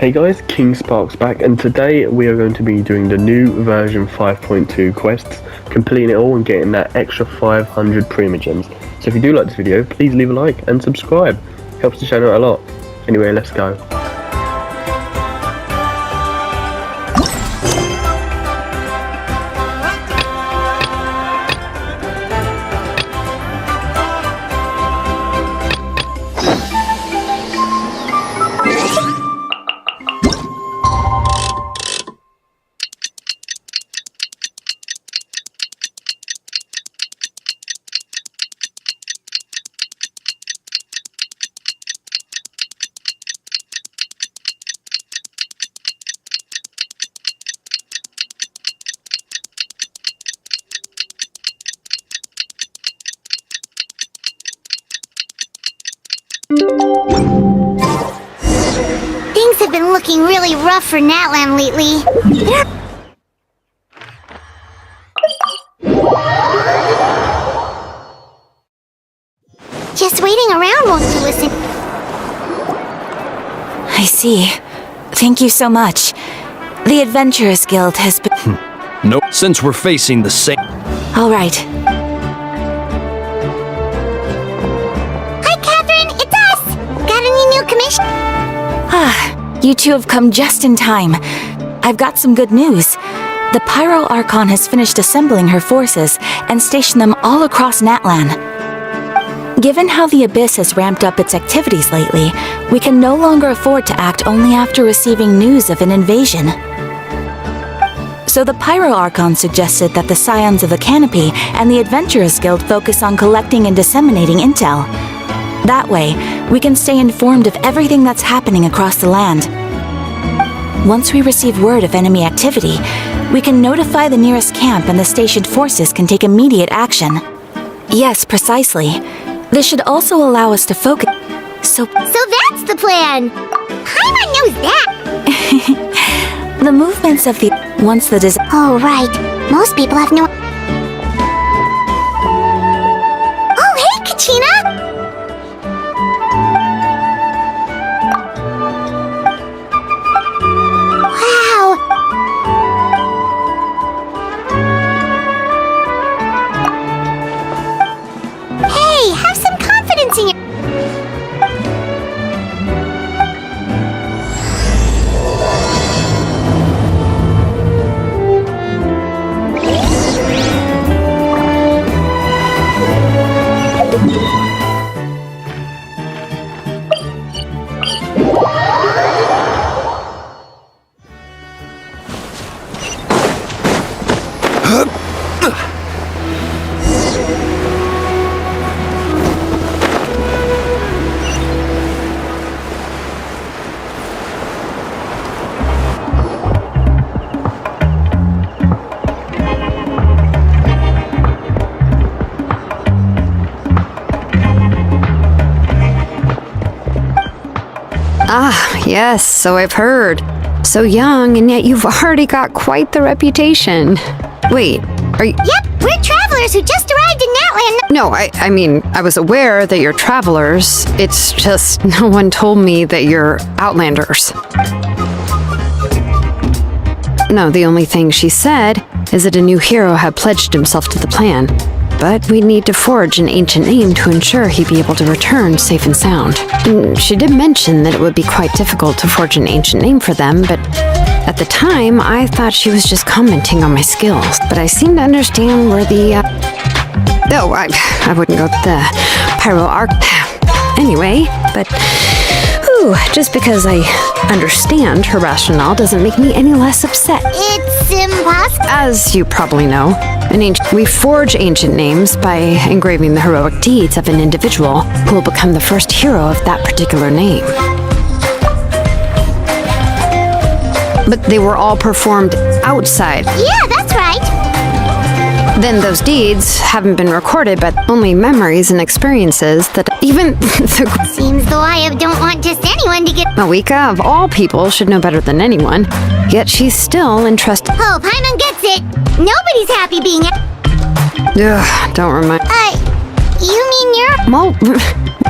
Hey guys, kingzsparkz back, and today we are going to be doing the new version 5.2 quests, completing it all and getting that extra 500 Primogems. So if you do like this video, please leave a like and subscribe. Helps the channel out a lot. Anyway, let's go. Things have been looking really rough for Natlan lately. Just waiting around won't you listen? I see. Thank you so much. The Adventurers Guild has been... Nope, since we're facing the same... All right. Hi, Catherine, it's us! Got any new commission? You two have come just in time. I've got some good news. The Pyro Archon has finished assembling her forces and stationed them all across Natlan. Given how the Abyss has ramped up its activities lately, we can no longer afford to act only after receiving news of an invasion. So the Pyro Archon suggested that the Scions of the Canopy and the Adventurers Guild focus on collecting and disseminating intel. That way, we can stay informed of everything that's happening across the land. Once we receive word of enemy activity, we can notify the nearest camp and the stationed forces can take immediate action. Yes, precisely. This should also allow us to focus... So that's the plan! Paimon knows that! The movements of the... Once the Oh, right. Most people have no... Oh, hey, Kachina! Wow! Hey, have some confidence in your... Yes, so I've heard. So young, and yet you've already got quite the reputation. Wait, are you... Yep, we're travelers who just arrived in Natlan. No, I mean, I was aware that you're travelers. It's just no one told me that you're outlanders. No, the only thing she said is that a new hero had pledged himself to the plan. But we'd need to forge an ancient name to ensure he'd be able to return safe and sound. And she did mention that it would be quite difficult to forge an ancient name for them, but at the time, I thought she was just commenting on my skills. But I seem to understand where the, Oh, I wouldn't go the Pyro Arc... Anyway, but... Ooh, just because I understand her rationale doesn't make me any less upset. It's impossible. As you probably know, we forge ancient names by engraving the heroic deeds of an individual who will become the first hero of that particular name. But they were all performed outside. Yeah, that's right. Then those deeds haven't been recorded, but only memories and experiences that even the... Seems though I don't want just anyone to get... Mawika, of all people, should know better than anyone. Yet she's still entrusted... Oh, Paimon gets it. Nobody's happy being... Ugh, don't remind... You mean you're... Well,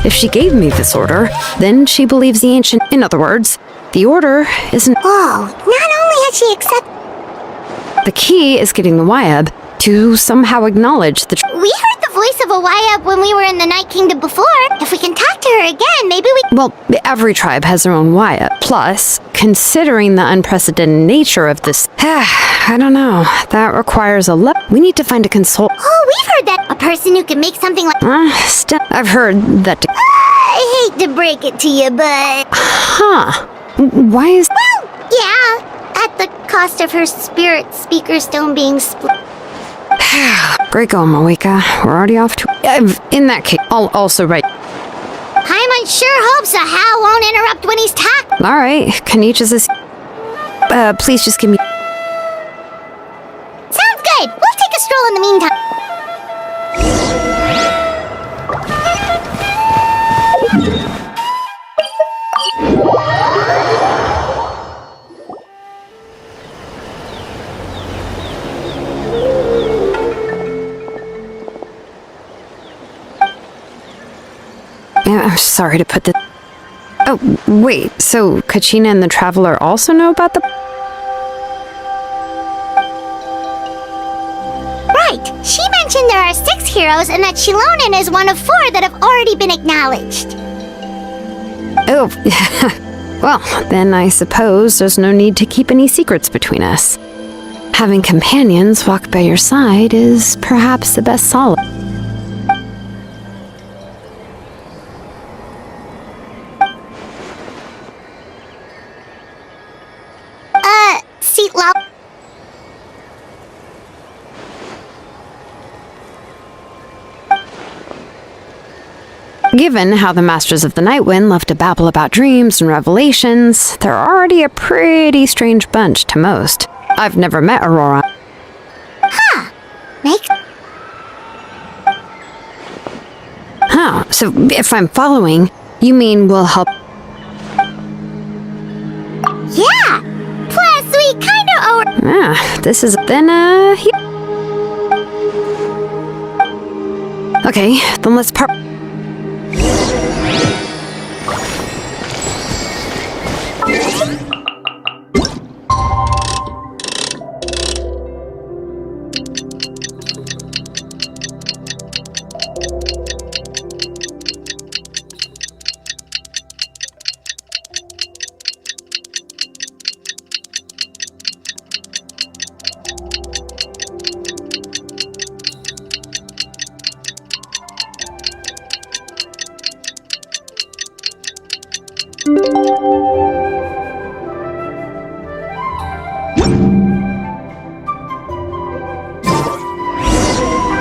if she gave me this order, then she believes the ancient... In other words, the order isn't... Whoa, not only has she accepted... The key is getting the Wyab to somehow acknowledge the... We heard the voice of a Wyab when we were in the Night Kingdom before. If we can talk to her again, maybe we... Well, every tribe has their own Wyab. Plus, considering the unprecedented nature of this... I don't know. That requires a we need to find a consult... Oh, we've heard that. A person who can make something like... I've heard that... I hate to break it to you, but... Huh. Why is... Well, yeah. At the cost of her spirit speaker stone being split. Great going, Moeka. We're already off to... in that case, I'll also write... Paimon sure hopes a Hal won't interrupt when he's talking. Alright, Kanich's is... please just give me... Sounds good. We'll take a stroll in the meantime. I'm sorry to put the... Oh, wait, so Kachina and the Traveler also know about the... Right. She mentioned there are 6 heroes and that Shilonen is one of 4 that have already been acknowledged. Oh, well, then I suppose there's no need to keep any secrets between us. Having companions walk by your side is perhaps the best solace. Seat low. Given how the Masters of the Nightwind love to babble about dreams and revelations, they're already a pretty strange bunch to most. I've never met Aurora. Make... Huh, so if I'm following, you mean we'll help... Yeah! Plus, we kinda owe... This is... Then, Okay, then let's part...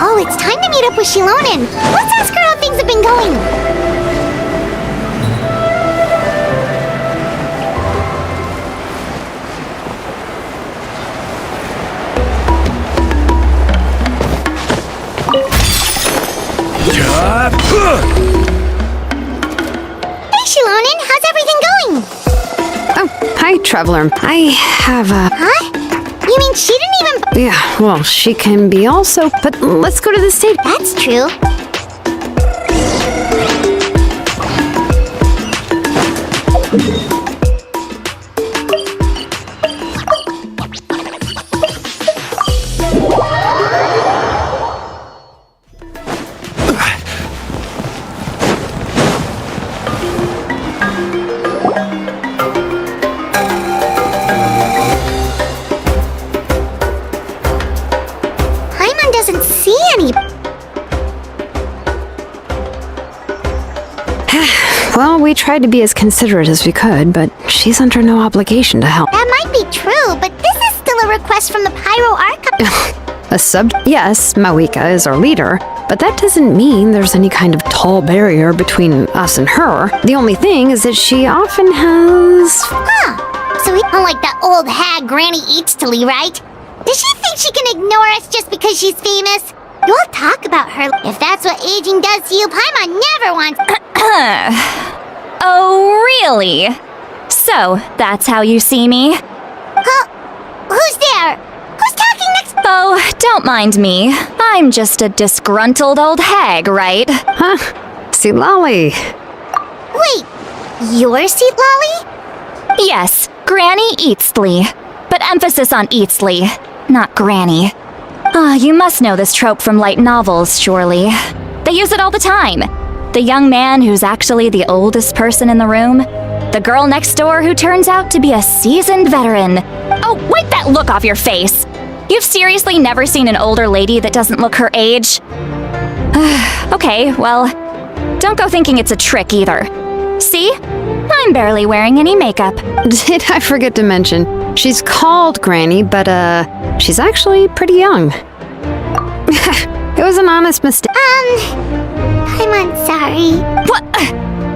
Oh, it's time to meet up with Shilonen. Let's ask her how things have been going. Hey, Shilonen, how's everything going? Oh, hi, Traveler. I have a... Huh? You mean she didn't even... Yeah, well, she can be also... But let's go to the stage. That's true. Doesn't see any. Well, we tried to be as considerate as we could, but she's under no obligation to help. That might be true, but this is still a request from the Pyro Archon. A sub... Yes, Mawika is our leader, but that doesn't mean there's any kind of tall barrier between us and her. The only thing is that she often has... Huh. So we don't like that old hag Granny Eatstily, right? Does she think she can ignore us just because she's famous? You'll talk about her. If that's what aging does to you, Paimon never wants... Oh, really? So, that's how you see me? Who's there? Who's talking next? Oh, don't mind me. I'm just a disgruntled old hag, right? Huh? See, Lolly. Wait, Your seat, Lolly? Yes, Granny Eatsley. But emphasis on Eatsley, not Granny. You must know this trope from light novels, surely. They use it all the time. The young man who's actually the oldest person in the room. The girl next door who turns out to be a seasoned veteran. Oh, wipe that look off your face! You've seriously never seen an older lady that doesn't look her age? Okay, well, don't go thinking it's a trick either. See? I'm barely wearing any makeup. Did I forget to mention, she's called Granny, but she's actually pretty young. It was an honest mistake. Paimon, sorry. What?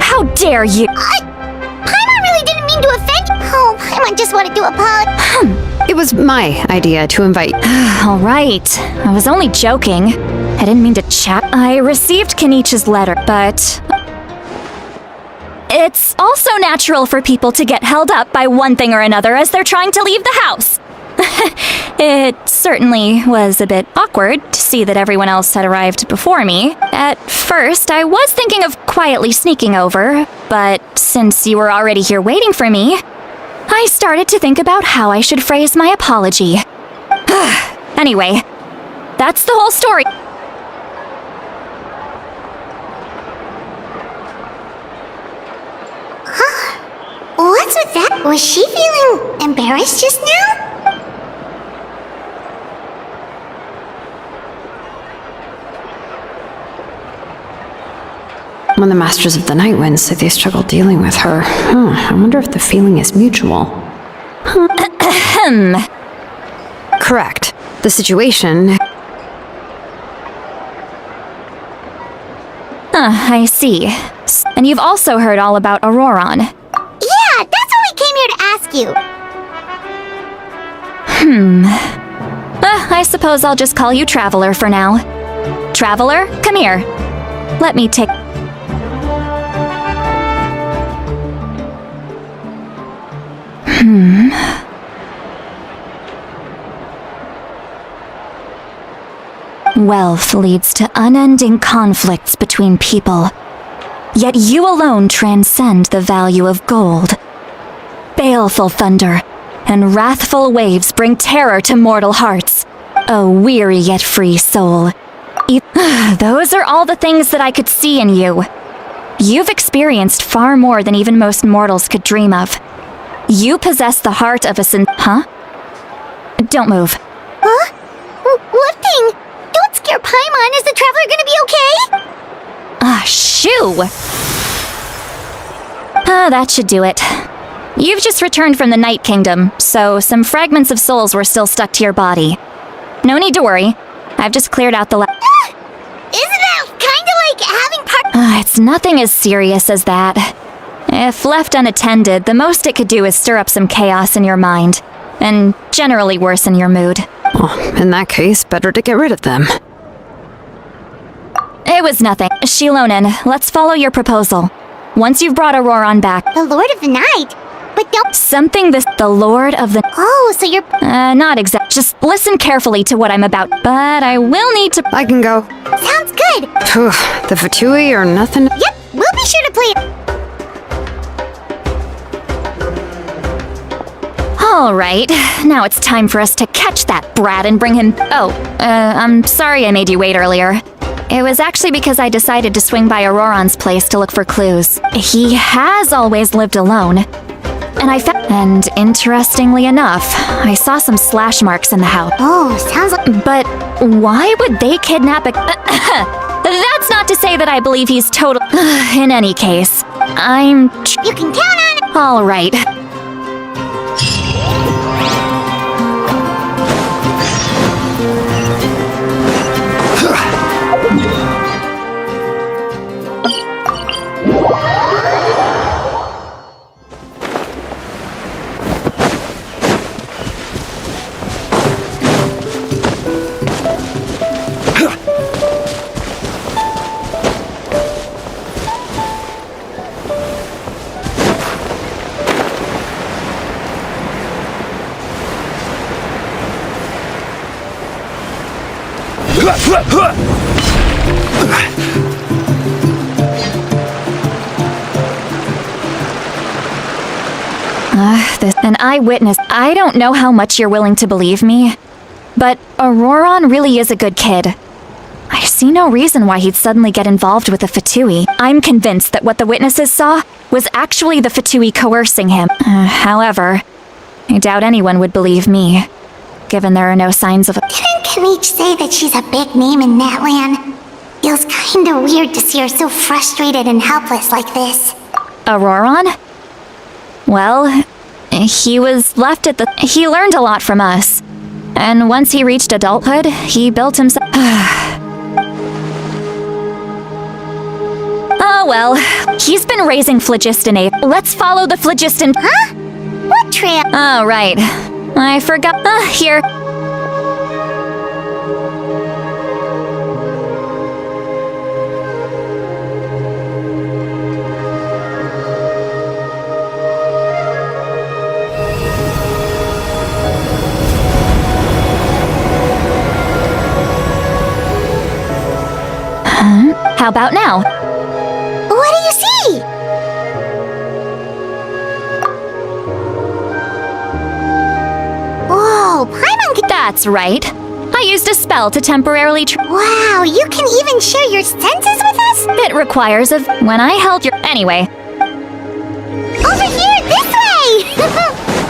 How dare you? Paimon really didn't mean to offend you. Oh, Paimon just wanted to apologize. It was my idea to invite. All right, I was only joking. I didn't mean to chat. I received Kenichi's letter, but it's also natural for people to get held up by one thing or another as they're trying to leave the house. It certainly was a bit awkward to see that everyone else had arrived before me. At first, I was thinking of quietly sneaking over, but since you were already here waiting for me, I started to think about how I should phrase my apology. Anyway, that's the whole story. What's with that? Was she feeling embarrassed just now? When the Masters of the Night Winds say they struggle dealing with her, I wonder if the feeling is mutual. Correct. The situation... I see. And you've also heard all about Auroron. Yeah, that's why we came here to ask you. I suppose I'll just call you Traveler for now. Traveler, come here. Let me take... Wealth leads to unending conflicts between people. Yet you alone transcend the value of gold. Baleful thunder and wrathful waves bring terror to mortal hearts. A weary yet free soul. Those are all the things that I could see in you. You've experienced far more than even most mortals could dream of. You possess the heart of a Huh? Don't move. Huh? What thing? Don't scare Paimon. Is the Traveler gonna be okay? Shoo! That should do it. You've just returned from the Night Kingdom, so some fragments of souls were still stuck to your body. No need to worry. I've just cleared out the Isn't that kinda like having It's nothing as serious as that. If left unattended, the most it could do is stir up some chaos in your mind, and generally worsen your mood. Oh, in that case, better to get rid of them. It was nothing. Shilonen, let's follow your proposal. Once you've brought Auroron back... the Lord of the Night? But don't... Something the Lord of the... Oh, so you're... not exact. Just listen carefully to what I'm about. But I will need to... I can go. Sounds good. Phew, the Fatui are nothing... Yep, we'll be sure to play it. All right, now it's time for us to catch that brat and bring him... I'm sorry I made you wait earlier. It was actually because I decided to swing by Auroron's place to look for clues. He has always lived alone. And I found... And interestingly enough, I saw some slash marks in the house. Oh, sounds like... But why would they kidnap a... That's not to say that I believe he's total... In any case, You can count on it. All right. An eyewitness. I don't know how much you're willing to believe me, but Auroron really is a good kid. I see no reason why he'd suddenly get involved with the Fatui. I'm convinced that what the witnesses saw was actually the Fatui coercing him. However, I doubt anyone would believe me, given there are no signs of... Didn't Kanich say that she's a big name in Natlan? Feels kinda weird to see her so frustrated and helpless like this. Auroron? Well, he was left at the... He learned a lot from us. And once he reached adulthood, he built himself... Oh well, he's been raising phlogiston ape. Let's follow the phlogiston... Huh? What trail? Oh, right. I forgot... here. How about now? What do you see? Whoa, Paimon can... That's right. I used a spell to temporarily Wow, you can even share your senses with us? It requires of... When I held your... Anyway. Over here, this way!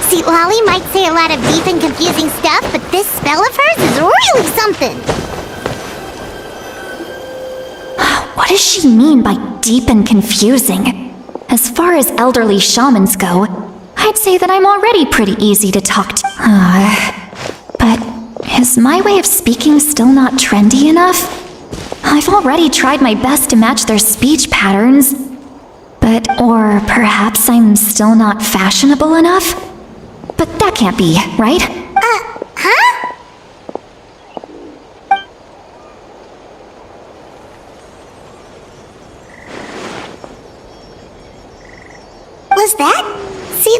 See, Lolly might say a lot of deep and confusing stuff, but this spell of hers is really something. What does she mean by deep and confusing? As far as elderly shamans go, I'd say that I'm already pretty easy to talk to. But is my way of speaking still not trendy enough? I've already tried my best to match their speech patterns. But, or perhaps I'm still not fashionable enough? But that can't be, right? Huh? Was that? See,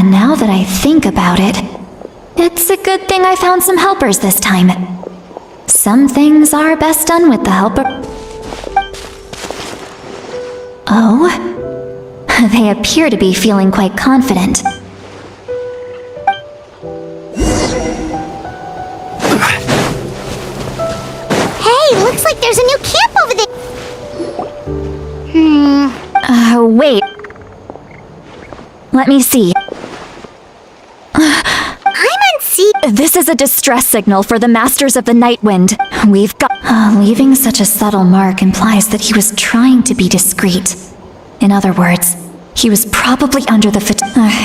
now that I think about it, it's a good thing I found some helpers this time. Some things are best done with the helper. Oh? They appear to be feeling quite confident. Hey, looks like there's a new camp over there. Wait. Let me see. Paimon, see? This is a distress signal for the Masters of the Night Wind. We've got... leaving such a subtle mark implies that he was trying to be discreet. In other words, he was probably under the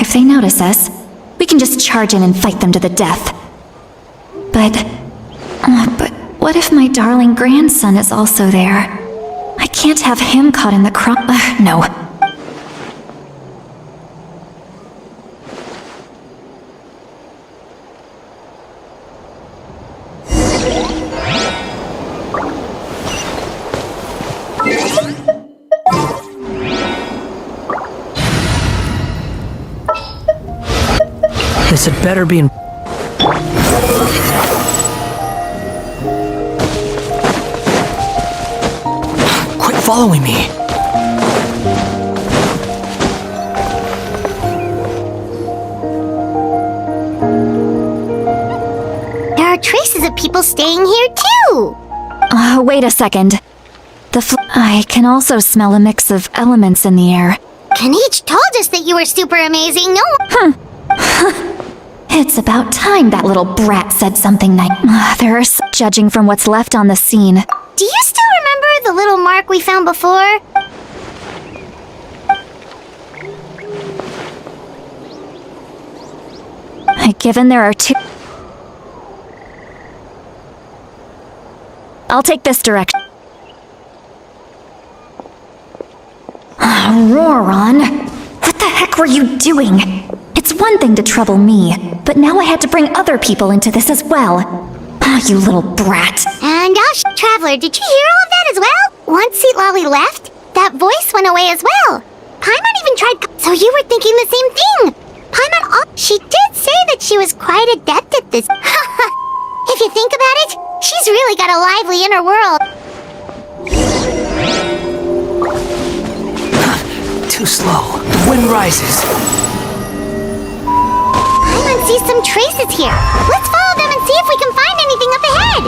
if they notice us, we can just charge in and fight them to the death. But what if my darling grandson is also there? I can't have him caught in the no. This had better be in... Quit following me! There are traces of people staying here too! Wait a second. I can also smell a mix of elements in the air. Kanich told us that you were super amazing, no? It's about time that little brat said something nice. There are judging from what's left on the scene. Do you still remember the little mark we found before? Given there are two... I'll take this direction. Auroron! What the heck were you doing? It's one thing to trouble me, but now I had to bring other people into this as well. You little brat. And Traveler, did you hear all of that as well? Once Seat Lolly left, that voice went away as well. Paimon even tried... So you were thinking the same thing! Paimon... She did say that she was quite adept at this. If you think about it, she's really got a lively inner world. moon rises. Paimon sees some traces here. Let's follow them and see if we can find anything up ahead.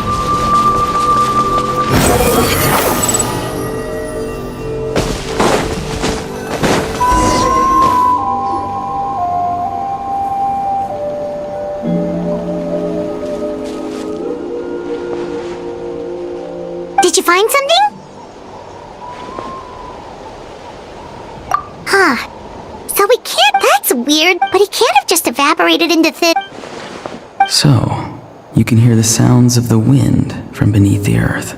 Did you find something? Huh. So we can't... That's weird, but he can't have just evaporated into thin... So, you can hear the sounds of the wind from beneath the earth.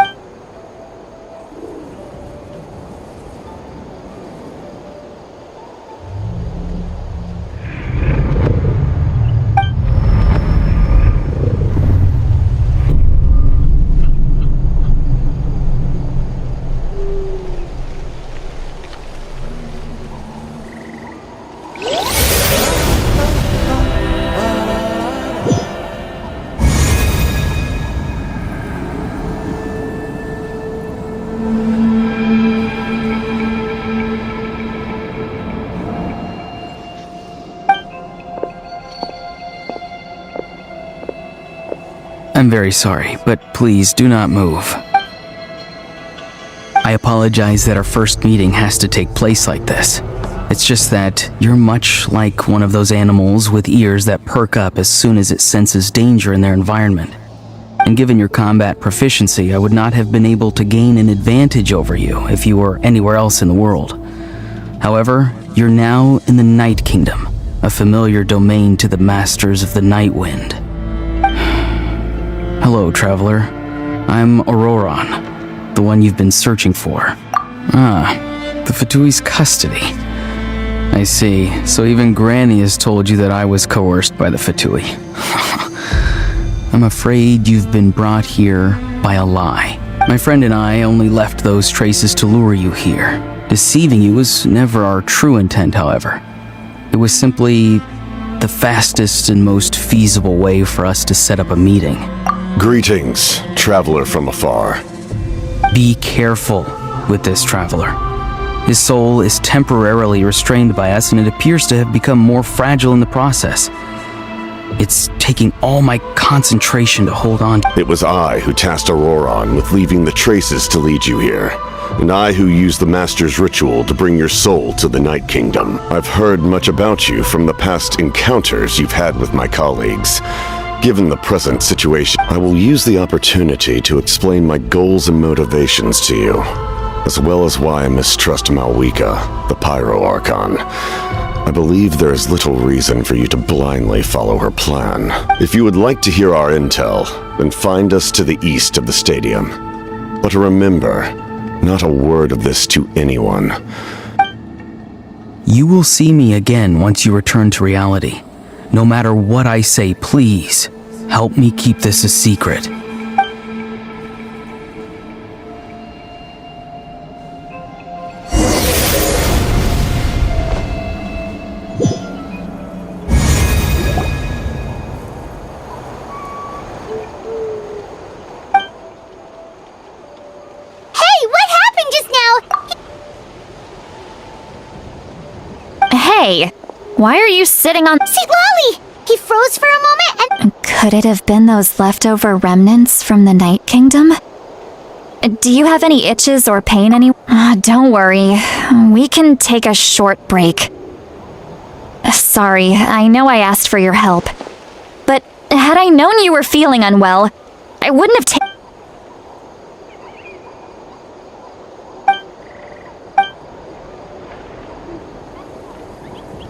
I'm very sorry, but please do not move. I apologize that our first meeting has to take place like this. It's just that you're much like one of those animals with ears that perk up as soon as it senses danger in their environment. And given your combat proficiency, I would not have been able to gain an advantage over you if you were anywhere else in the world. However, you're now in the Night Kingdom, a familiar domain to the masters of the Night Wind. Hello, traveler. I'm Auroron, the one you've been searching for. The Fatui's custody. I see. So even Granny has told you that I was coerced by the Fatui. I'm afraid you've been brought here by a lie. My friend and I only left those traces to lure you here. Deceiving you was never our true intent, however. It was simply the fastest and most feasible way for us to set up a meeting. Greetings, traveler from afar. Be careful with this traveler. His soul is temporarily restrained by us, and it appears to have become more fragile in the process. It's taking all my concentration to hold on. It was I who tasked Auroron with leaving the traces to lead you here, and I who used the Master's ritual to bring your soul to the Night Kingdom. I've heard much about you from the past encounters you've had with my colleagues. Given the present situation, I will use the opportunity to explain my goals and motivations to you, as well as why I mistrust Malwika, the Pyro Archon. I believe there is little reason for you to blindly follow her plan. If you would like to hear our intel, then find us to the east of the stadium. But remember, not a word of this to anyone. You will see me again once you return to reality. No matter what I say, please, help me keep this a secret. Hey, what happened just now? Hey, why are you sitting on... See, Lolly! He froze for a moment and... Could it have been those leftover remnants from the Night Kingdom? Do you have any itches or pain Don't worry. We can take a short break. Sorry, I know I asked for your help. But had I known you were feeling unwell, I wouldn't have taken...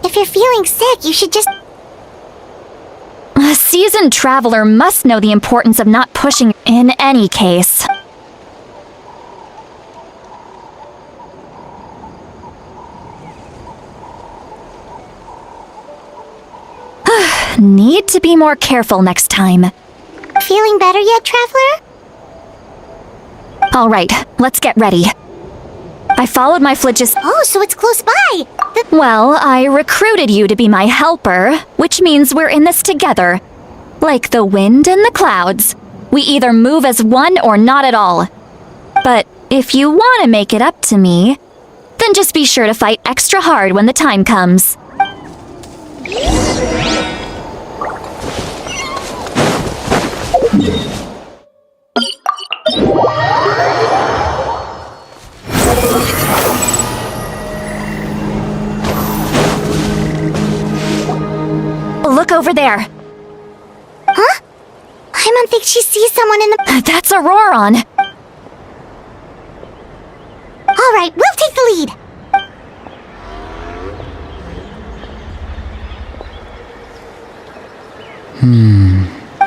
If you're feeling sick, you should just... A seasoned traveler must know the importance of not pushing in any case. Need to be more careful next time. Feeling better yet, traveler? All right, let's get ready. I followed my phlegis... Oh, so it's close by! Well, I recruited you to be my helper, which means we're in this together. Like the wind and the clouds. We either move as one or not at all. But if you want to make it up to me, Then just be sure to fight extra hard when the time comes. Look over there. Huh? Paimon thinks she sees someone in the... That's Auroron. Alright, we'll take the lead.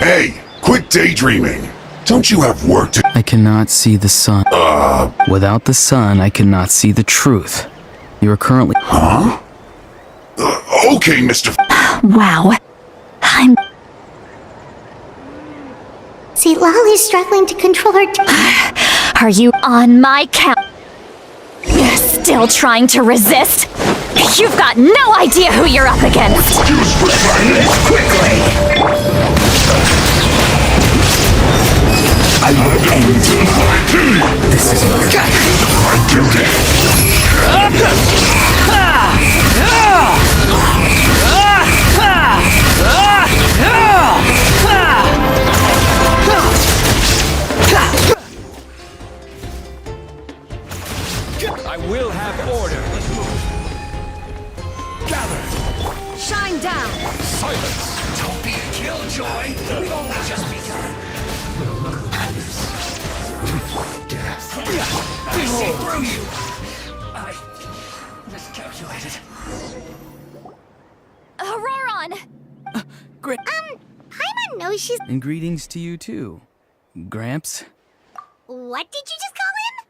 Hey, quit daydreaming. Don't you have work to... I cannot see the sun. Without the sun, I cannot see the truth. You are currently... Huh? Okay, Mr. Wow. See, Lolly's struggling to control her... Are you on my count? Still trying to resist? You've got no idea who you're up against! Use for silence quickly! I will end it. This is my duty. I will have order. Gather. Shine down! Silence. Don't be a killjoy. We've only just begun. I see through you. I miscalculated. Auroron! Paimon knows she's... And greetings to you too, Gramps. What did you just call him?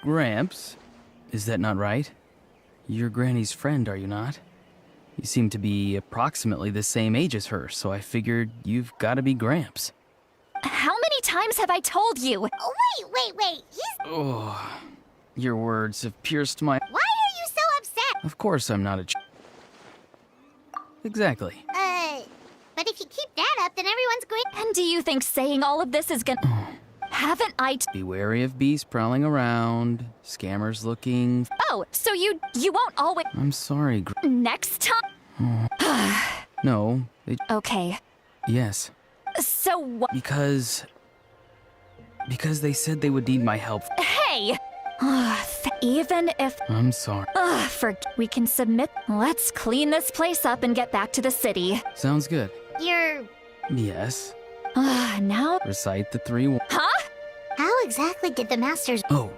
Gramps? Is that not right? You're Granny's friend, are you not? You seem to be approximately the same age as her, so I figured you've got to be Gramps. How many times have I told you? Oh, wait. He's... Oh, your words have pierced my... Why are you so upset? Of course I'm not a Exactly. But if you keep that up, then everyone's going... And do you think saying all of this is gonna... Haven't I Be wary of beasts prowling around, scammers looking... Oh, so you won't always... I'm sorry, Next time? No, Okay. yes. So what? Because they said they would need my help. Hey! Even if... I'm sorry. We can submit... Let's clean this place up and get back to the city. Sounds good. You're... Yes. Now... Recite the 3... Huh? How exactly did the masters... Oh.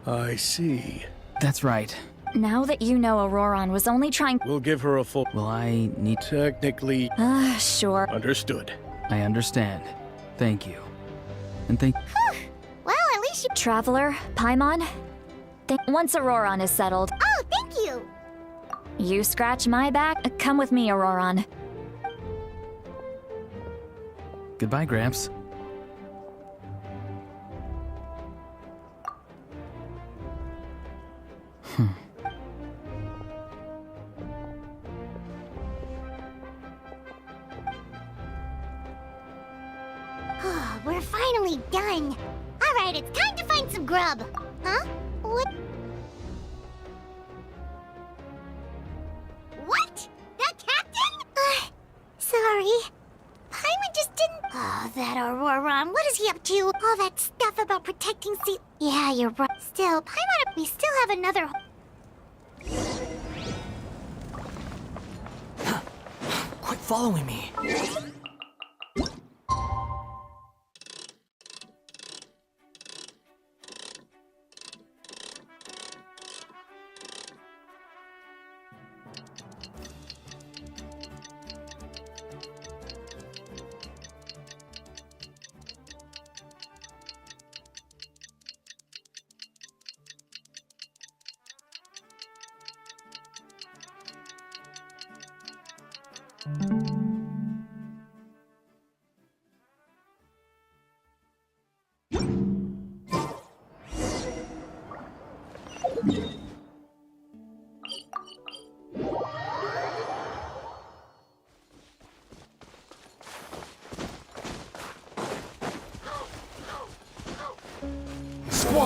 I see. That's right. Now that you know Auroron was only trying... We'll give her a full... Well, I need... Technically... Sure. Understood. I understand. Thank you. And thank... Well, at least you... Traveler, Paimon, once Auroron is settled, Oh, thank you! you scratch my back, come with me, Auroron. Goodbye, Gramps. We're finally done. Alright, it's time to find some grub. Huh? What? What? That captain? Sorry. Paimon just didn't... Oh, that Auroron. What is he up to? All that stuff about protecting sea... Yeah, you're right. Still, Paimon, we still have another... Quit following me.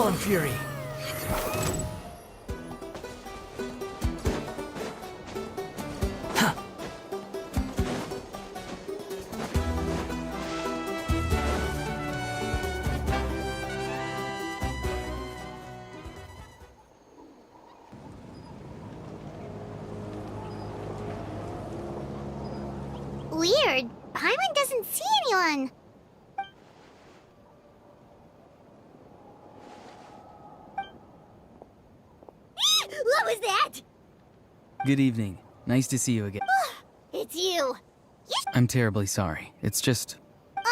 fallen fury. Weird. Paimon doesn't see anyone. What was that? Good evening. Nice to see you again. It's you. I'm terribly sorry. It's just... And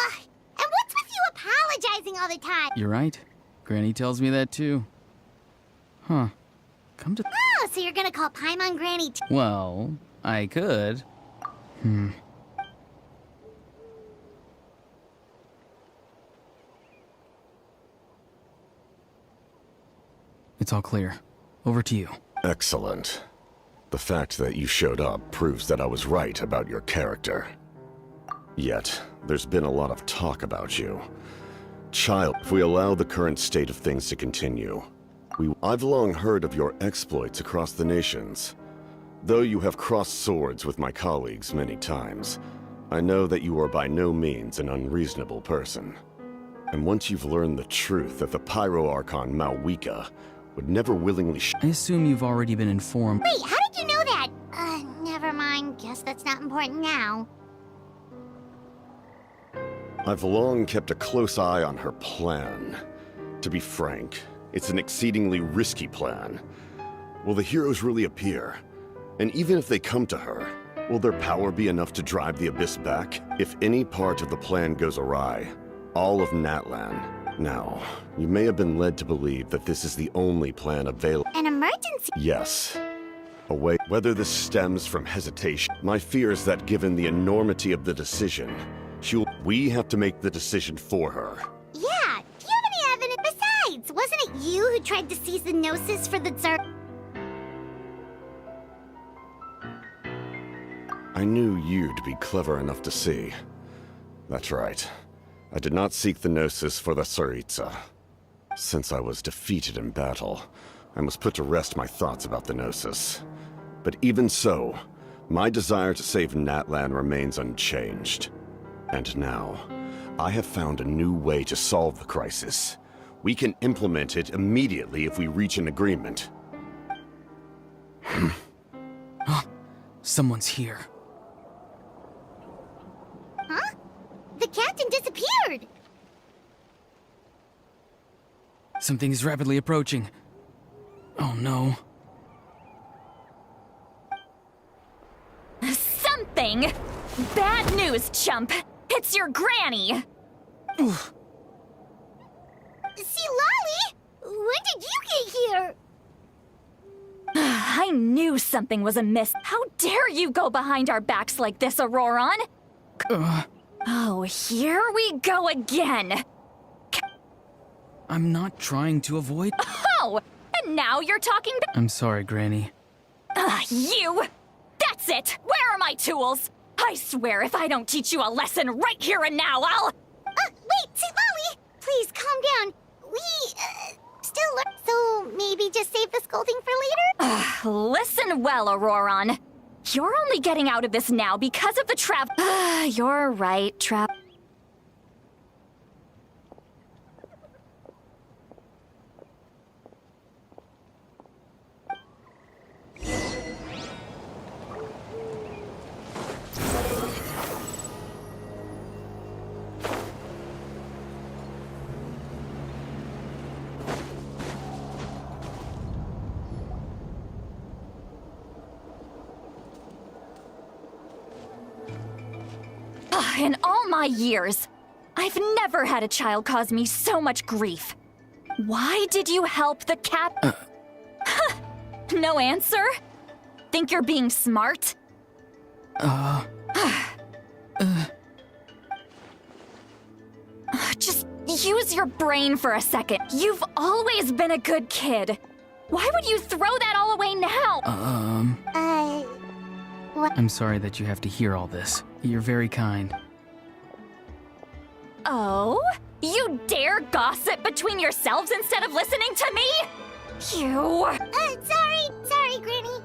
what's with you apologizing all the time? You're right. Granny tells me that too. Huh. Come to... Oh, so you're gonna call Paimon Granny too? Well, I could. It's all clear. Over to you. Excellent. The fact that you showed up proves that I was right about your character. Yet, there's been a lot of talk about you. Child, if we allow the current state of things to continue, I've long heard of your exploits across the nations. Though you have crossed swords with my colleagues many times, I know that you are by no means an unreasonable person. And once you've learned the truth that the Pyro Archon Malwika would never willingly I assume you've already been informed. Wait, how did you know that? Never mind. Guess that's not important now. I've long kept a close eye on her plan. To be frank, it's an exceedingly risky plan. Will the heroes really appear? And even if they come to her, will their power be enough to drive the Abyss back? If any part of the plan goes awry, all of Natlan. Now, you may have been led to believe that this is the only plan available. An emergency? Yes. Whether this stems from hesitation, my fear is that given the enormity of the decision, we have to make the decision for her. Yeah, do you have any evidence? Besides, wasn't it you who tried to seize the Gnosis for the Tsar? I knew you'd be clever enough to see. That's right. I did not seek the Gnosis for the Tsaritsa. Since I was defeated in battle, I must put to rest my thoughts about the Gnosis. But even so, my desire to save Natlan remains unchanged. And now, I have found a new way to solve the crisis. We can implement it immediately if we reach an agreement. Someone's here. Huh? The captain disappeared! Something is rapidly approaching. Oh no. Something? Bad news, chump! It's your granny! See, Lolly? When did you get here? I knew something was amiss. How dare you go behind our backs like this, Auroron? Oh, here we go again! I'm not trying to avoid... Oh! And now you're talking back? I'm sorry, Granny. You! That's it! Where are my tools? I swear if I don't teach you a lesson right here and now, I'll... Wait, see, Lolly! Please, calm down. We, still learn, so maybe just save the scolding for later? Listen well, Auroron. You're only getting out of this now because of the trap... You're right, trap... In all my years, I've never had a child cause me so much grief. Why did you help the cap? No answer? Think you're being smart? Just use your brain for a second. You've always been a good kid. Why would you throw that all away now? What? I'm sorry that you have to hear all this. You're very kind. Oh? You dare gossip between yourselves instead of listening to me? You... Sorry, Granny.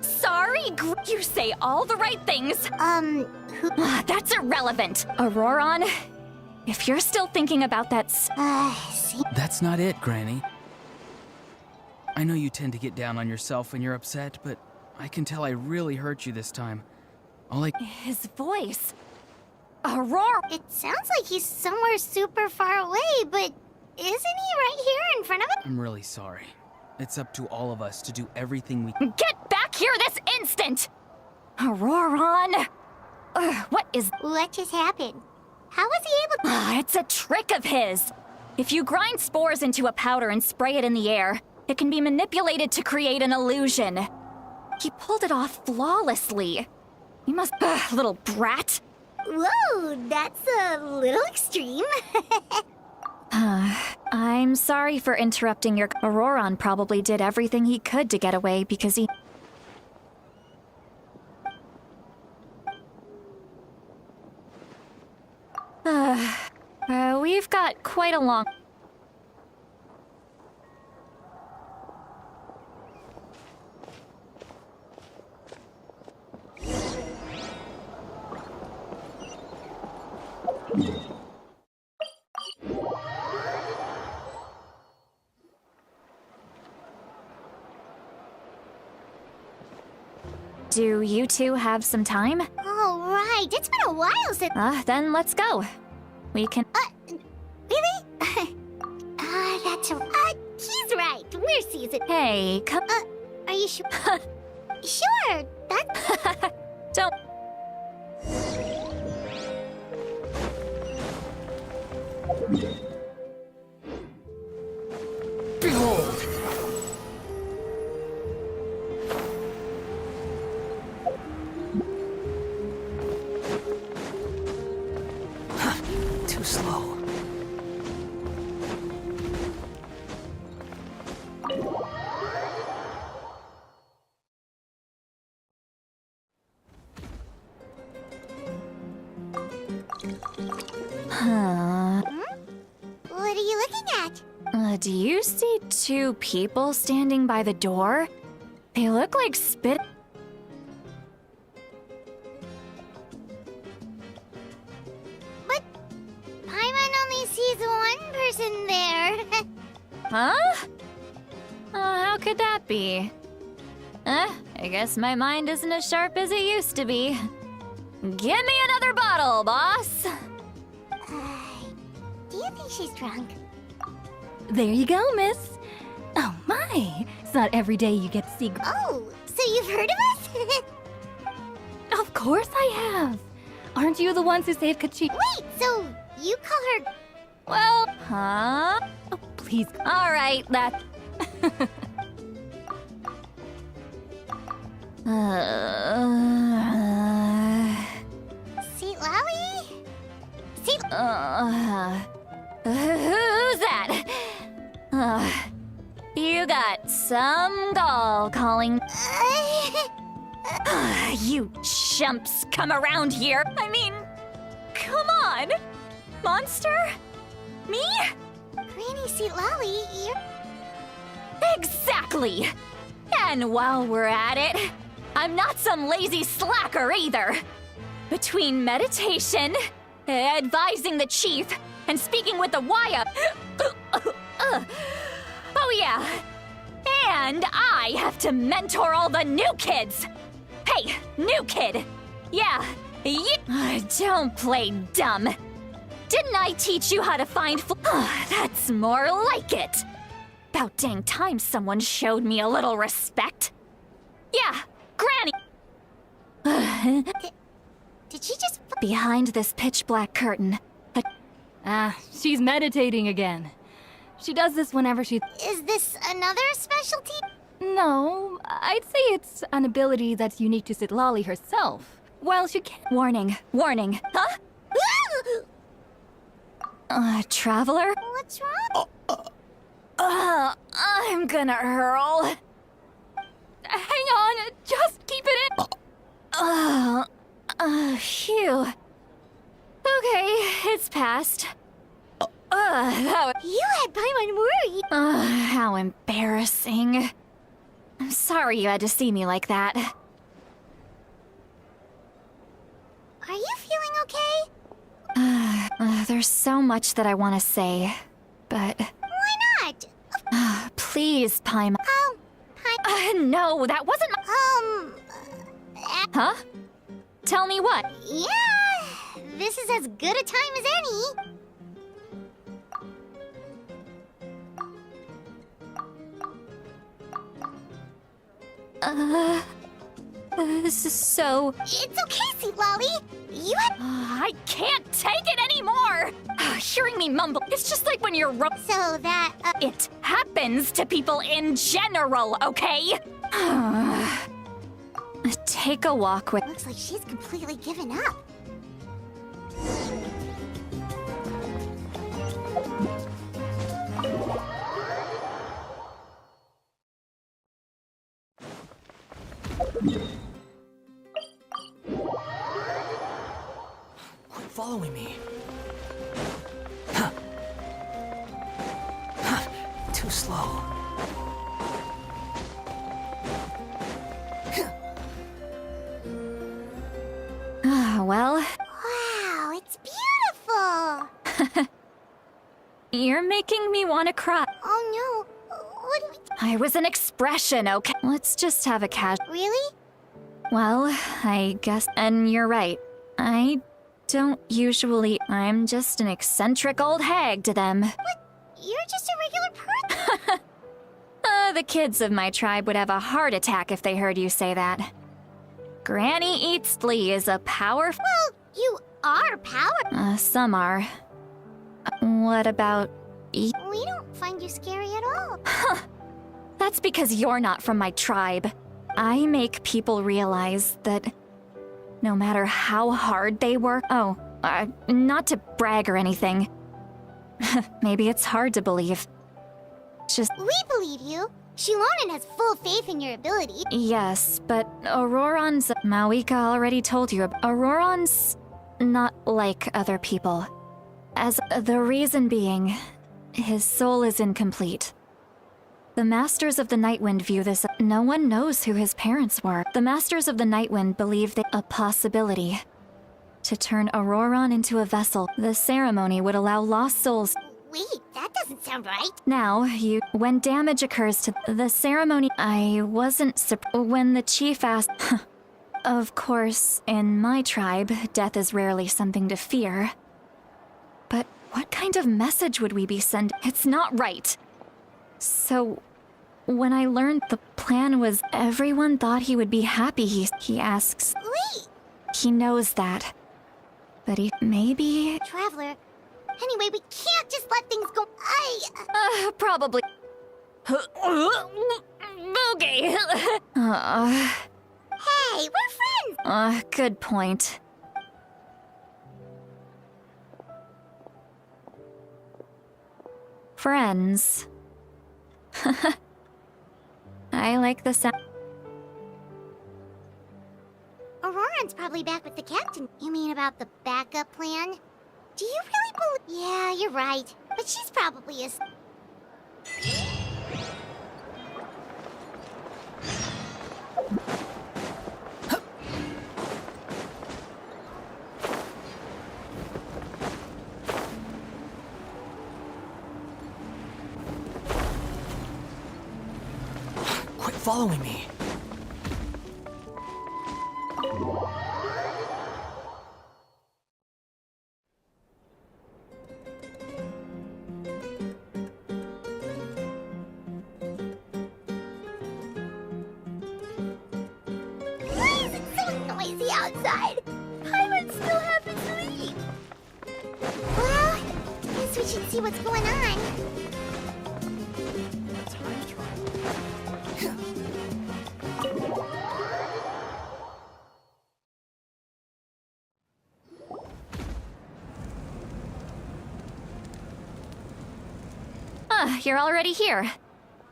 Sorry, you say all the right things. That's irrelevant. Auroron, if you're still thinking about that See? That's not it, Granny. I know you tend to get down on yourself when you're upset, but I can tell I really hurt you this time. His voice. Aurora! It sounds like he's somewhere super far away, but isn't he right here in front of us? I'm really sorry. It's up to all of us to do everything we can. Get back here this instant! Auroron! What just happened? How was he able to... It's a trick of his! If you grind spores into a powder and spray it in the air, it can be manipulated to create an illusion. He pulled it off flawlessly. You must... little brat! Whoa, that's a little extreme. I'm sorry for interrupting your... Auroron probably did everything he could to get away because he... we've got quite a long... Do you two have some time? All right, it's been a while since... Then let's go. We can... Really? That's... he's right. We're seasoned. Hey, come... Are you sure? Sure, that's... Don't... Behold! Too slow. What are you looking at? Do you see two people standing by the door? They look like spit... But Paimon only sees one person there. Huh? How could that be? I guess my mind isn't as sharp as it used to be. Give me another bottle, boss! Do you think she's drunk? There you go, miss. Oh my, it's not every day you get to see... Oh, so you've heard of us? Of course I have. Aren't you the ones who saved Kachi? Wait, so you call her... Well, huh? Oh, please. Alright, that... Seat Lally? Seat... Who's that? You got some gall calling... You chumps come around here. I mean, come on. Monster? Me? Granny Seat Lally, you're... Exactly! And while we're at it, I'm not some lazy slacker either. Between meditation, advising the chief, and speaking with the Waya... oh yeah, and I have to mentor all the new kids! Hey, new kid! Yeah, don't play dumb. Didn't I teach you how to find That's more like it! About dang time someone showed me a little respect. Yeah, Granny! Did she just... Behind this pitch-black curtain, She's meditating again. She does this whenever she... Is this another specialty? No, I'd say it's an ability that's unique to Sitlali herself. Well, she can't... Warning, warning, huh? Traveler? What's wrong? I'm gonna hurl. Hang on, just keep it in. Phew. Okay, it's passed. You had Paimon worried. How embarrassing. I'm sorry you had to see me like that. Are you feeling okay? There's so much that I want to say, but... Why not? Please, Paimon. Oh, No, that wasn't Huh? Tell me what? Yeah, this is as good a time as any. So... It's okay, Sweet Lolly. You had... I can't take it anymore! Hearing me mumble, it's just like when you're So that, It happens to people in general, okay? Take a walk with... Looks like she's completely given up. Quit following me. Too slow. Well... Wow, it's beautiful. You're making me want to cry. Oh no, what do we... I was an expression, okay? Let's just have a Really? Well, I guess... And you're right. I don't usually... I'm just an eccentric old hag to them. But you're just a regular person. The kids of my tribe would have a heart attack if they heard you say that. Granny Eatsley is a powerful... Well, you are power... some are. What about... We don't find you scary at all. That's because you're not from my tribe. I make people realize that no matter how hard they work... not to brag or anything. Maybe it's hard to believe. Just... We believe you. Shilonen has full faith in your ability. Yes, but Auroron's... Mawika already told you. Auroron's not like other people. As the reason being, his soul is incomplete. The Masters of the Nightwind view this... No one knows who his parents were. The Masters of the Nightwind believe that a possibility to turn Auroron into a vessel. The ceremony would allow lost souls... Wait, that doesn't sound right. Now, when damage occurs to the ceremony... I wasn't when the chief asked... Of course, in my tribe, death is rarely something to fear. But what kind of message would we be sending? It's not right. So, when I learned the plan was everyone thought he would be happy, he asks... Wait! He knows that. But maybe... Traveler... Anyway, we can't just let things go... Probably... Okay. Hey, we're friends! Good point. Friends. I like the sound. Auroron's probably back with the captain. You mean about the backup plan? Do you really believe... Yeah, you're right. But she's probably a... Quit following me. Outside. Paimon still haven't sleep. Well, guess we should see what's going on. You're already here.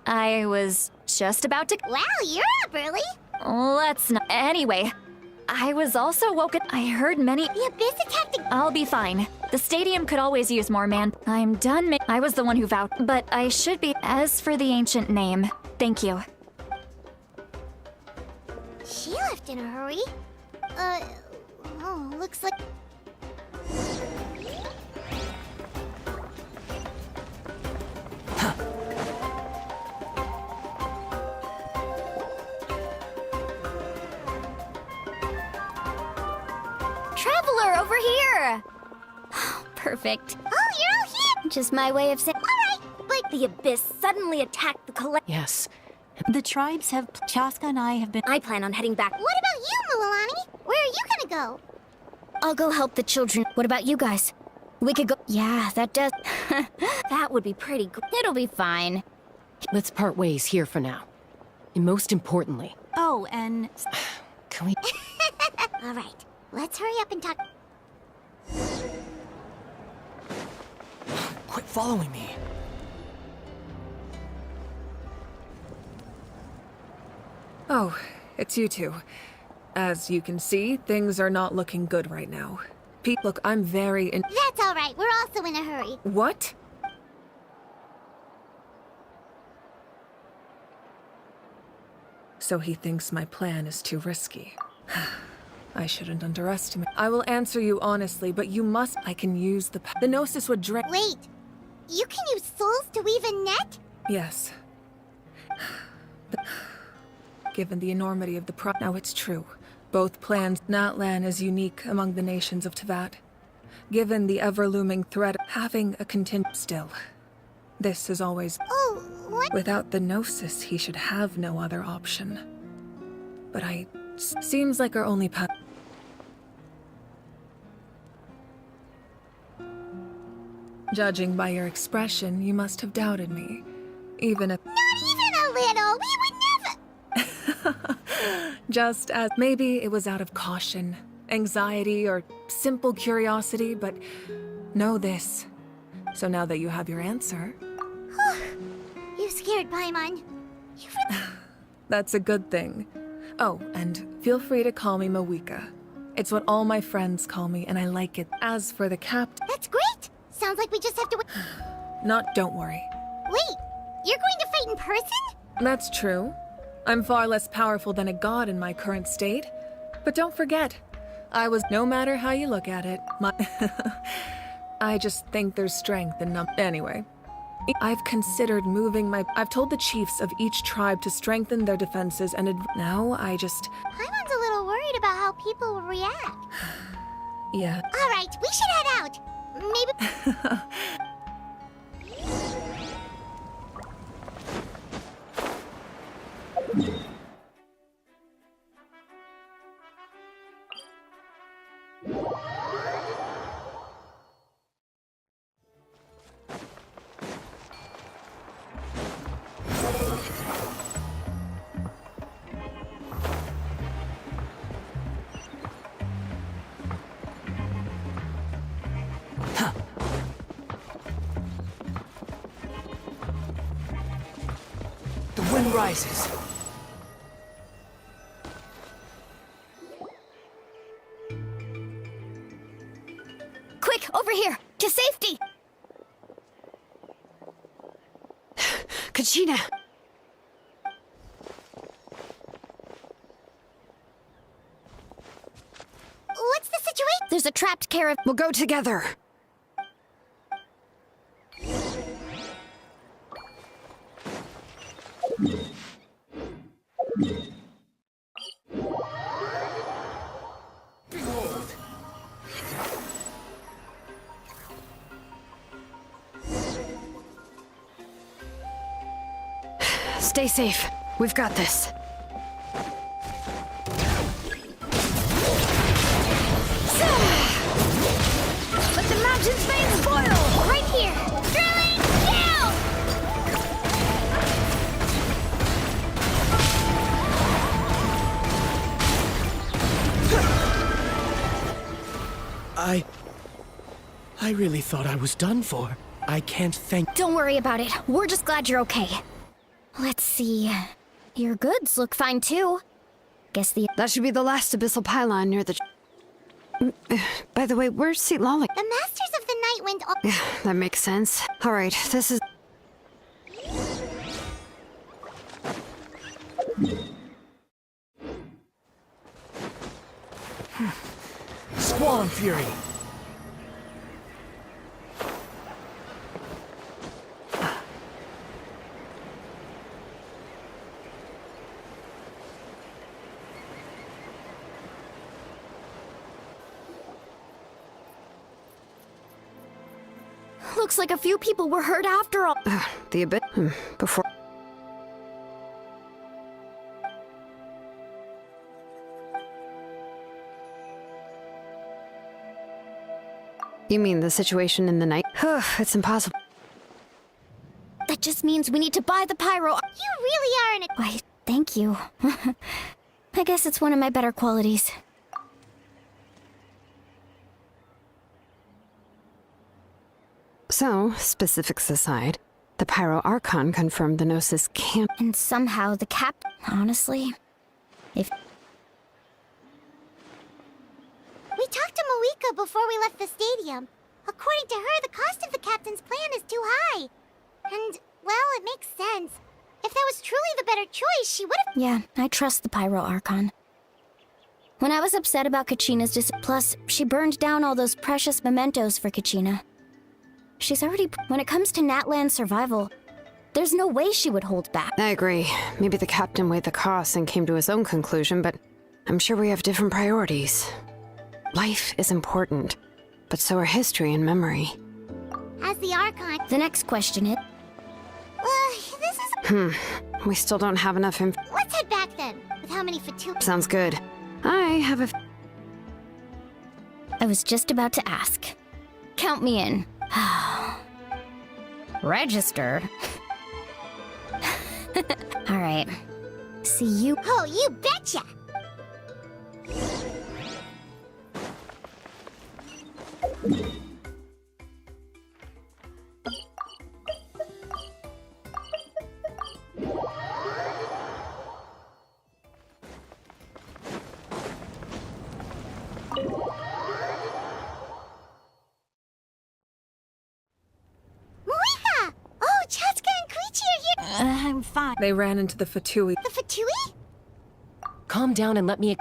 I was just about to... Wow, you're up early. Let's not... Anyway... I was also woken. I heard many. The Abyss attacked the... I'll be fine. The stadium could always use more man. I'm done. I was the one who vowed, but I should be. As for the ancient name, thank you. She left in a hurry. Oh, looks like... Traveler, over here! Perfect. Oh, you're all here! Just my way of saying. Alright, but... The Abyss suddenly attacked the collect. Yes. The tribes have... Chaska and I have been... I plan on heading back. What about you, Mulalani? Where are you gonna go? I'll go help the children. What about you guys? We could go... Yeah, that does... That would be pretty good. It'll be fine. Let's part ways here for now. And most importantly... Oh, and... Can we... Alright, let's hurry up and talk... Quit following me. Oh, it's you two. As you can see, things are not looking good right now. Pete, look, I'm very in- That's alright, we're also in a hurry. What? So he thinks my plan is too risky. I shouldn't underestimate. I will answer you honestly, but you must- I can use the Gnosis would drain- Wait, you can use souls to weave a net? Yes. Given the enormity of the now it's true. Both plans, Natlan is unique among the nations of Teyvat. Given the ever-looming threat of having a still. This is always... Oh, what? Without the Gnosis, he should have no other option. But seems like our only path... Judging by your expression, you must have doubted me. Even if... Not even a little! We would never... Just as maybe it was out of caution, anxiety, or simple curiosity, but know this. So now that you have your answer... You scared Paimon. That's a good thing. Oh, and feel free to call me Mawika. It's what all my friends call me, and I like it. As for the captain... That's great! Sounds like we just have to wait... Don't worry. Wait, you're going to fight in person? That's true. I'm far less powerful than a god in my current state. But don't forget, I was no matter how you look at it, I just think there's strength in Anyway, I've considered moving I've told the chiefs of each tribe to strengthen their defenses and now I just... Paimon's a little worried about how people will react. Yeah. Alright, we should head out. Maybe... The wind rises. Quick, over here! To safety! Kachina! What's the situation? There's a trapped caravan. We'll go together. Stay safe. We've got this. Let the mountain's veins boil! Right here! Drilling down! I really thought I was done for. I can't thank... Don't worry about it. We're just glad you're okay. Let's see. Your goods look fine too. Guess the... That should be the last abyssal pylon near the... By the way, where's St. Lolly? The Masters of the Night Wind... Yeah, that makes sense. Alright, this is... Squall Fury! Looks like a few people were hurt after all. The abyss... Before... You mean the situation in the night? It's impossible. That just means we need to buy the pyro... You really are an... Why, thank you. I guess it's one of my better qualities. So, specifics aside, the Pyro Archon confirmed the Gnosis can't... And somehow the honestly, if... We talked to Moika before we left the stadium. According to her, the cost of the captain's plan is too high. And, well, it makes sense. If that was truly the better choice, she would have... Yeah, I trust the Pyro Archon. When I was upset about Kachina's plus, she burned down all those precious mementos for Kachina. She's already... When it comes to Natlan's survival, there's no way she would hold back. I agree. Maybe the captain weighed the costs and came to his own conclusion, but I'm sure we have different priorities. Life is important, but so are history and memory. As the Archon... The next question is... this is... We still don't have enough Let's head back then, with how many Fatu... Sounds good. I have a... I was just about to ask. Count me in. Registered. Alright. See you. Oh, you betcha! Moika! Oh, Chaska and Koichi are here! I'm fine. They ran into the Fatui. The Fatui? Calm down and let me...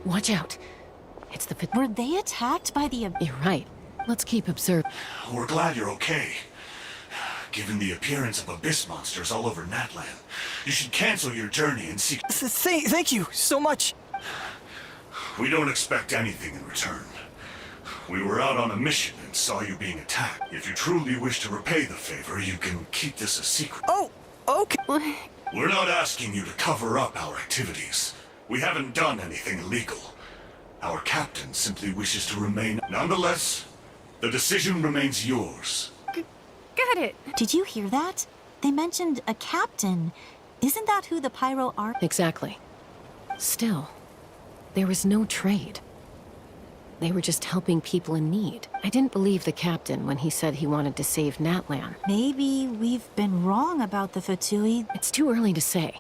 Watch out. It's the... Were they attacked by the... You're right. Let's keep observing. We're glad you're okay. Given the appearance of abyss monsters all over Natlan, you should cancel your journey and seek... Thank you so much. We don't expect anything in return. We were out on a mission and saw you being attacked. If you truly wish to repay the favor, you can keep this a secret. Oh, okay. We're not asking you to cover up our activities. We haven't done anything illegal. Our captain simply wishes to remain... Nonetheless, the decision remains yours. Got it. Did you hear that? They mentioned a captain. Isn't that who the Pyro are? Exactly. Still, there was no trade. They were just helping people in need. I didn't believe the captain when he said he wanted to save Natlan. Maybe we've been wrong about the Fatui. It's too early to say.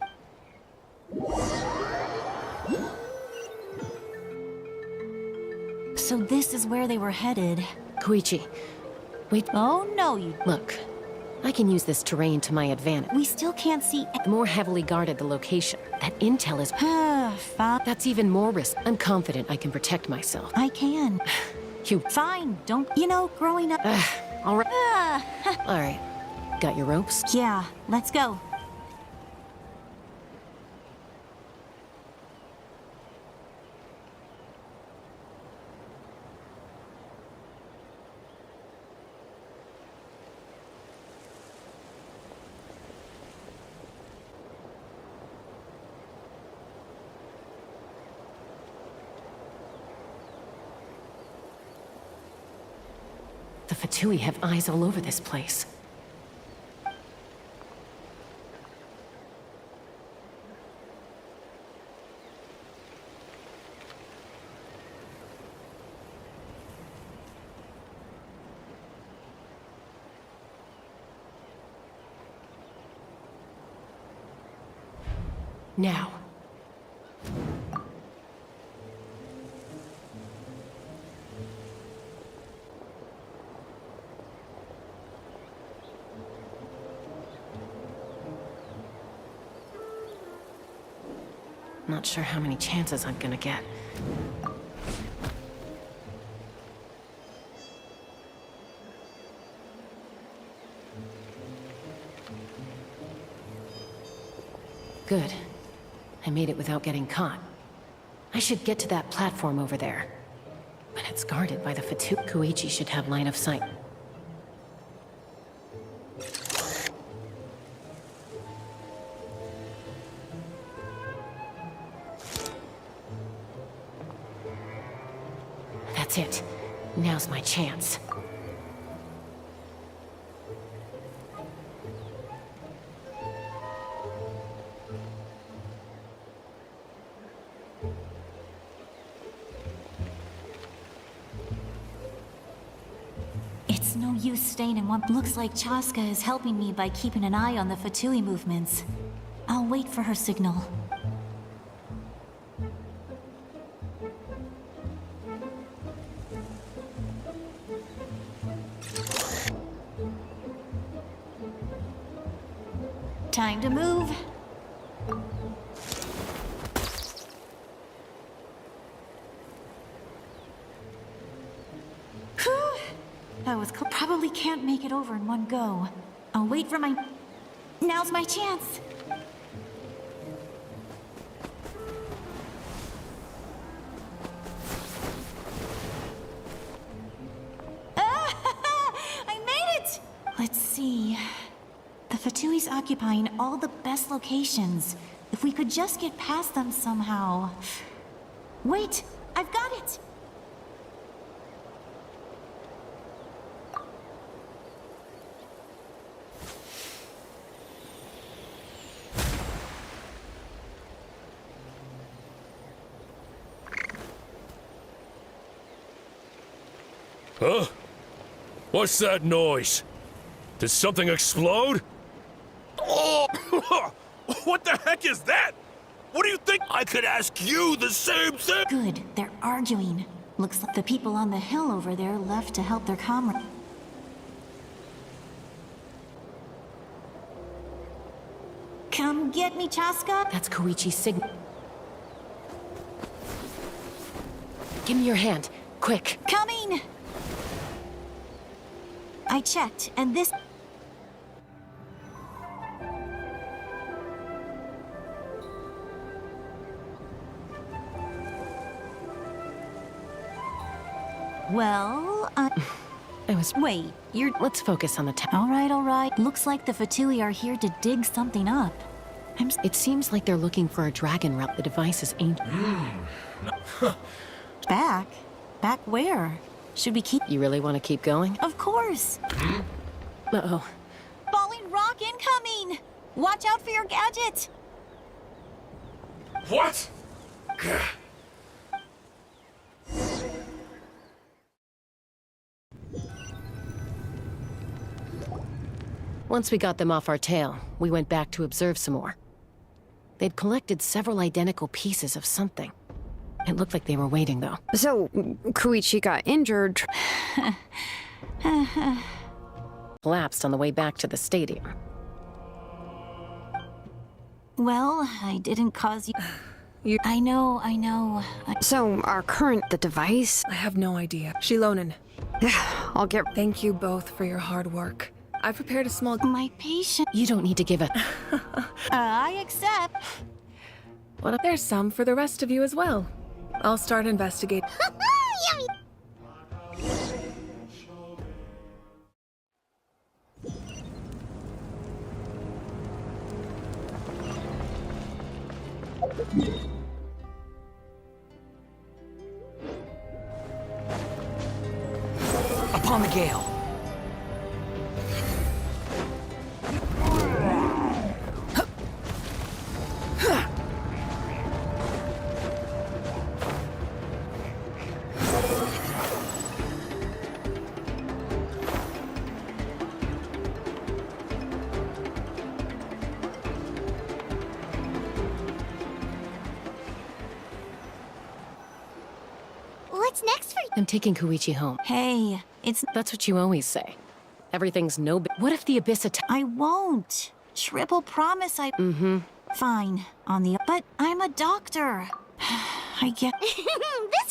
So this is where they were headed. Koichi, wait. Oh, no, you... Look, I can use this terrain to my advantage. We still can't see... The more heavily guarded the location, that intel is... Fine. That's even more risk. I'm confident I can protect myself. I can. You... Fine, don't... You know, growing up... All right. All right. Got your ropes? Yeah, let's go. The Fatui have eyes all over this place. Now. Not sure how many chances I'm gonna get. Good. I made it without getting caught. I should get to that platform over there. But it's guarded by the Fatu. Koichi should have line of sight. That's it. Now's my chance. It's no use staying in one. Looks like Chaska is helping me by keeping an eye on the Fatui movements. I'll wait for her signal. Time to move. Whew. That was close. Probably can't make it over in one go. I'll wait for my... Now's my chance. I made it! Let's see... The Fatui's occupying all the best locations. If we could just get past them somehow... Wait! I've got it! Huh? What's that noise? Did something explode? Oh! What the heck is that? What do you think? I could ask you the same thing! Good, they're arguing. Looks like the people on the hill over there left to help their comrade. Come get me, Chaska? That's Koichi's signal. Give me your hand, quick. Coming! I checked, and this... Well, I was... Wait, you're... Let's focus on the town. All right. Looks like the Fatui are here to dig something up. It seems like they're looking for a dragon relic. The device is ancient. Back? Back where? Should we keep... You really want to keep going? Of course! Uh-oh. Falling rock incoming! Watch out for your gadget! What? Once we got them off our tail, we went back to observe some more. They'd collected several identical pieces of something. It looked like they were waiting, though. So, Koichi got injured. Collapsed on the way back to the stadium. Well, I didn't cause you... I know. So, our current... the device? I have no idea. Shilonen. I'll get... Thank you both for your hard work. I prepared a small... My patient... You don't need to give it. I accept. What if there's some for the rest of you as well? I'll start investigating. Yummy! Upon the gale. What's next for you? I'm taking Koichi home. Hey, it's... That's what you always say. Everything's no big... What if the Abyss attack... I won't. Triple promise I... Mm-hmm. Fine. On the... But I'm a doctor. I get...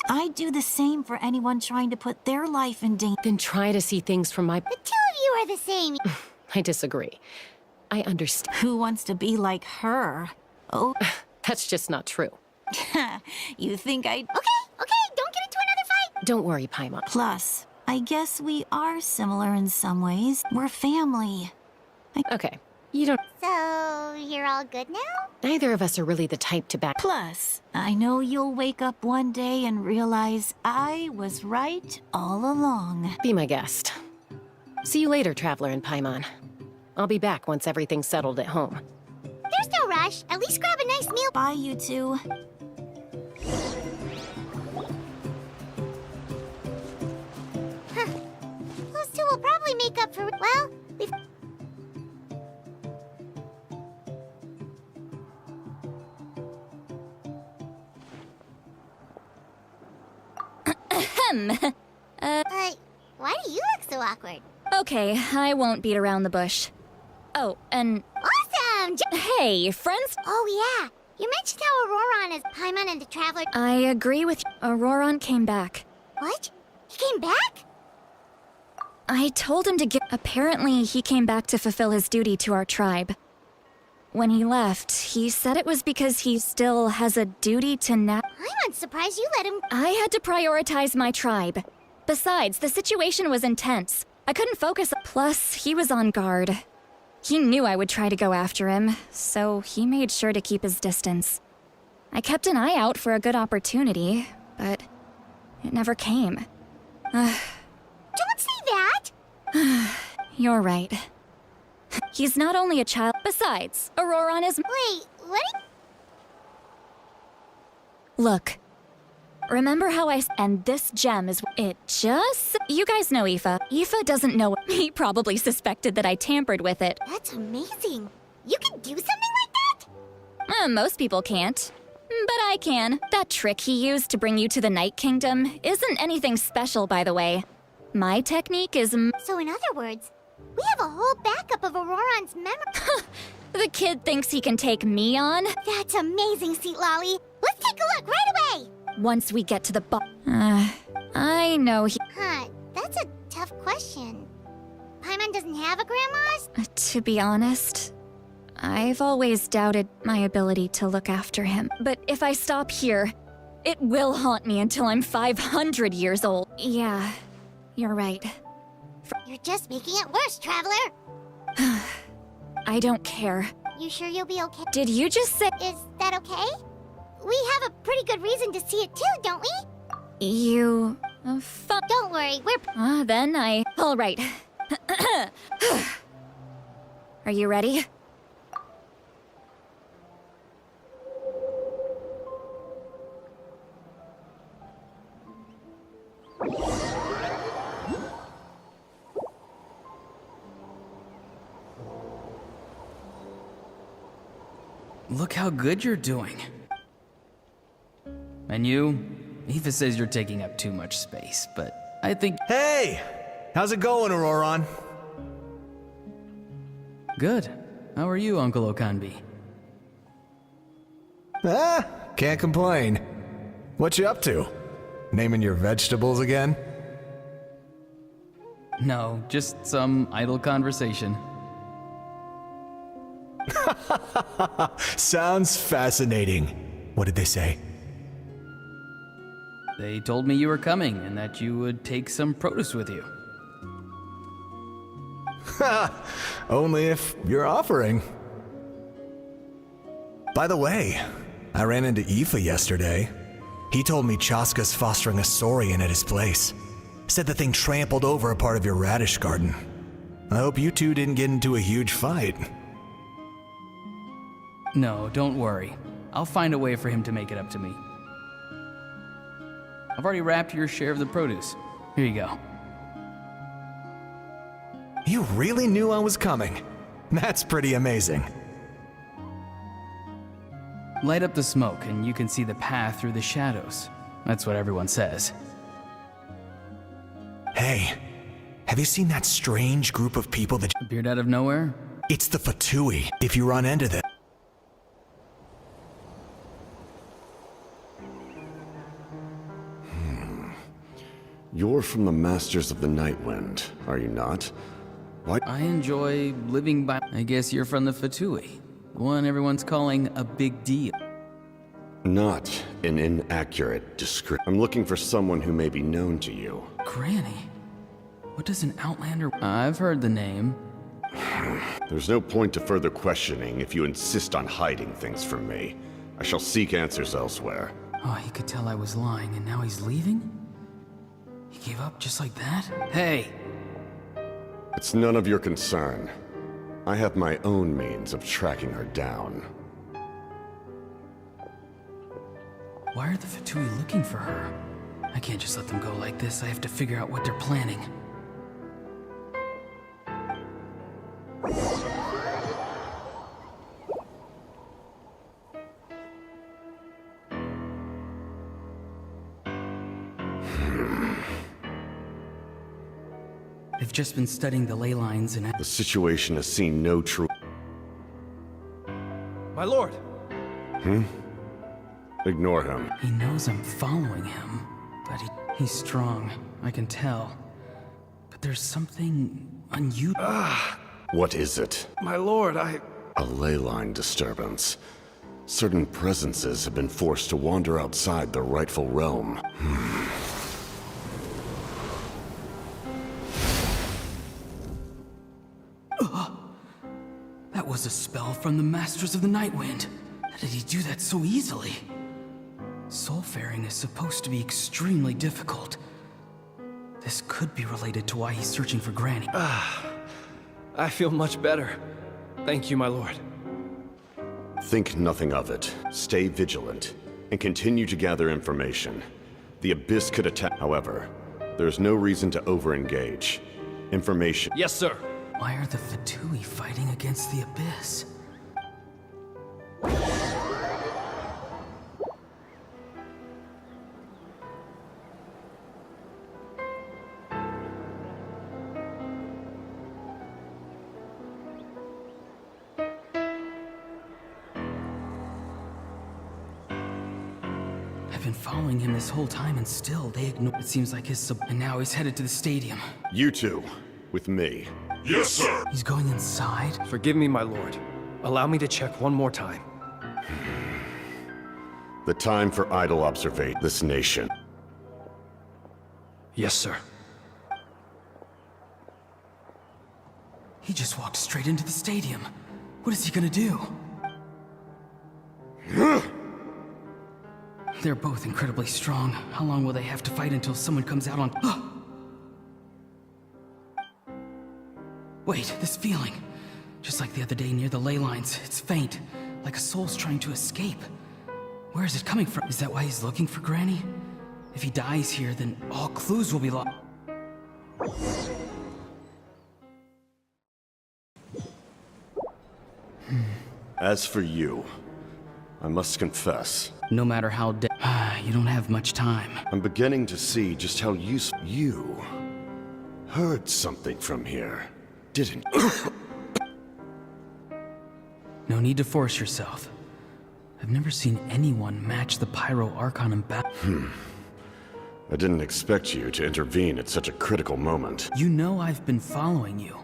I do the same for anyone trying to put their life in danger. Then try to see things from my... The two of you are the same. I disagree. I understand. Who wants to be like her? Oh... That's just not true. You think I... Okay, don't get into another fight. Don't worry, Paimon. Plus, I guess we are similar in some ways. We're family. Okay, you don't... So, you're all good now? Neither of us are really the type to back... Plus, I know you'll wake up one day and realize I was right all along. Be my guest. See you later, Traveler and Paimon. I'll be back once everything's settled at home. There's no rush. At least grab a nice meal. Bye, you two. Those two will probably make up for... Well, we've... Why do you look so awkward? Okay, I won't beat around the bush. Oh, and... Awesome! Hey, friends? Oh, yeah. You mentioned how Auroron is Paimon and the Traveler... I agree with you. Auroron came back. What? He came back? I told him to get... Apparently, he came back to fulfill his duty to our tribe. When he left, he said it was because he still has a duty to I'm surprised you let him... I had to prioritize my tribe. Besides, the situation was intense. I couldn't focus. Plus, he was on guard. He knew I would try to go after him, so he made sure to keep his distance. I kept an eye out for a good opportunity, but it never came. Don't say that! You're right. He's not only a child. Besides, Auroron is... Wait, what? Look. Remember how and this gem is... It just... You guys know Aoife. Aoife doesn't know... He probably suspected that I tampered with it. That's amazing. You can do something like that? Most people can't. But I can. That trick he used to bring you to the Night Kingdom isn't anything special, by the way. My technique is... So in other words, we have a whole backup of Auroron's memory. The kid thinks he can take me on? That's amazing, Sweet Lolly. Let's take a look right away. Once we get to the I know he... Huh, that's a tough question. Paimon doesn't have a grandma's? To be honest, I've always doubted my ability to look after him. But if I stop here, it will haunt me until I'm 500 years old. Yeah, you're right. You're just making it worse, Traveler. I don't care. You sure you'll be okay? Did you just say... Is that okay? We have a pretty good reason to see it too, don't we? You... Don't worry, we're... Then I... All right. Are you ready? Look how good you're doing. And you? Aoife says you're taking up too much space, but I think... Hey! How's it going, Auroron? Good. How are you, Uncle Okanbi? Can't complain. What you up to? Naming your vegetables again? No, just some idle conversation. Sounds fascinating. What did they say? They told me you were coming and that you would take some produce with you. Only if you're offering. By the way, I ran into Aoife yesterday. He told me Chaska's fostering a saurian at his place. Said the thing trampled over a part of your radish garden. I hope you two didn't get into a huge fight. No, don't worry. I'll find a way for him to make it up to me. I've already wrapped your share of the produce. Here you go. You really knew I was coming. That's pretty amazing. Light up the smoke and you can see the path through the shadows. That's what everyone says. Hey, have you seen that strange group of people that appeared out of nowhere? It's the Fatui, if you run into them. You're from the Masters of the Nightwind, are you not? Why? I enjoy living by... I guess you're from the Fatui. The one everyone's calling a big deal. Not an inaccurate description. I'm looking for someone who may be known to you. Granny? What does an Outlander... I've heard the name. There's no point to further questioning if you insist on hiding things from me. I shall seek answers elsewhere. Oh, he could tell I was lying, and now he's leaving? He gave up just like that? Hey! It's none of your concern. I have my own means of tracking her down. Why are the Fatui looking for her? I can't just let them go like this. I have to figure out what they're planning. They've just been studying the ley lines and... The situation has seen no true... My lord! Ignore him. He knows I'm following him, but he's strong. I can tell. But there's something unusual. What is it? My lord, A ley line disturbance. Certain presences have been forced to wander outside their rightful realm. That was a spell from the Masters of the Nightwind. How did he do that so easily? Soulfaring is supposed to be extremely difficult. This could be related to why he's searching for Granny. I feel much better. Thank you, my lord. Think nothing of it. Stay vigilant, and continue to gather information. The Abyss could attack. However, there's no reason to over-engage. Information... Yes, sir. Why are the Fatui fighting against the Abyss? I've been following him this whole time and still they ignore. It seems like his and now he's headed to the stadium. You two, with me. Yes, sir! He's going inside? Forgive me, my lord. Allow me to check one more time. The time for idle observation. This nation. Yes, sir. He just walked straight into the stadium. What is he gonna do? They're both incredibly strong. How long will they have to fight until someone comes out on... Wait, this feeling. Just like the other day near the ley lines. It's faint, like a soul's trying to escape. Where is it coming from? Is that why he's looking for Granny? If he dies here, then all clues will be lost. As for you, I must confess. No matter how you don't have much time. I'm beginning to see just how useful you heard something from here, didn't you? No need to force yourself. I've never seen anyone match the Pyro Archon in battle. I didn't expect you to intervene at such a critical moment. You know I've been following you.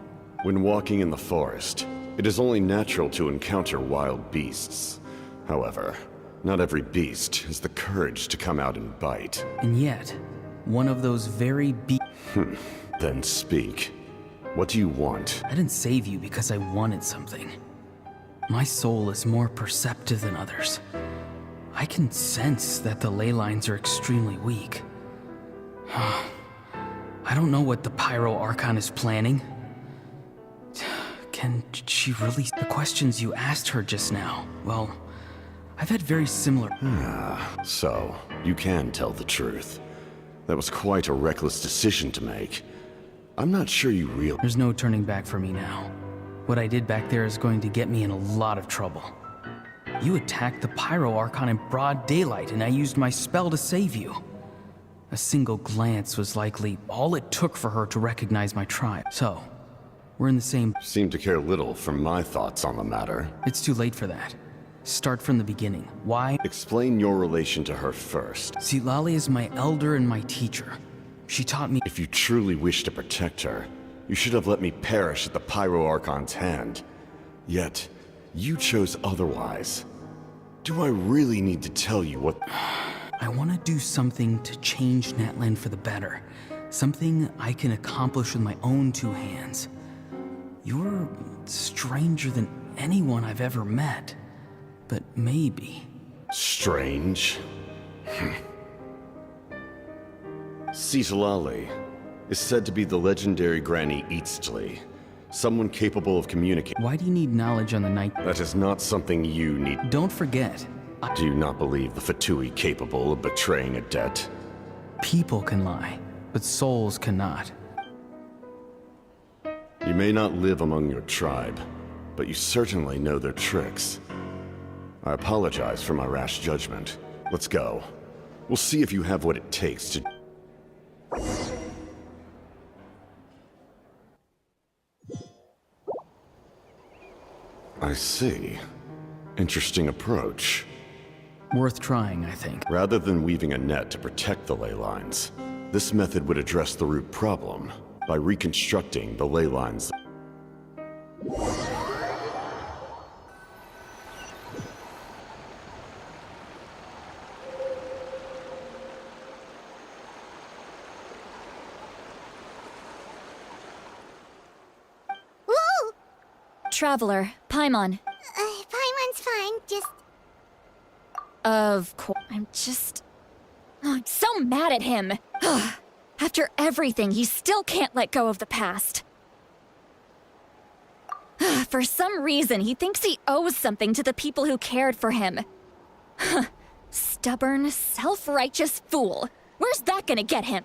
When walking in the forest, it is only natural to encounter wild beasts. However, not every beast has the courage to come out and bite. And yet, one of those very Then speak. What do you want? I didn't save you because I wanted something. My soul is more perceptive than others. I can sense that the ley lines are extremely weak. I don't know what the Pyro Archon is planning. Can she release the questions you asked her just now? Well, I've had very similar... So, you can tell the truth. That was quite a reckless decision to make. I'm not sure you realize... There's no turning back for me now. What I did back there is going to get me in a lot of trouble. You attacked the Pyro Archon in broad daylight, and I used my spell to save you. A single glance was likely all it took for her to recognize my tribe. So, we're in the same... Seem to care little for my thoughts on the matter. It's too late for that. Start from the beginning. Why? Explain your relation to her first. See, Lolly is my elder and my teacher. She taught me... If you truly wish to protect her, you should have let me perish at the Pyro Archon's hand. Yet, you chose otherwise. Do I really need to tell you what... I want to do something to change Natlan for the better. Something I can accomplish with my own two hands. You're stranger than anyone I've ever met. But maybe... Strange? Citlali is said to be the legendary Granny Eastly. Someone capable of communicating. Why do you need knowledge on the night? That is not something you need. Don't forget. Do you not believe the Fatui capable of betraying a debt? People can lie, but souls cannot. You may not live among your tribe, but you certainly know their tricks. I apologize for my rash judgment. Let's go. We'll see if you have what it takes to... I see. Interesting approach. Worth trying, I think. Rather than weaving a net to protect the ley lines, this method would address the root problem by reconstructing the ley lines. Woo! Traveler, Paimon. Paimon's fine, just... Of course. I'm so mad at him. After everything, he still can't let go of the past. For some reason, he thinks he owes something to the people who cared for him. Stubborn, self-righteous fool. Where's that gonna get him?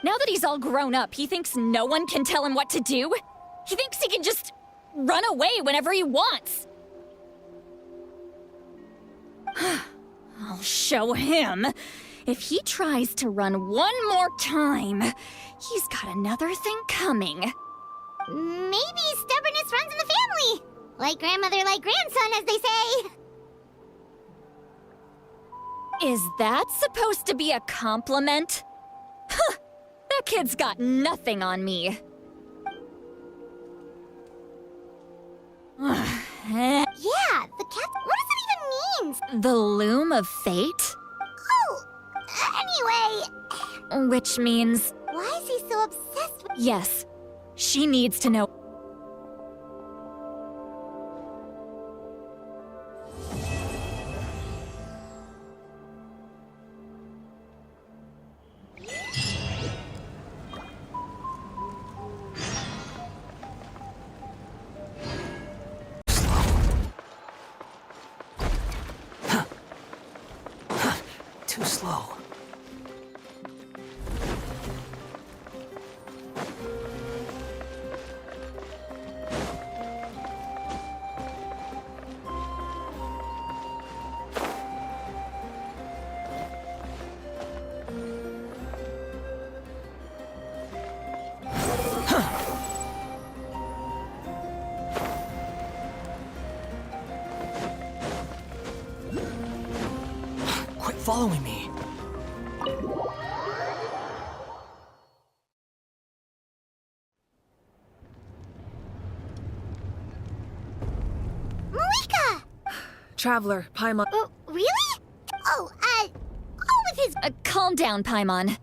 Now that he's all grown up, he thinks no one can tell him what to do? He thinks he can just run away whenever he wants. I'll show him. If he tries to run one more time, he's got another thing coming. Maybe stubbornness runs in the family. Like grandmother, like grandson, as they say. Is that supposed to be a compliment? Huh, that kid's got nothing on me. Yeah, the cat... What does it even mean? The loom of fate? Oh, anyway... Which means... Why is he so obsessed with... Yes, she needs to know. Too slow. Quit following me. Traveler, Paimon. Oh, really? Oh, with his... Calm down, Paimon.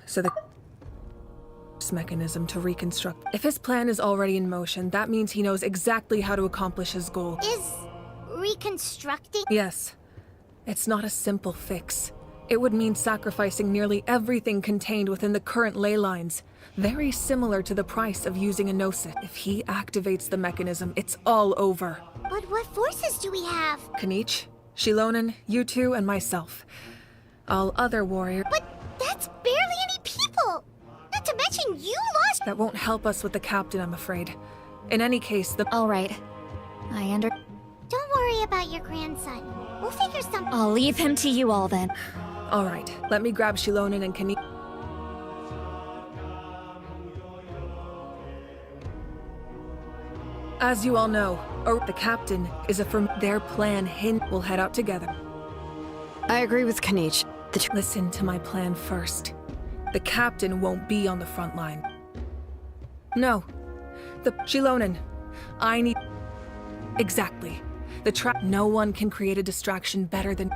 So the mechanism to reconstruct. If his plan is already in motion, that means he knows exactly how to accomplish his goal. Is reconstructing? Yes. It's not a simple fix. It would mean sacrificing nearly everything contained within the current ley lines. Very similar to the price of using a gnosis. If he activates the mechanism, it's all over. But what forces do we have? Kanich, Shilonen, you two, and myself. All other warriors. But that's barely any people! Not to mention you lost... That won't help us with the captain, I'm afraid. In any case, the... All right. I worry about your grandson. We'll figure something. I'll leave him to you all then. All right, let me grab Shilonen and Kani. As you all know, the captain is from their plan. We'll head out together. I agree with Kanich. Listen to my plan first. The captain won't be on the front line. No. The Shilonen. I need... Exactly. The trap. No one can create a distraction better than...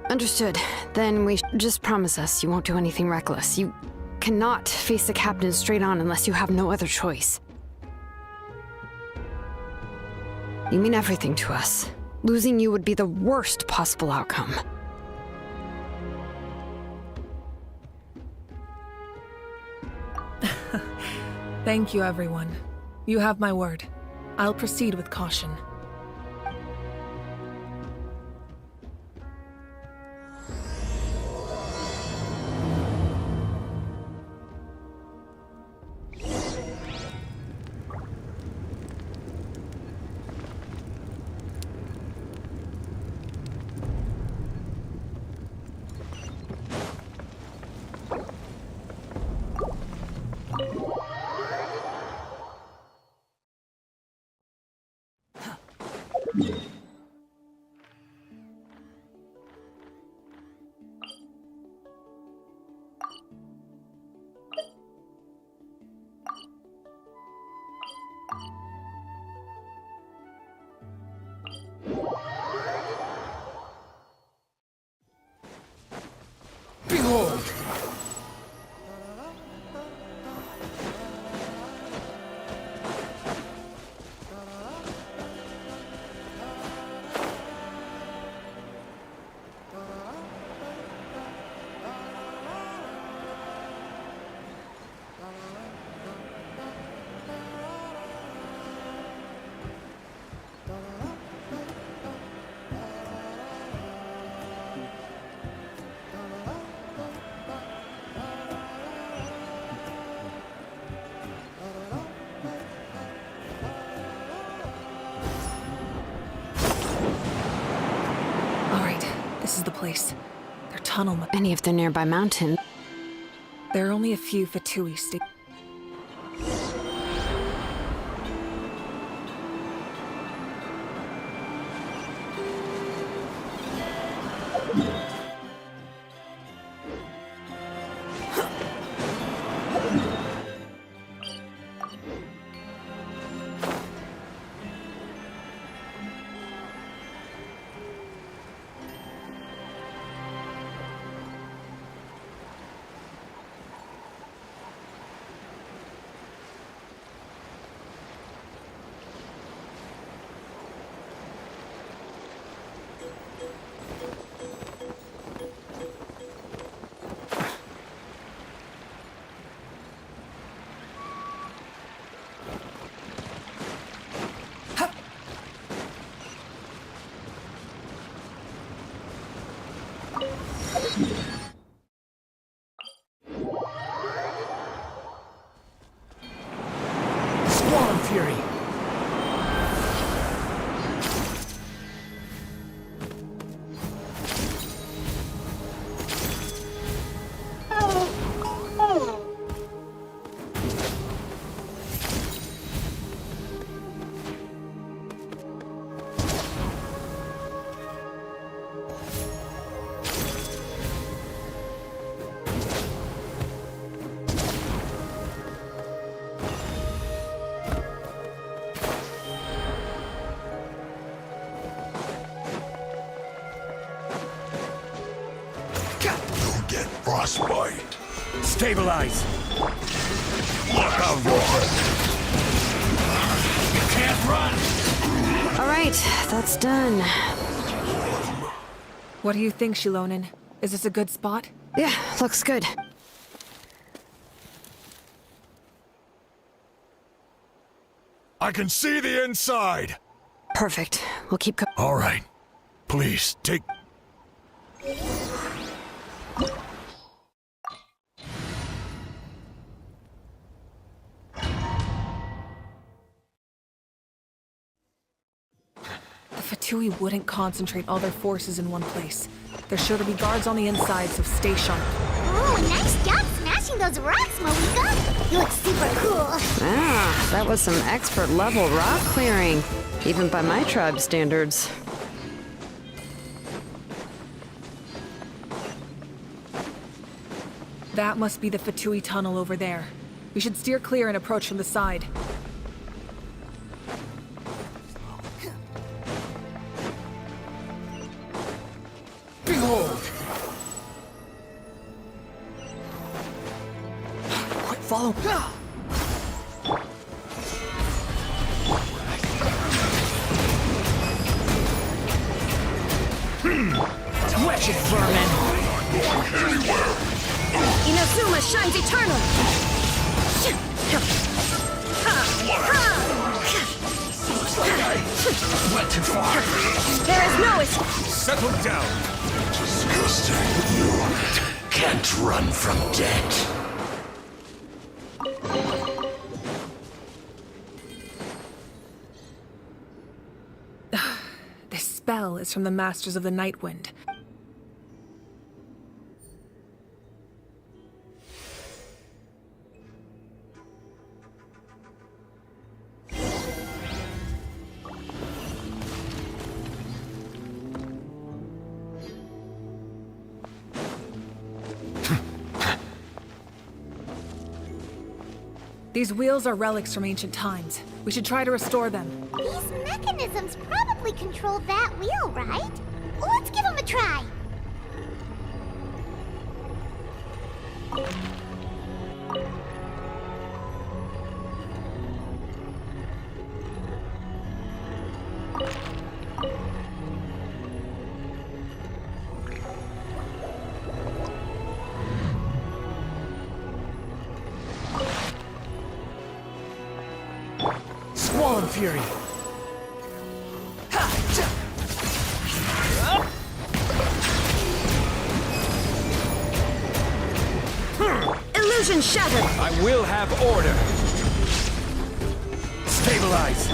Understood. Then just promise us you won't do anything reckless. You cannot face the captain straight on unless you have no other choice. You mean everything to us. Losing you would be the worst possible outcome. Thank you, everyone. You have my word. I'll proceed with caution. Behold! This is the place. Their tunnel. Any of the nearby mountains. There are only a few Fatui stations. Swarm Fury! Frostbite. Stabilize! Look out, Roar! You can't run! Alright, that's done. What do you think, Shilonen? Is this a good spot? Yeah, looks good. I can see the inside! Perfect. We'll keep going. All right. Please, take... Fatui wouldn't concentrate all their forces in one place. There's sure to be guards on the inside, so stay sharp. Oh, nice job smashing those rocks, Malika! You look super cool! Ah, that was some expert level rock clearing, even by my tribe standards. That must be the Fatui tunnel over there. We should steer clear and approach from the side. Behold! Quick, follow. Wretched vermin! Inazuma shines eternal! Went too far. There is no escape! Settle down. Disgusting. You can't run from death. This spell is from the Masters of the Nightwind. These wheels are relics from ancient times. We should try to restore them. These mechanisms probably control that wheel, right? Let's give them a try! Squall Fury! Illusion shattered! I will have order! Stabilize!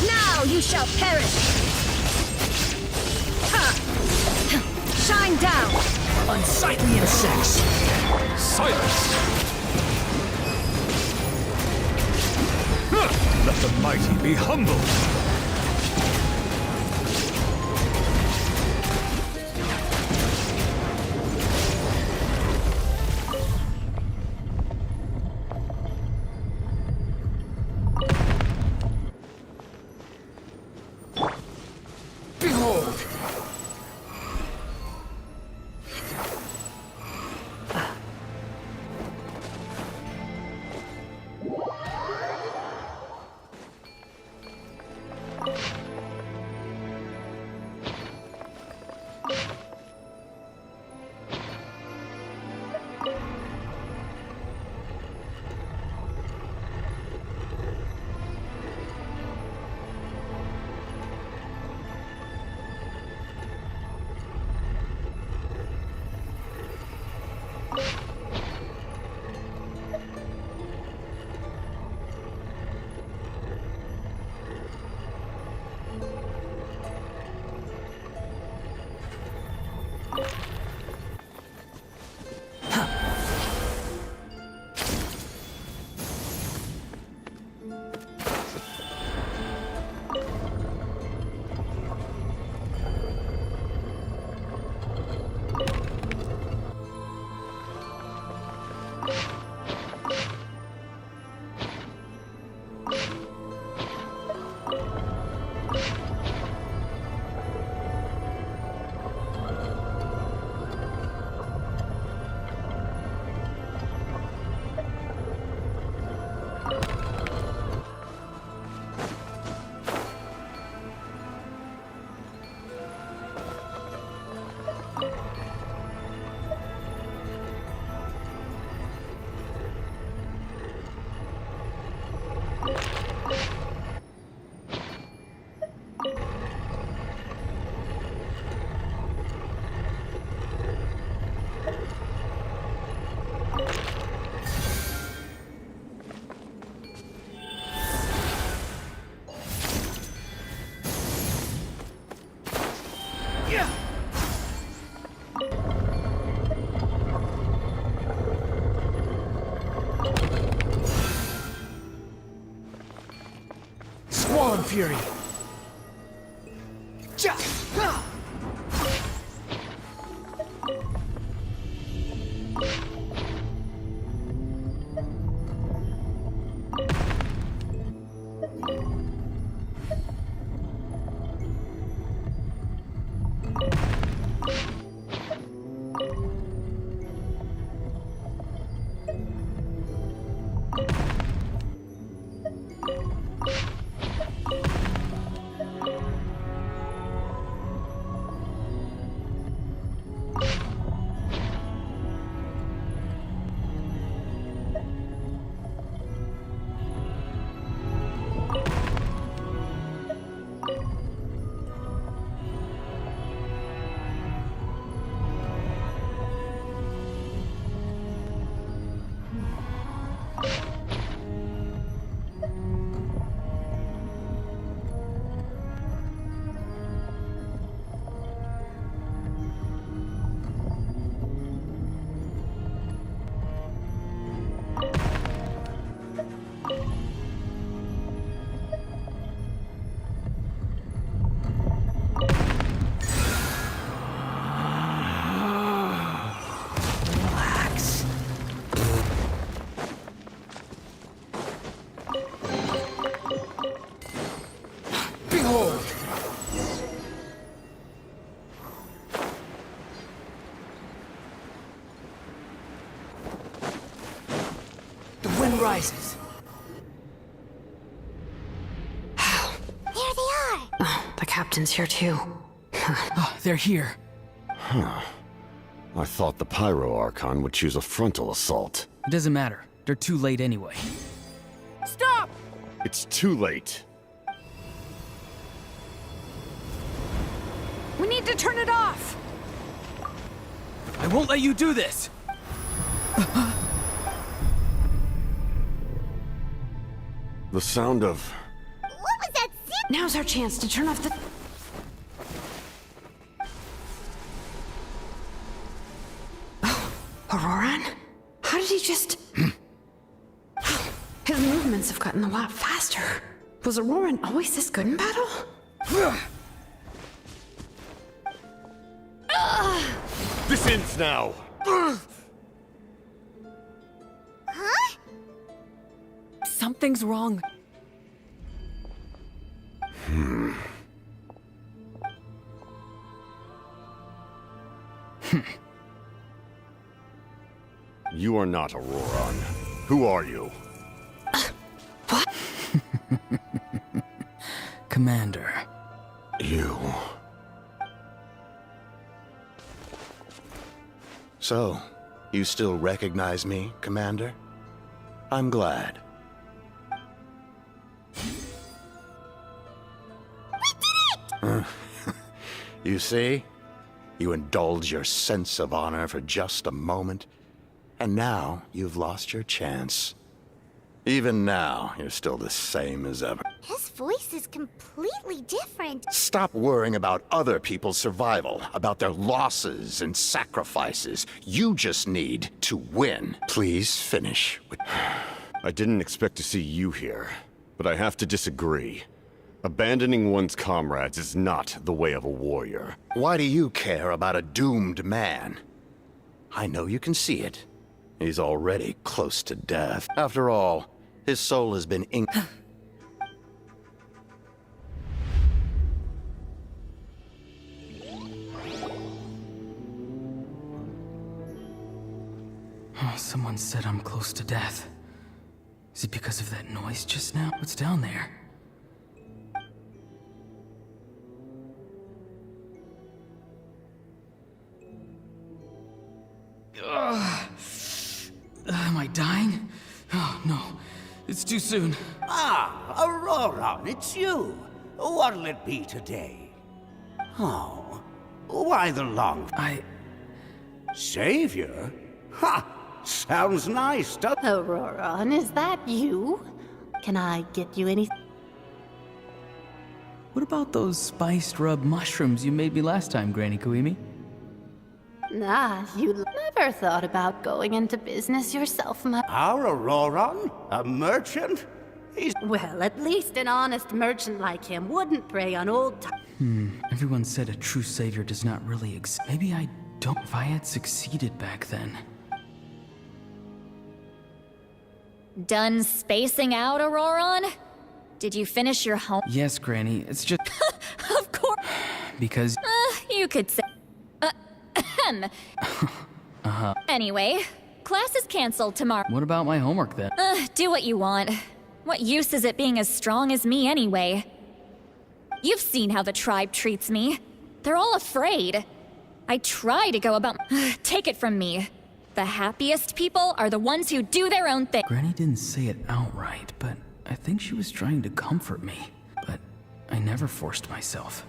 Now you shall perish! Ha! Shine down! Unsightly insects! Silence! Let the mighty be humbled! Behold! Squall and Fury. Rises. Here they are! Oh, the captain's here too. Oh, they're here. Huh. I thought the Pyro Archon would choose a frontal assault. It doesn't matter. They're too late anyway. Stop! It's too late. We need to turn it off! I won't let you do this! The sound of... What was that? Now's our chance to turn off the... Oh, Auroran? How did he just... His movements have gotten a lot faster. Was Auroran always this good in battle? This ends now! Huh? Something's wrong. You are not Auroran. Who are you? What? Commander. You... So, you still recognize me, Commander? I'm glad. We did it! You see? You indulge your sense of honor for just a moment, and now you've lost your chance. Even now, you're still the same as ever. His voice is completely different. Stop worrying about other people's survival, about their losses and sacrifices. You just need to win. Please finish. I didn't expect to see you here, but I have to disagree. Abandoning one's comrades is not the way of a warrior. Why do you care about a doomed man? I know you can see it. He's already close to death. After all, his soul has been Someone said I'm close to death. Is it because of that noise just now? What's down there? Am I dying? Oh, no. It's too soon. Ah, Auroran, it's you. What'll it be today? Oh, why the long... Savior? Ha! Sounds nice, doesn't... Auroran, is that you? Can I get you any... What about those spiced rub mushrooms you made me last time, Granny Koimi? You never thought about going into business yourself, Our Auroran? A merchant? Well, at least an honest merchant like him wouldn't prey on old Everyone said a true savior does not really exist. Maybe I don't. If I had succeeded back then. Done spacing out, Auroran? Did you finish your home? Yes, Granny, it's just. Of course. Because. You could say. Anyway, class is canceled tomorrow. What about my homework then? Do what you want. What use is it being as strong as me anyway? You've seen how the tribe treats me. They're all afraid. I try to go about. Take it from me. The happiest people are the ones who do their own thing. Granny didn't say it outright, but I think she was trying to comfort me. But I never forced myself.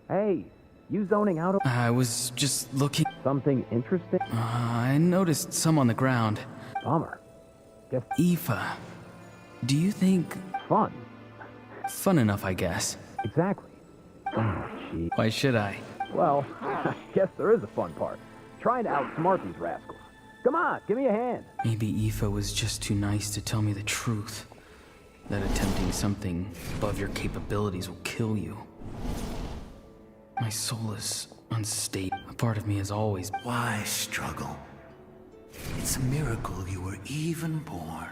Hey, you zoning out? I was just looking. Something interesting? I noticed some on the ground. Bummer. Guess. Aoife, do you think. Fun. Fun enough, I guess. Exactly. Oh, gee. Why should I? Well, I guess there is a fun part. Trying to outsmart these rascals. Come on, give me a hand. Maybe Aoife was just too nice to tell me the truth. That attempting something above your capabilities will kill you. My soul is unstable. A part of me has always. Why struggle? It's a miracle you were even born.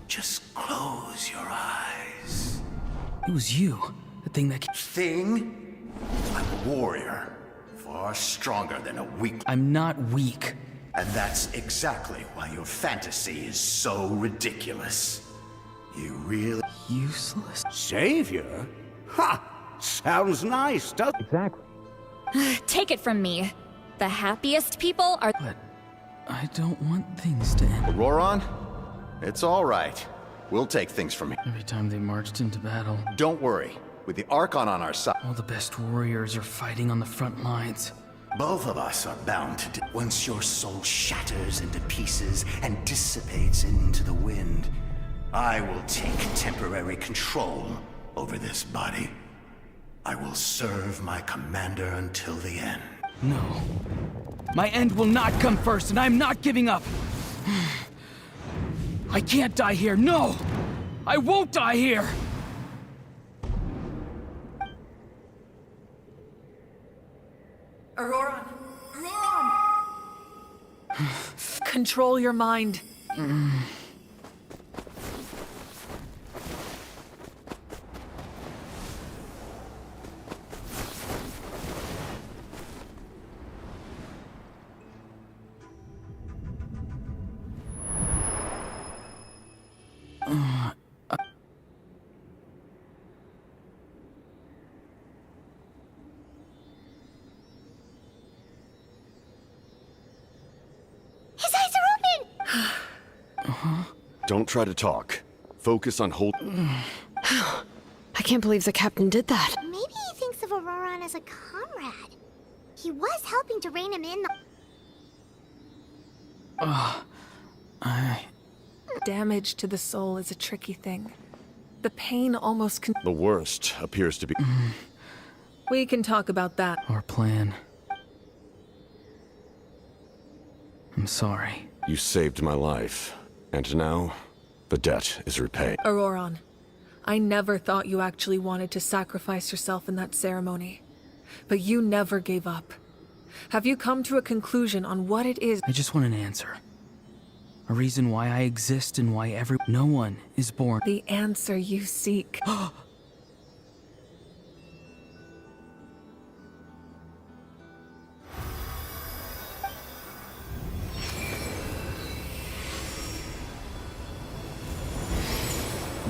Just close your eyes. It was you. The thing that. Thing? I'm a warrior. Far stronger than a weak. I'm not weak. And that's exactly why your fantasy is so ridiculous. You really. Useless? Savior? Ha! Sounds nice, doesn't it? Exactly. Take it from me. The happiest people are. But I don't want things to end. Auroran? It's all right. We'll take things from here. Every time they marched into battle. Don't worry. With the Archon on our side. All the best warriors are fighting on the front lines. Both of us are bound to. Once your soul shatters into pieces and dissipates into the wind, I will take temporary control over this body. I will serve my commander until the end. No. My end will not come first, and I'm not giving up. I can't die here. No! I won't die here! Auroran! Auroran! Control your mind. Don't try to talk. Focus on holding. I can't believe the captain did that. Maybe he thinks of Auroran as a comrade. He was helping to rein him in the... Damage to the soul is a tricky thing. The pain almost can... The worst appears to be. We can talk about that. Our plan. I'm sorry. You saved my life. And now, the debt is repaid. Auroran, I never thought you actually wanted to sacrifice yourself in that ceremony. But you never gave up. Have you come to a conclusion on what it is? I just want an answer. A reason why I exist and why no one is born. The answer you seek.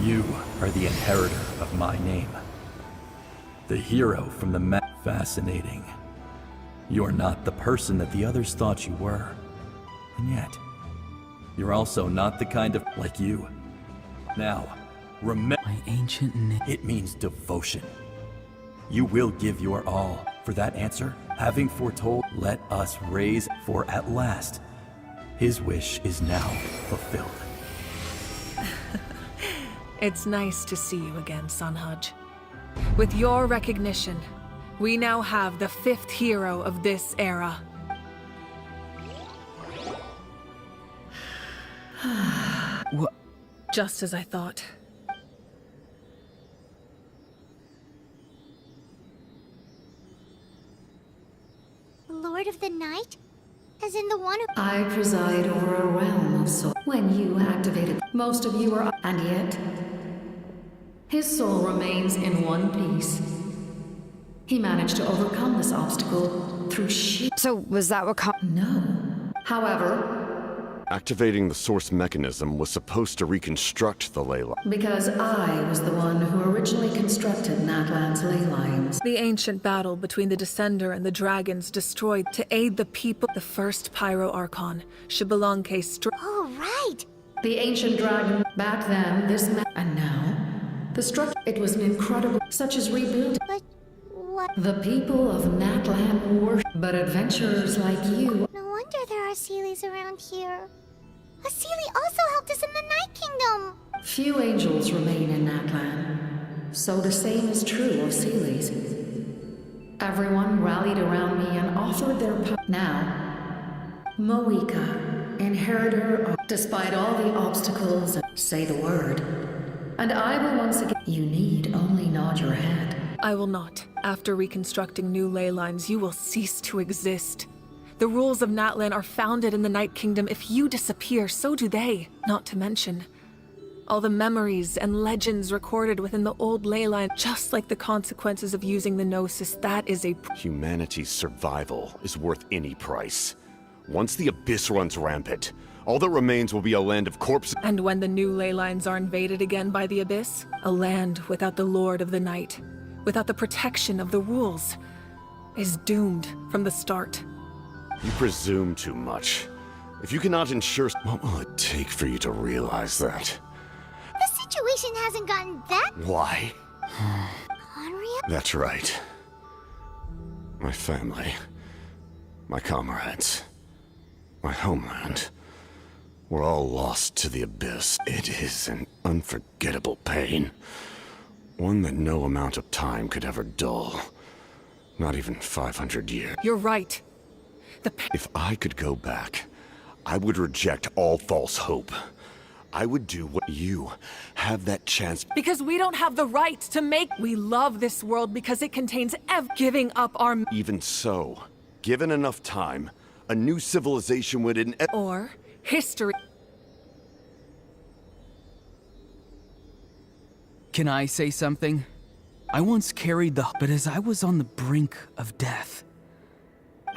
You are the inheritor of my name. The hero from the Fascinating. You're not the person that the others thought you were. And yet, you're also not the kind of like you. Now, remember my ancient name. It means devotion. You will give your all. For that answer, having foretold, let us raise, for at last, his wish is now fulfilled. It's nice to see you again, Sunhudge. With your recognition, we now have the 5th hero of this era. What? Just as I thought. Lord of the Night? As in the one who... I preside over a realm of soul. When you activated, most of you are... And yet, his soul remains in one piece. He managed to overcome this obstacle through sheer... So, was that what No. However, Activating the source mechanism was supposed to reconstruct the ley line. because I was the one who originally constructed Natlan's ley lines. The ancient battle between the Descender and the dragons destroyed to aid the people. The first Pyro Archon, Shibalanke Oh, right! The ancient dragon. Back then, and now, the structure. It was an incredible, such as rebuild. But what? The people of Natlan were, but adventurers like you. No wonder there are Seelies around here. A Seelie also helped us in the Night Kingdom! Few angels remain in Natlan, so the same is true of Seelies. Everyone rallied around me and offered their Now, Moika, inheritor of... Despite all the obstacles, say the word, and I will once again... You need only nod your head. I will not. After reconstructing new ley lines, you will cease to exist. The rules of Natlan are founded in the Night Kingdom. If you disappear, so do they. Not to mention all the memories and legends recorded within the old ley line, just like the consequences of using the Gnosis. That is a... Humanity's survival is worth any price. Once the Abyss runs rampant, all that remains will be a land of corpses. And when the new ley lines are invaded again by the Abyss, a land without the Lord of the Night, without the protection of the rules, is doomed from the start. You presume too much. If you cannot ensure... What will it take for you to realize that? The situation hasn't gotten that... Why? Unreal? That's right. My family. My comrades. My homeland. We're all lost to the Abyss. It is an unforgettable pain. One that no amount of time could ever dull. Not even 500 years. You're right. If I could go back, I would reject all false hope. I would do what you have that chance. Because we don't have the right to make... We love this world because it contains giving up our... Even so, given enough time, a new civilization would Or history. Can I say something? I once carried the... But as I was on the brink of death,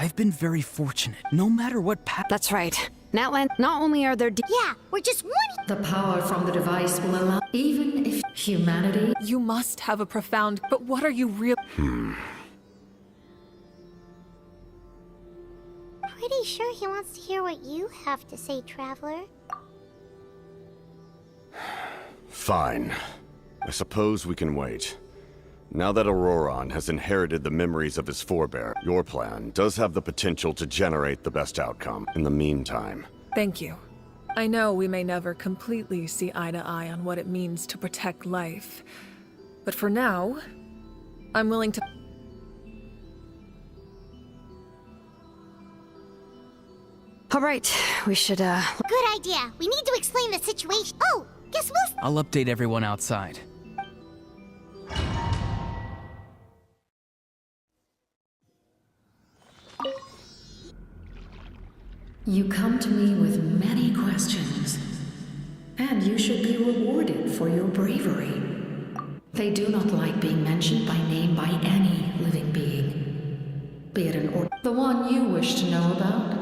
I've been very fortunate, no matter what path... That's right. Natlan, not only are there... Yeah, we're just one... The power from the device will allow... Even if humanity... You must have a profound... But what are you real... Pretty sure he wants to hear what you have to say, Traveler. Fine. I suppose we can wait. Now that Auroron has inherited the memories of his forebear, your plan does have the potential to generate the best outcome. In the meantime... Thank you. I know we may never completely see eye to eye on what it means to protect life. But for now, I'm willing to... All right, we should, Good idea. We need to explain the situation. Oh, guess we'll... I'll update everyone outside. You come to me with many questions, and you should be rewarded for your bravery. They do not like being mentioned by name by any living being, be it an or the one you wish to know about.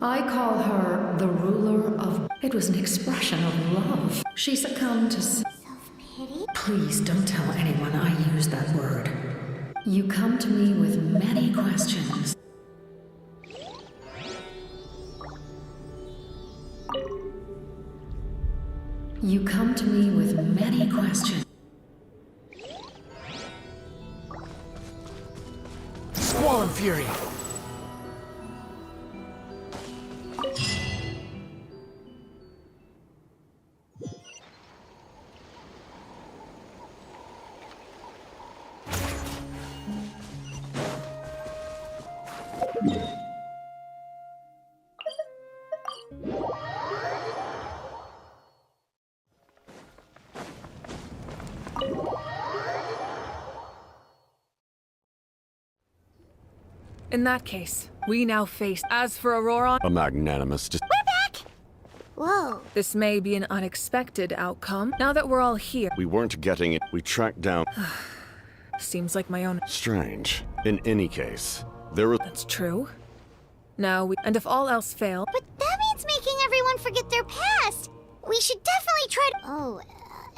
I call her the ruler of... It was an expression of love. She succumbed to... Self-pity? Please don't tell anyone I used that word. You come to me with many questions. You come to me with many questions. Squall and Fury! In that case, we now face. As for Aurora, A magnanimous Whoa. this may be an unexpected outcome. Now that we're all here, We weren't getting it. We tracked down. seems like my own. Strange. In any case, there was. That's true. Now we. And if all else fail. But that means making everyone forget their past. We should definitely try to. Oh,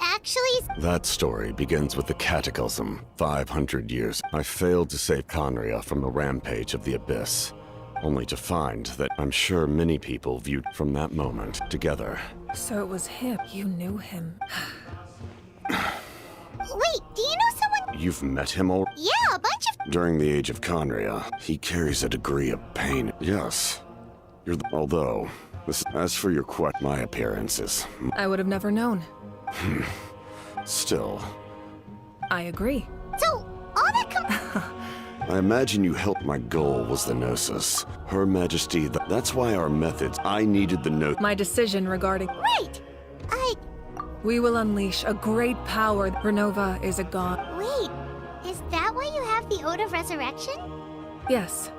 actually. That story begins with the Cataclysm, 500 years. I failed to save Conria from the rampage of the Abyss, only to find that I'm sure many people viewed from that moment together. So it was him. You knew him. Wait, do you know someone? You've met him all. Yeah, a bunch of. During the age of Conria, he carries a degree of pain. Yes. Although, as for your my appearance is. I would have never known. Still. I agree. So, all that I imagine you helped. My goal was the Gnosis. Her Majesty, that's why our methods. I needed the note. My decision regarding. Right! We will unleash a great power. Renova is a god. Wait, is that why you have the Ode of Resurrection? Yes.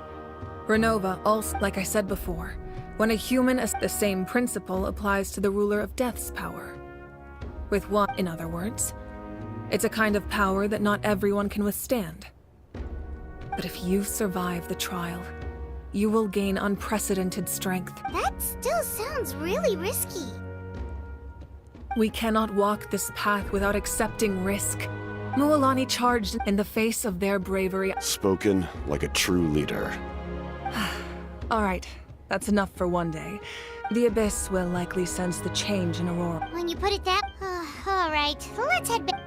Renova also, like I said before, when a human the same principle applies to the ruler of death's power. With one, in other words, it's a kind of power that not everyone can withstand. But if you survive the trial, you will gain unprecedented strength. That still sounds really risky. We cannot walk this path without accepting risk. Mualani charged in the face of their bravery. Spoken like a true leader. All right, that's enough for one day. The Abyss will likely sense the change in Aurora. When you put it that... all right, let's head back.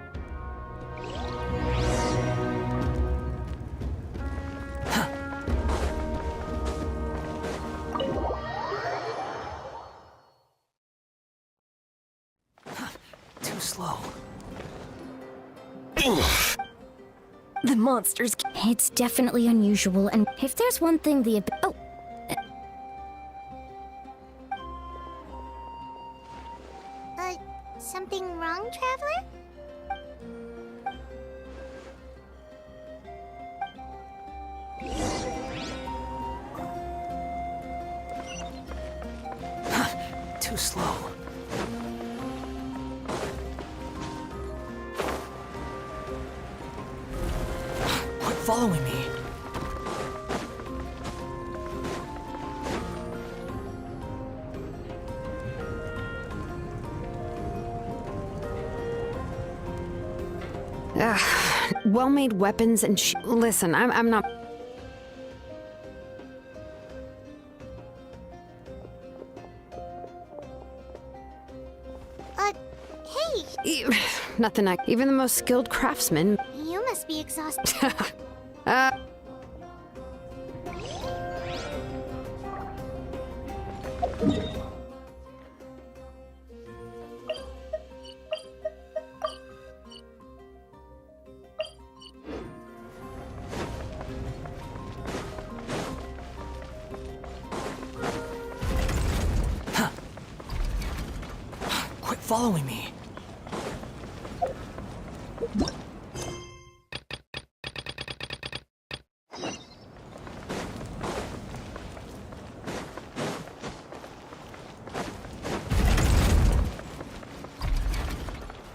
Too slow. The monsters. It's definitely unusual, and if there's one thing the oh. Something wrong, Traveler? Too slow. Quit following me. Well-made weapons and listen, I'm not... Hey! Nothing even the most skilled craftsman... You must be exhausted. Quit following me.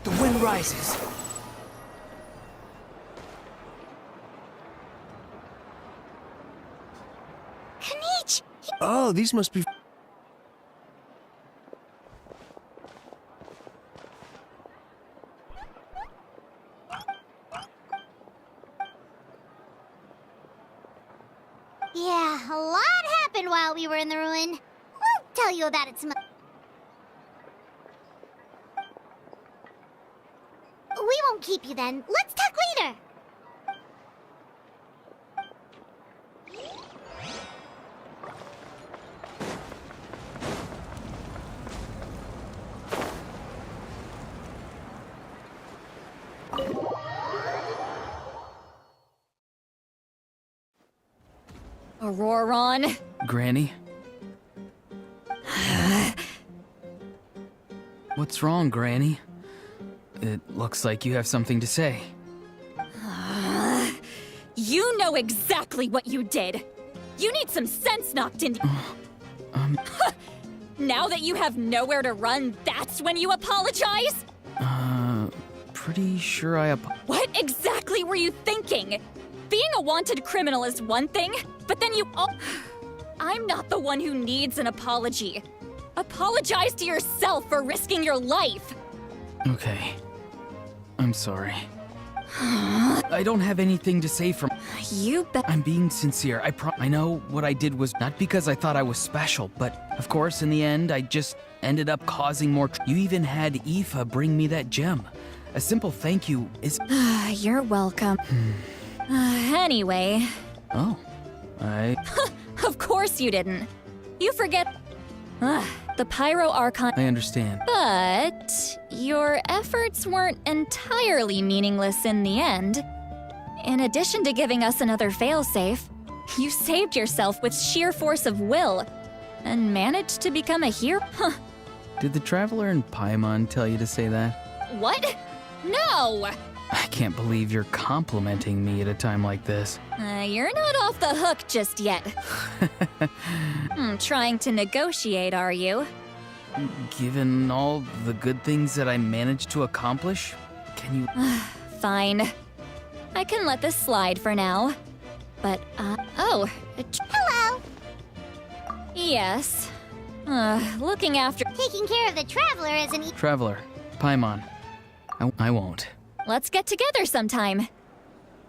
The wind rises. Kanich! Oh, these must be... Yeah, a lot happened while we were in the ruin. We'll tell you about it some... We won't keep you then. Let's talk later. Auroron. Granny? What's wrong, Granny? It looks like you have something to say. You know exactly what you did. You need some sense knocked into Now that you have nowhere to run, that's when you apologize? Pretty sure I What exactly were you thinking? Being a wanted criminal is one thing, but then I'm not the one who needs an apology. Apologize to yourself for risking your life. Okay. I'm sorry. I don't have anything to say from. You bet. I'm being sincere. I know what I did was not because I thought I was special, but of course, in the end, I just ended up causing more. You even had Aoife bring me that gem. A simple thank you is. You're welcome. Anyway. Oh, Of course you didn't. You forget. The Pyro Archon. I understand. But your efforts weren't entirely meaningless in the end. In addition to giving us another failsafe, you saved yourself with sheer force of will and managed to become a hero. Did the Traveler in Paimon tell you to say that? What? No! I can't believe you're complimenting me at a time like this. You're not off the hook just yet. Trying to negotiate, are you? Given all the good things that I managed to accomplish, can you... Fine. I can let this slide for now. But, oh. Hello! Yes. Looking after... Taking care of the Traveler isn't... Traveler, Paimon. I won't. Let's get together sometime.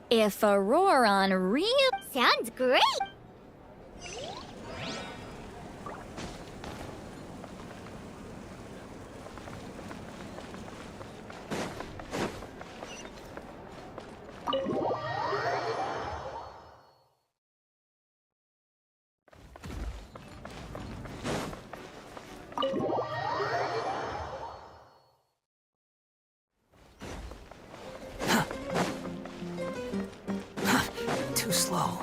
If Auroron real... Sounds great! Too slow.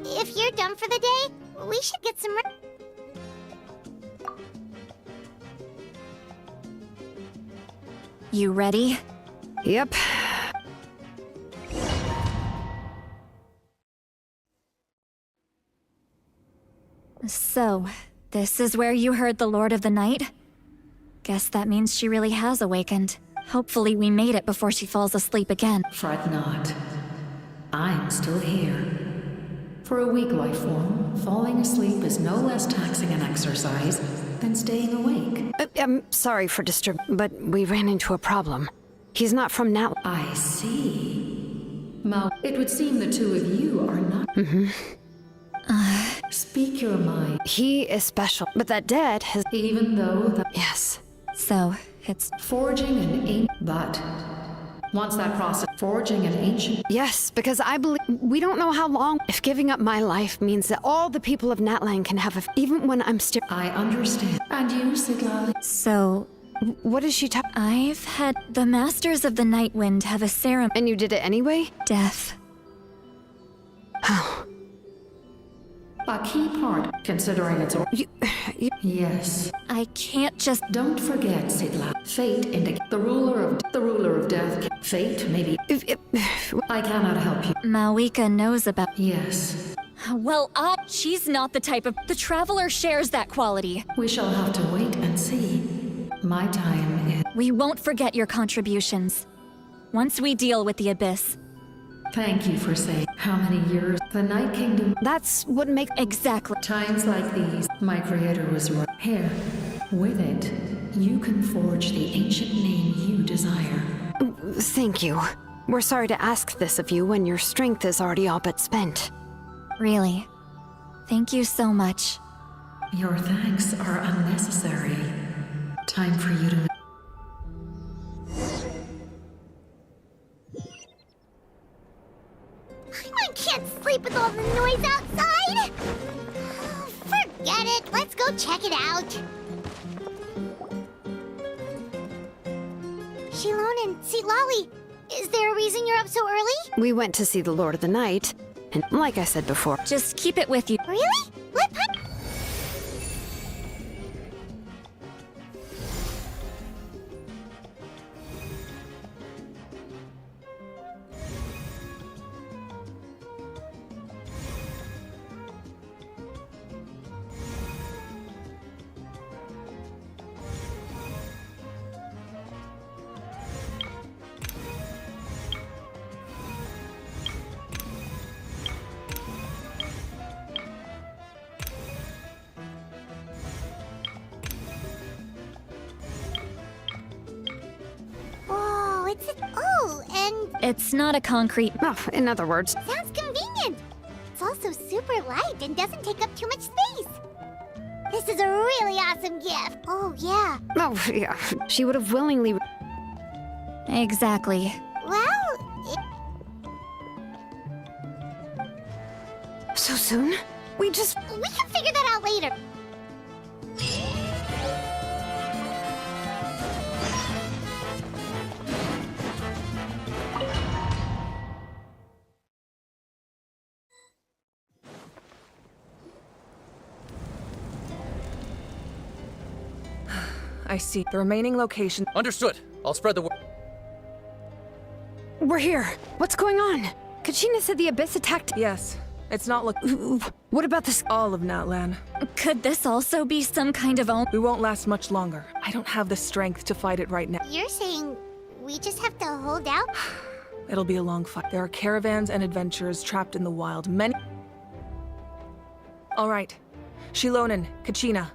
If you're done for the day, we should get some You ready? Yep. So, this is where you heard the Lord of the Night? Guess that means she really has awakened. Hopefully we made it before she falls asleep again. Fret not. I'm still here. For a weak life form, falling asleep is no less taxing an exercise than staying awake. I'm sorry for but we ran into a problem. He's not from Natlan. I see. It would seem the two of you are not... Speak your mind. He is special, but that dead has... Even though the... Yes. So, it's... Forging an ancient... But... Once that process... Forging an ancient... Yes, because I believe... We don't know how long... If giving up my life means that all the people of Natlan can have even when I'm still... I understand. And you, Siglali? So... What is she talking... I've had... The Masters of the Night Wind have a ceremony... And you did it anyway? Death. Oh. A key part, considering its... Yes. I can't just... Don't forget, Sidla. Fate indicates the ruler of death. Fate, maybe... I cannot help you. Malika knows about... Yes. Well, she's not the type of... The Traveler shares that quality. We shall have to wait and see. My time is... We won't forget your contributions. Once we deal with the Abyss. Thank you for saying how many years the Night Kingdom... That's what makes... Exactly. Times like these, my creator was right. Here, with it, you can forge the ancient name you desire. Thank you. We're sorry to ask this of you when your strength is already all but spent. Really. Thank you so much. Your thanks are unnecessary. Time for you to... I can't sleep with all the noise outside! Forget it, let's go check it out. Shilon and Sitlali, is there a reason you're up so early? We went to see the Lord of the Night, and like I said before... Just keep it with you. Really? It's not a concrete... Oh, in other words. Sounds convenient. It's also super light and doesn't take up too much space. This is a really awesome gift. Oh, yeah. Oh, yeah. She would have willingly... Exactly. Well, So soon? We can figure that out later. I see. The remaining location. Understood. I'll spread the word. We're here. What's going on? Kachina said the Abyss attacked... Yes. It's not What about this? all of Natlan. Could this also be some kind of We won't last much longer. I don't have the strength to fight it right now. You're saying we just have to hold out? It'll be a long fight. There are caravans and adventurers trapped in the wild. Many... All right. Shilonen, Kachina.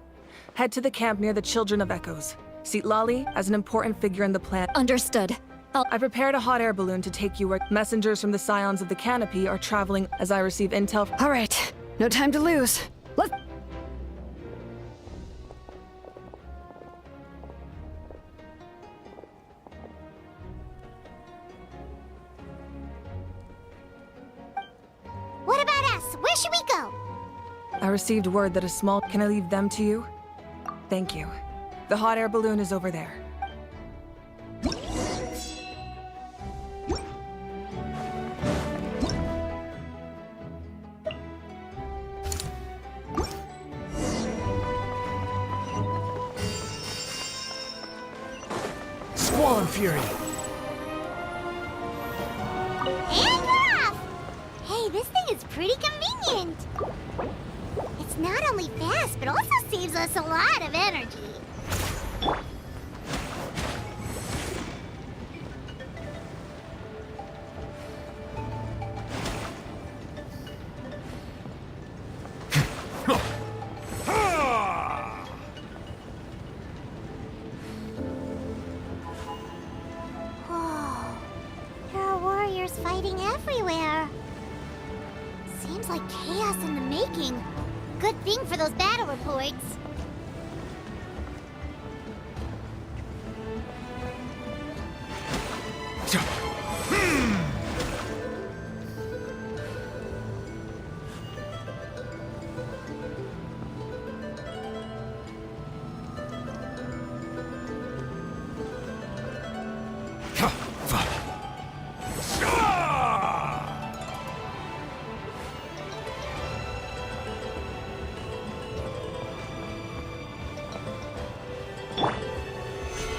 Head to the camp near the Children of Echoes. Seat Lali as an important figure in the plan. Understood. I prepared a hot air balloon to take you where messengers from the Scions of the Canopy are traveling as I receive intel. All right. No time to lose. Let's... What about us? Where should we go? I received word that a small... Can I leave them to you? Thank you. The hot air balloon is over there. Squall and Fury. And we're off! Hey, this thing is pretty convenient. It's not only fast, but also saves us a lot of energy. There are warriors fighting everywhere. Seems like chaos in the making. Good thing for those battle reports.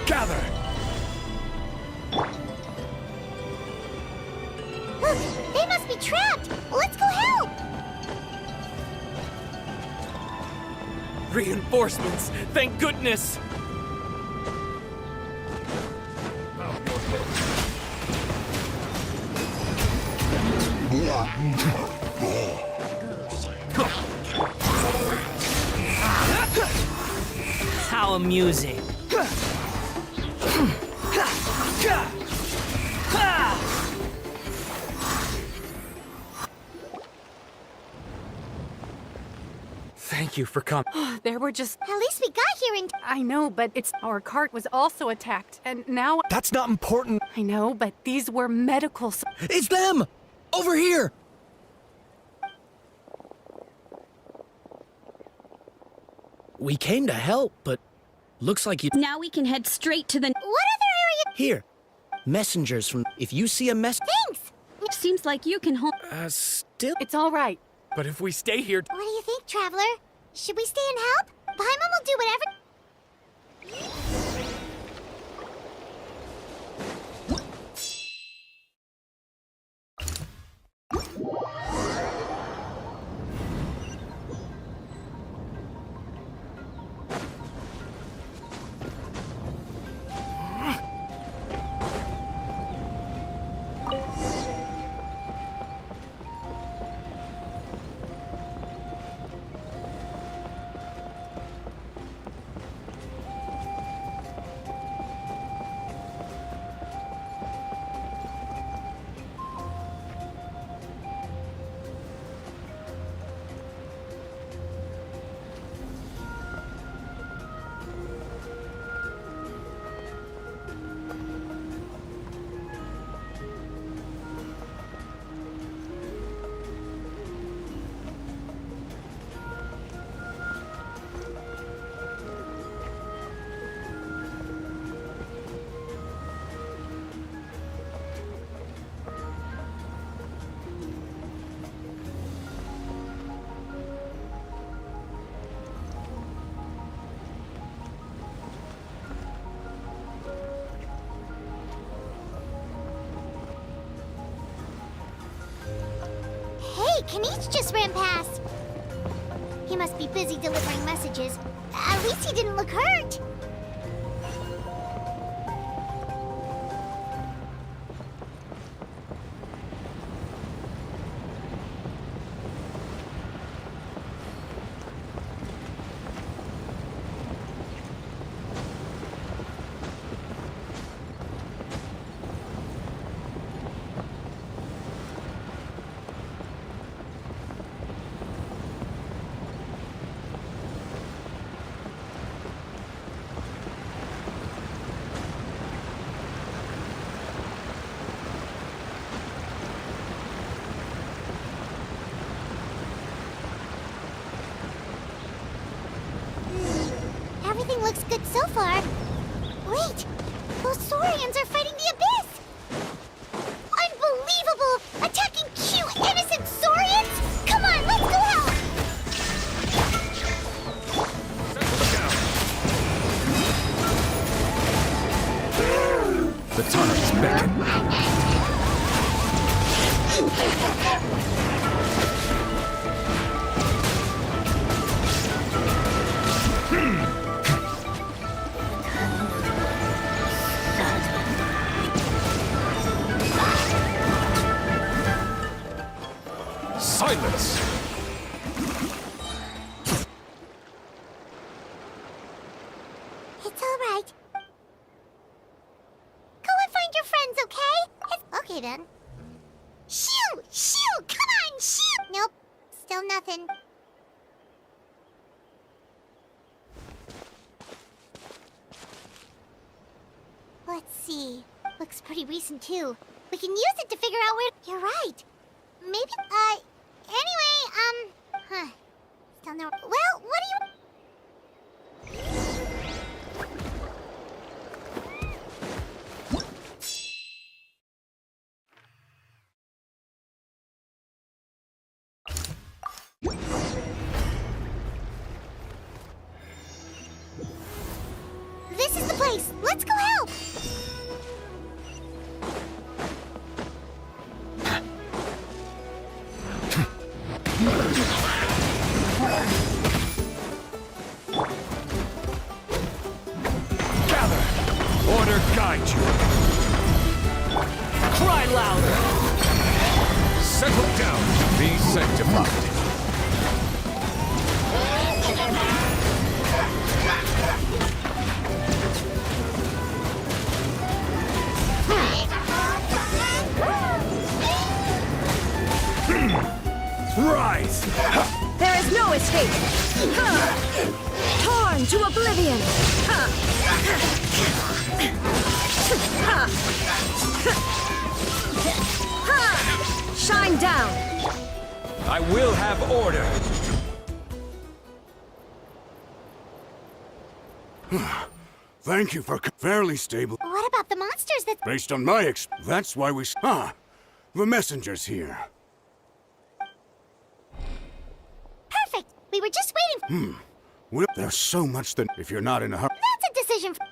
Gather! Look, they must be trapped. Let's go help. Reinforcements! Thank goodness! How amusing. Thank you for coming. There were just... At least we got here in... I know, but it's... Our cart was also attacked, and now... That's not important. I know, but these were medical... It's them! Over here! We came to help, but looks like you... Now we can head straight to the... What other area... Here. Messengers from... If you see a Thanks! Seems like you can hold... Still... It's all right. But if we stay here... What do you think, Traveler? Should we stay and help? Paimon will do whatever... Kanish just ran past. He must be busy delivering messages. At least he didn't look hurt. Everything looks good so far. Wait, those Saurians are fighting the Abyss! Unbelievable! Attacking cute, innocent Saurians? Come on, let's go help! The tunnels beckon. Silence! It's all right. Go and find your friends, okay? Okay then. Shoo! Shoo! Come on, shoo! Nope. Still nothing. Let's see. Looks pretty recent too. We can use it to figure out where... You're right. Maybe... Anyway, Still no... Well, what do you... This is the place! Let's go help! Gather! Order guide you! Cry louder! Settle down, be sanctified. Rise! There is no escape! Torn to oblivion! Shine down! I will have order. Thank you for fairly stable. What about the monsters that... Based on my that's why we... the messenger's here. Perfect! We were just waiting... Well, there's so much that if you're not in a hurry... That's a decision for...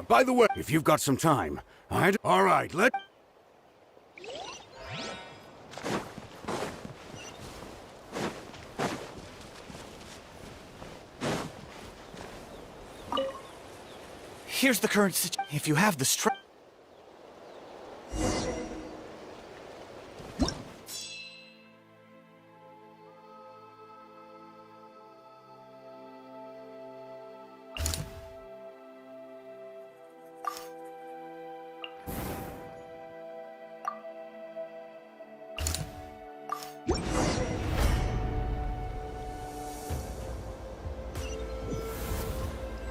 By the way, if you've got some time, Alright, Here's the current situation. If you have the strength...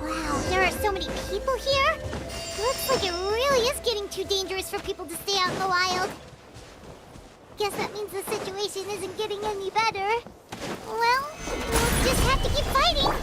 Wow, there are so many people here? Looks like it really is getting too dangerous for people to stay out in the wild. Guess that means the situation isn't getting any better. Well, we'll just have to keep fighting.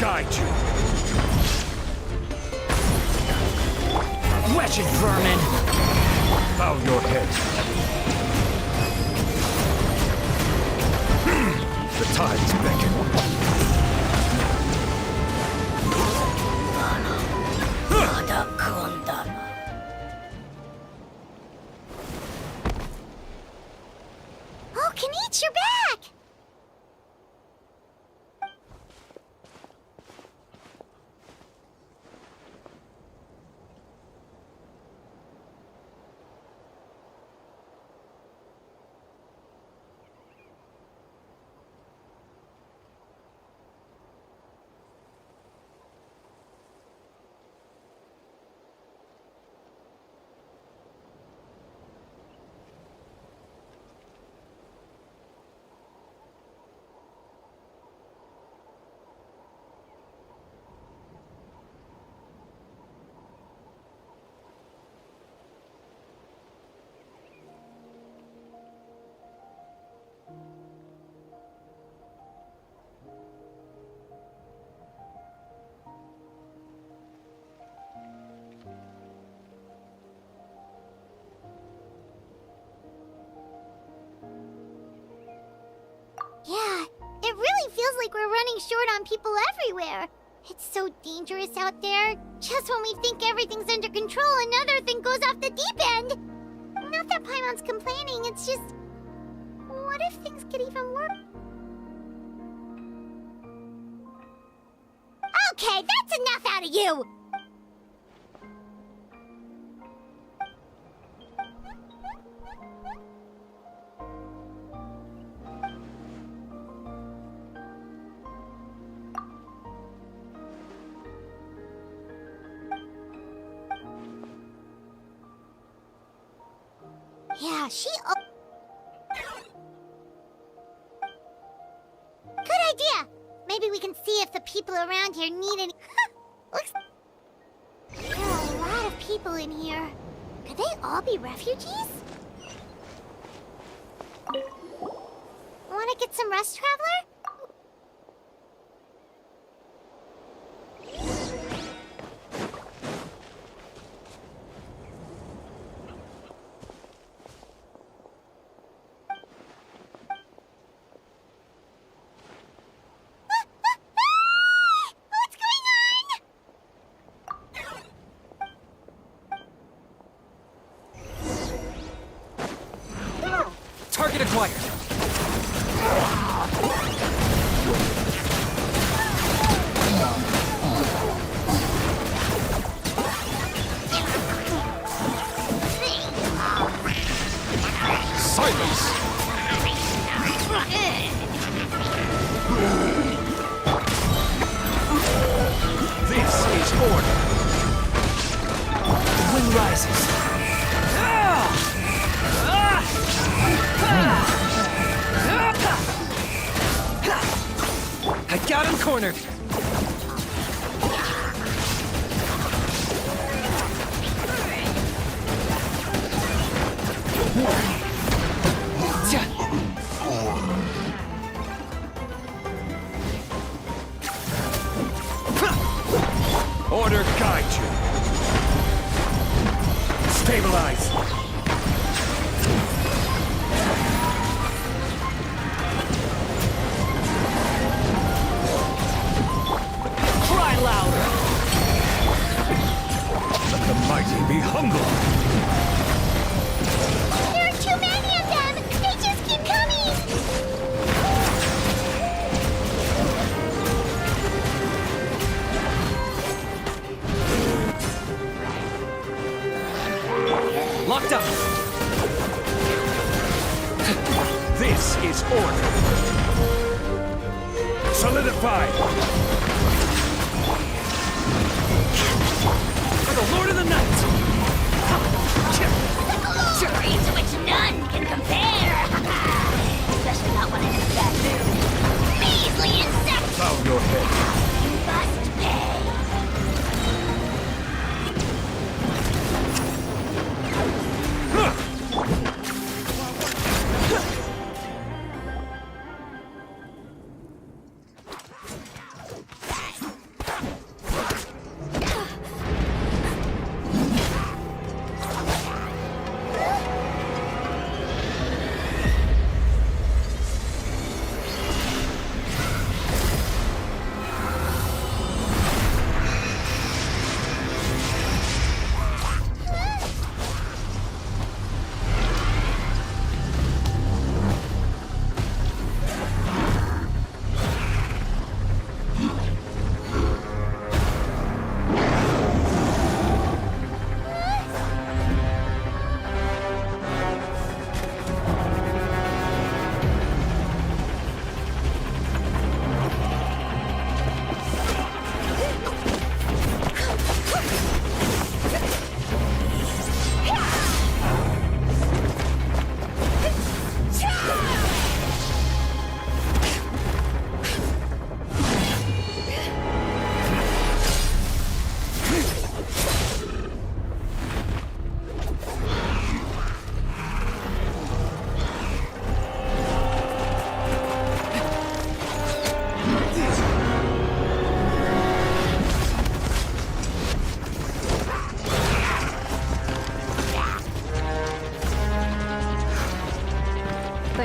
guide you. Wretched vermin! Bow your head. The tides beckon. Oh, Kenichi, you're back! Yeah, it really feels like we're running short on people everywhere. It's so dangerous out there. Just when we think everything's under control, another thing goes off the deep end. Not that Paimon's complaining, it's just... what if things get even worse? Okay, that's enough out of you! Yeah, Good idea! Maybe we can see if the people around here need any... There are a lot of people in here. Could they all be refugees? Wanna get some rest, Traveler? Target acquired. Silence! This is order. The wind rises. I got him cornered. Order guide you. Stabilize. Cry louder. Let the mighty be humble. There are too many of them! They just keep coming! Locked up. This is order. Solidified. For the Lord of the Night. Glory to which none can compare! Especially not when I'm in a bad mood. Measly insect! Bow your head. You must pay!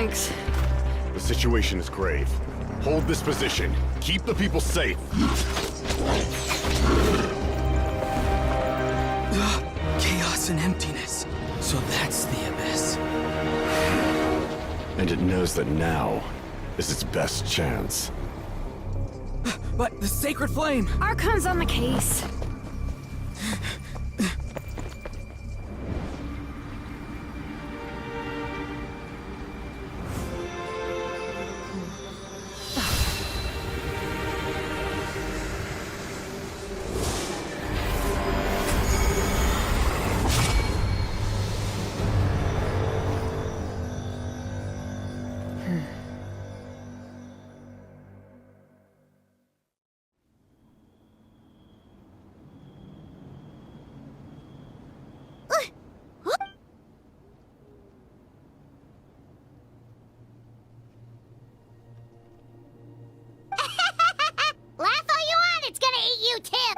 Thanks. The situation is grave. Hold this position. Keep the people safe. Chaos and emptiness. So that's the abyss. And it knows that now is its best chance. But the sacred flame! Archon's on the case. Laugh all you want, it's gonna eat you too!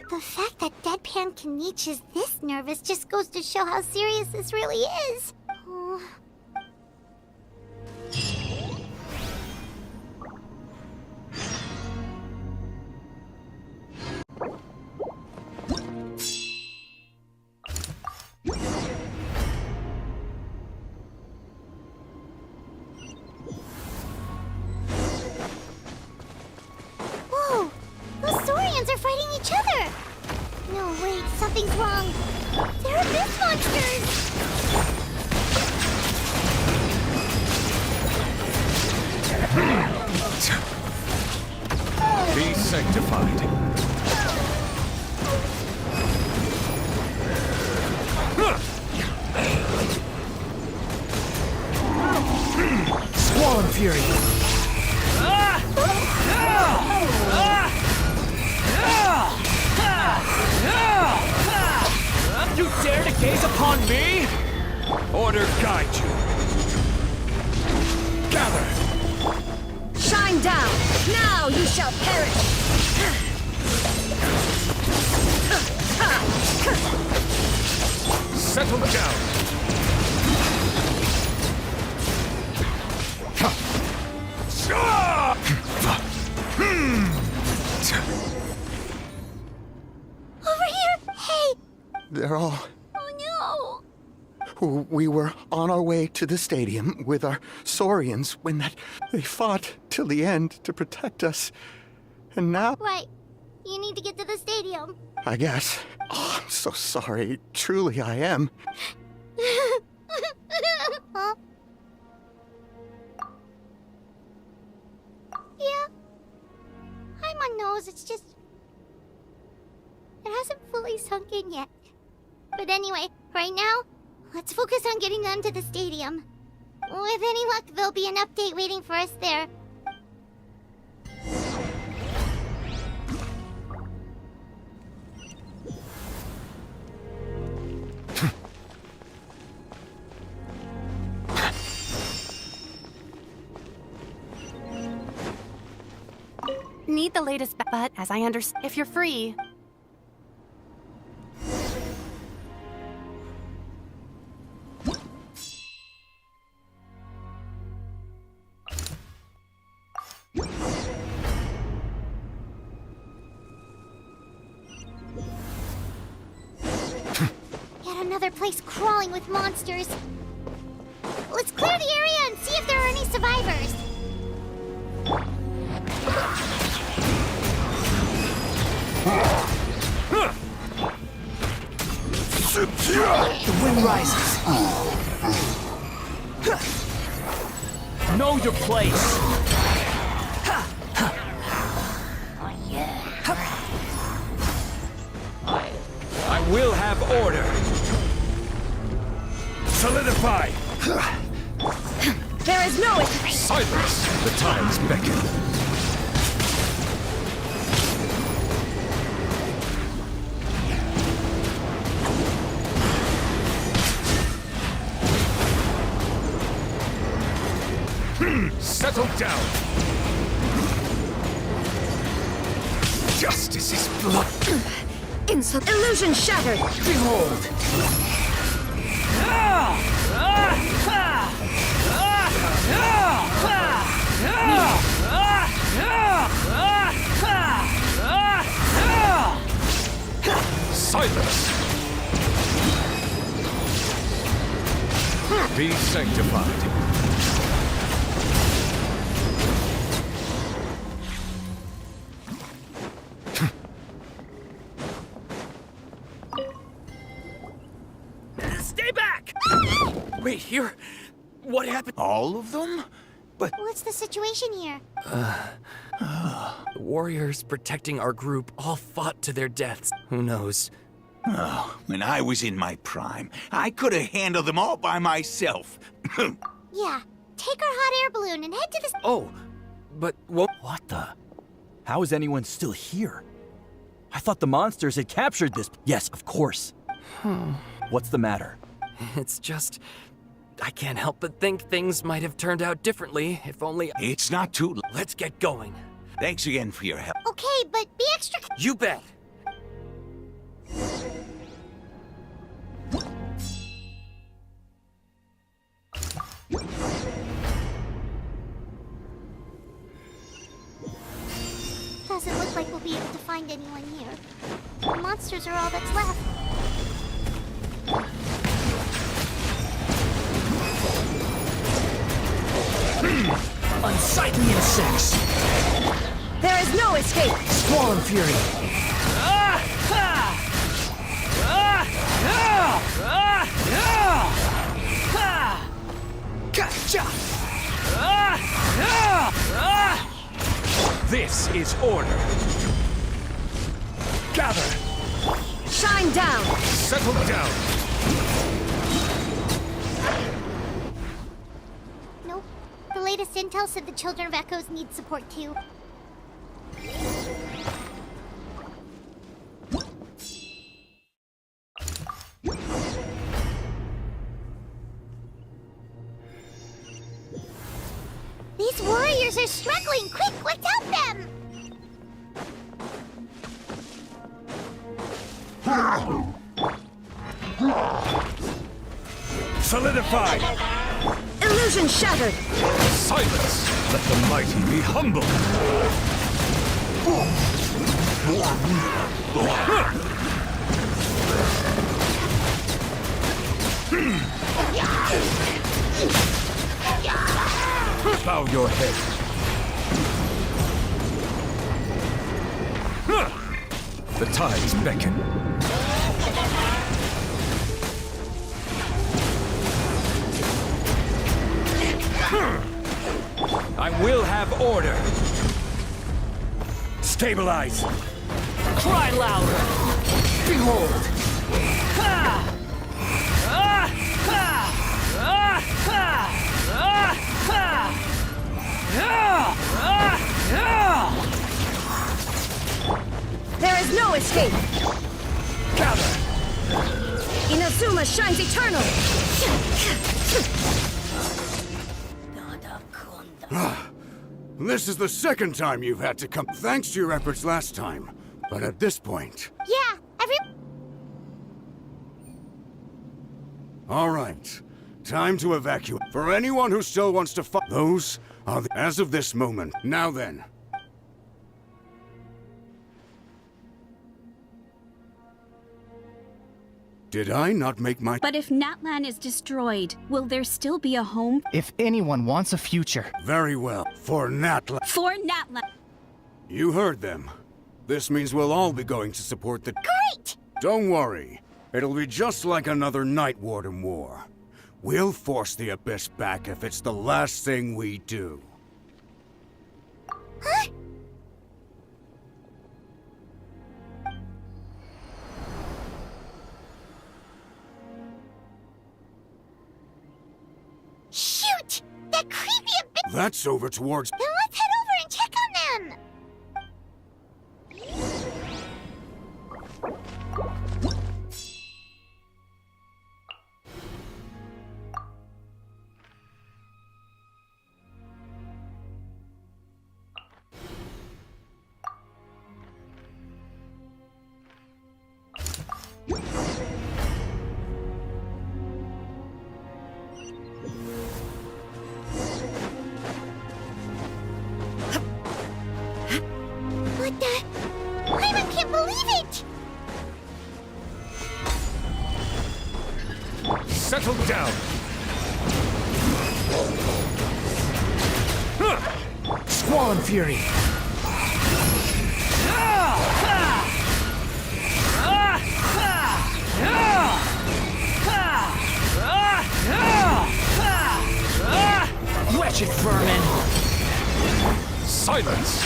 The fact that Deadpan Kaniche is this nervous just goes to show how serious this really is. Oh. Whoa! Those Saurians are fighting each other! No, wait, something's wrong. They're abyss monsters! Be sanctified. Squall and Fury! You dare to gaze upon me? Order guide you. Gather. Shine down! Now you shall perish! Settle down. Over here! Hey! They're all... Oh We were on our way to the stadium with our Saurians when they fought till the end to protect us. And now... no! Right. You need to get to the stadium. I guess. Oh, I'm so sorry. Truly, I am. Huh? Yeah. I'm on nose, it's just... It hasn't fully sunk in yet. But anyway, right now, let's focus on getting them to the stadium. With any luck, there'll be an update waiting for us there. Need the latest, but as I understand, if you're free. Yet another place crawling with monsters. Let's clear the area and see if there are any survivors. The wind rises. Know your place. I will have order. Solidify. There is no Silence. The times beckon. Settle down. Justice is blood. Illusion shattered! Behold! Silence! Be sanctified. Stay back! Wait, here? What happened? All of them? But What's the situation here? The warriors protecting our group all fought to their deaths. Who knows? oh, when I was in my prime, I could have handled them all by myself. Yeah, take our hot air balloon and head to the... Oh, but what? What the? How is anyone still here? I thought the monsters had captured this. Yes, of course. What's the matter? It's just... I can't help but think things might have turned out differently if only... It's not too... Let's get going. Thanks again for your help. Okay, but be extra... You bet. Doesn't look like we'll be able to find anyone here. The monsters are all that's left. Unsightly insects! There is no escape! Squall and fury! Gotcha! This is order. Gather! Shine down! Settle down! Nope. The latest intel said the Children of Echoes need support too. These warriors are struggling! Quick, let's help them! Solidified! Illusion shattered! Silence! Let the mighty be humble! Bow your head. The tides beckon. I will have order. Stabilize. Cry louder! Behold! There is no escape! Gather! Inazuma shines eternal! This is the second time you've had to come. Thanks to your efforts last time. But at this point... Yeah, All right. Time to evacuate. For anyone who still wants to fight, those are the... As of this moment. Now then. Did I not make my... But if Natlan is destroyed, will there still be a home? If anyone wants a future. Very well. For Natlan. For Natlan! You heard them. This means we'll all be going to support the... Great! Don't worry. It'll be just like another Night Warden war. We'll force the Abyss back if it's the last thing we do. Huh? Shoot! That creepy Abyss... That's over towards... Then let's head over and check on them! Settle down. Squall and Fury. Wretched vermin! Silence!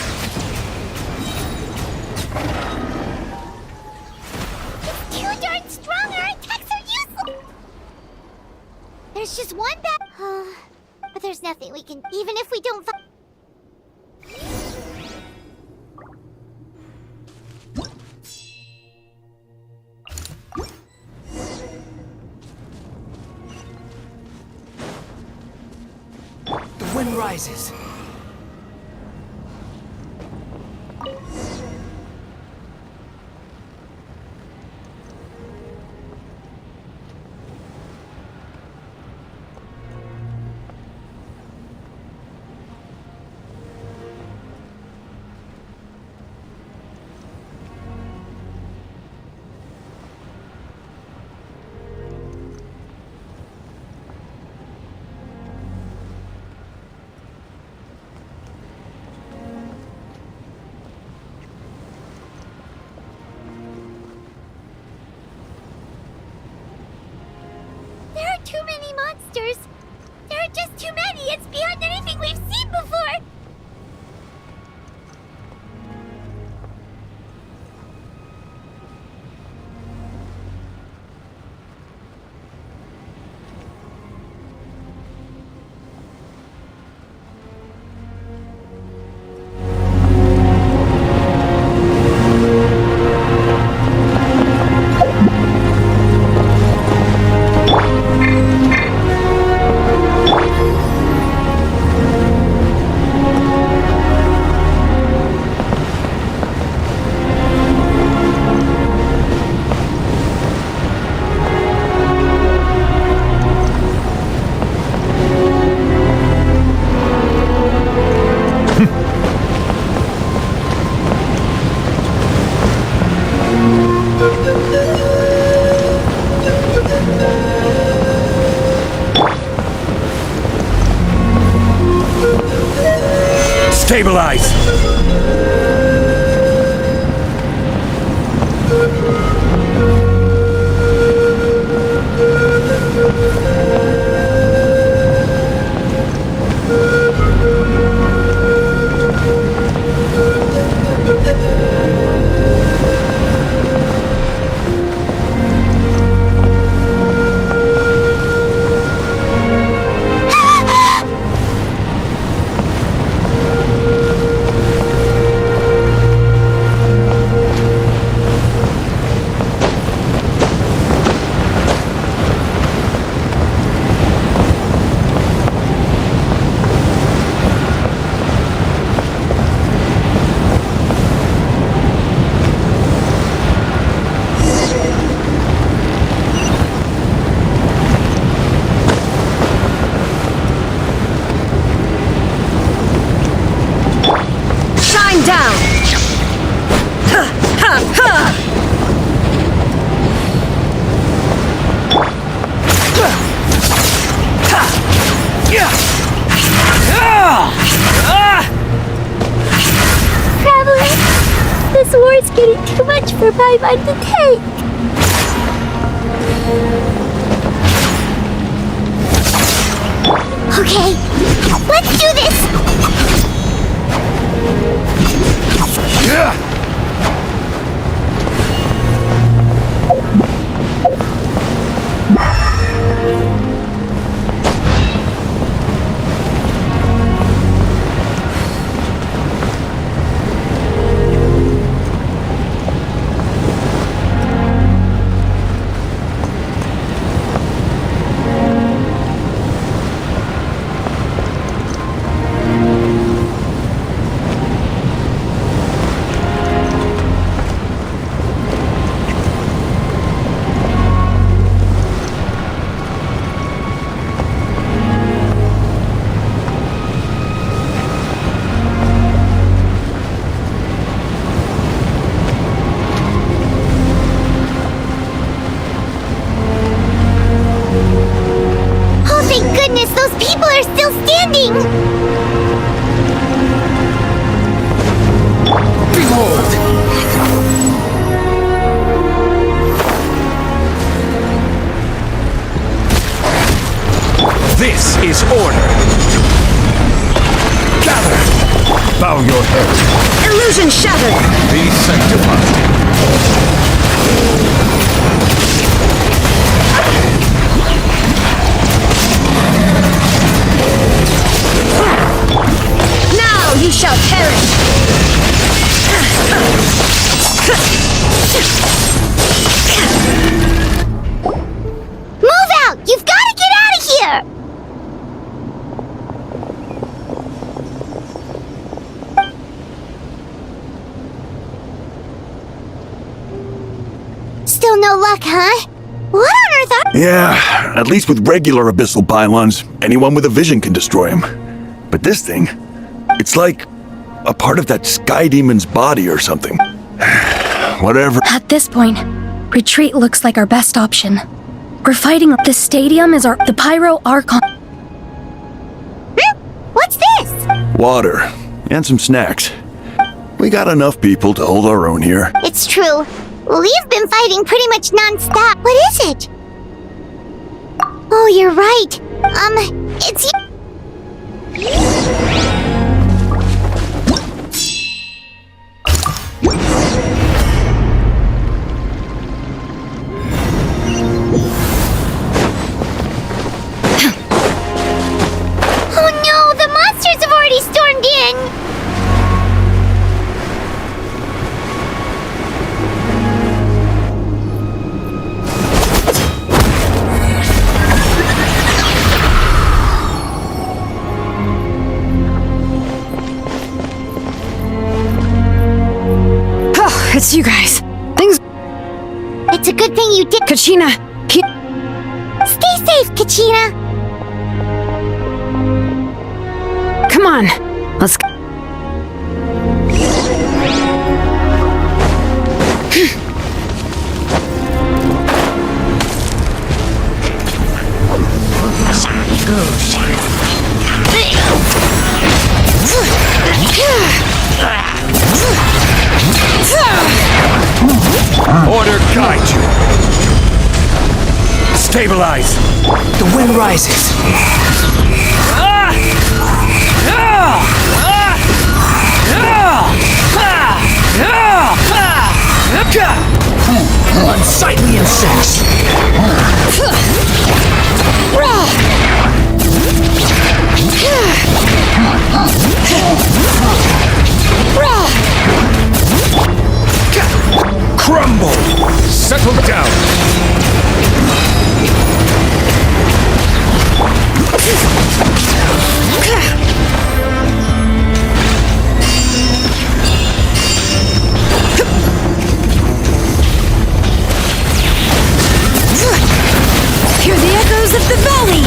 Too darn strong, our attacks are useless! There's just one bad... but there's nothing we can... Even if we don't... The wind rises. There are too many monsters! There are just too many! It's beyond anything we've seen before! Stabilize! This war's getting too much for my mind to take. Okay, let's do this! understanding! Behold! This is order. Gather. Bow your head. Illusion shattered! Be sanctified. Now you shall perish! Move out! You've got to get out of here! Still no luck, huh? What on earth are— Yeah, at least with regular abyssal pylons, anyone with a vision can destroy them. But this thing, it's like a part of that sky demon's body or something. Whatever. At this point, retreat looks like our best option. We're fighting the stadium is the Pyro Archon. What's this? Water, and some snacks. We got enough people to hold our own here. It's true. We've been fighting pretty much non-stop. What is it? Oh, you're right. It's Oh no, the monsters have already stormed in! Oh, it's you guys. Things. It's a good thing you did. Kachina! Stay safe, Kachina! Come on. Let's go. Order guide you. Stabilize. The wind rises. Unsightly insects. Crumble. Settle down. Hear the echoes of the valley!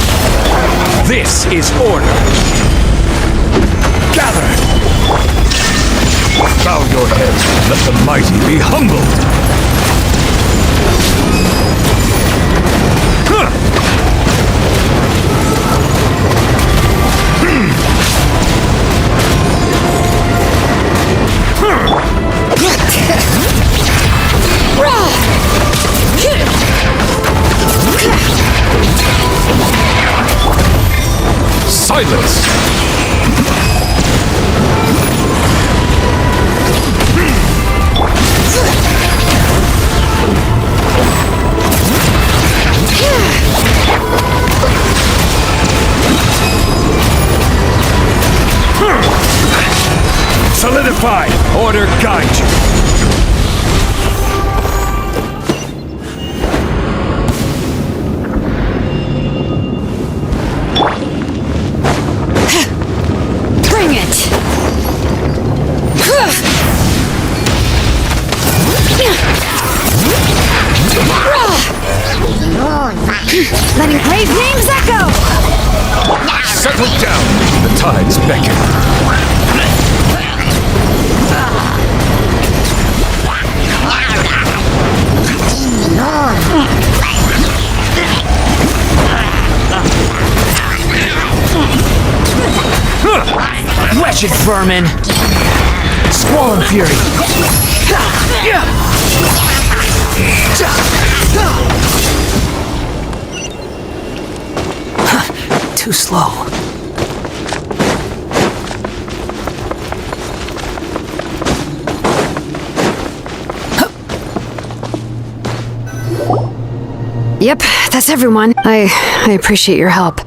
This is order. Gather. Bow your heads. Let the mighty be humbled. Huh. Silence! Solidify! Order guide you! Bring it! Letting brave names echo! Settle down! The tides beckon. wretched vermin! Squall and fury! Too slow. Yep, that's everyone. I appreciate your help.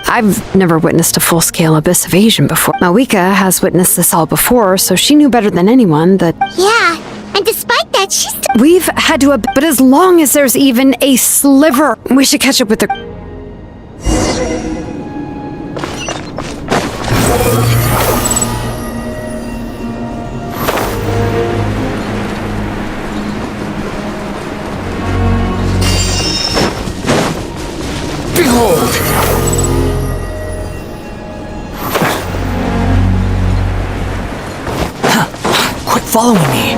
I've never witnessed a full-scale abyss invasion before. Malika has witnessed this all before, so she knew better than anyone that... Yeah, and despite that, she's still... We've had to... But as long as there's even a sliver, we should catch up with the... Behold! Quit following me!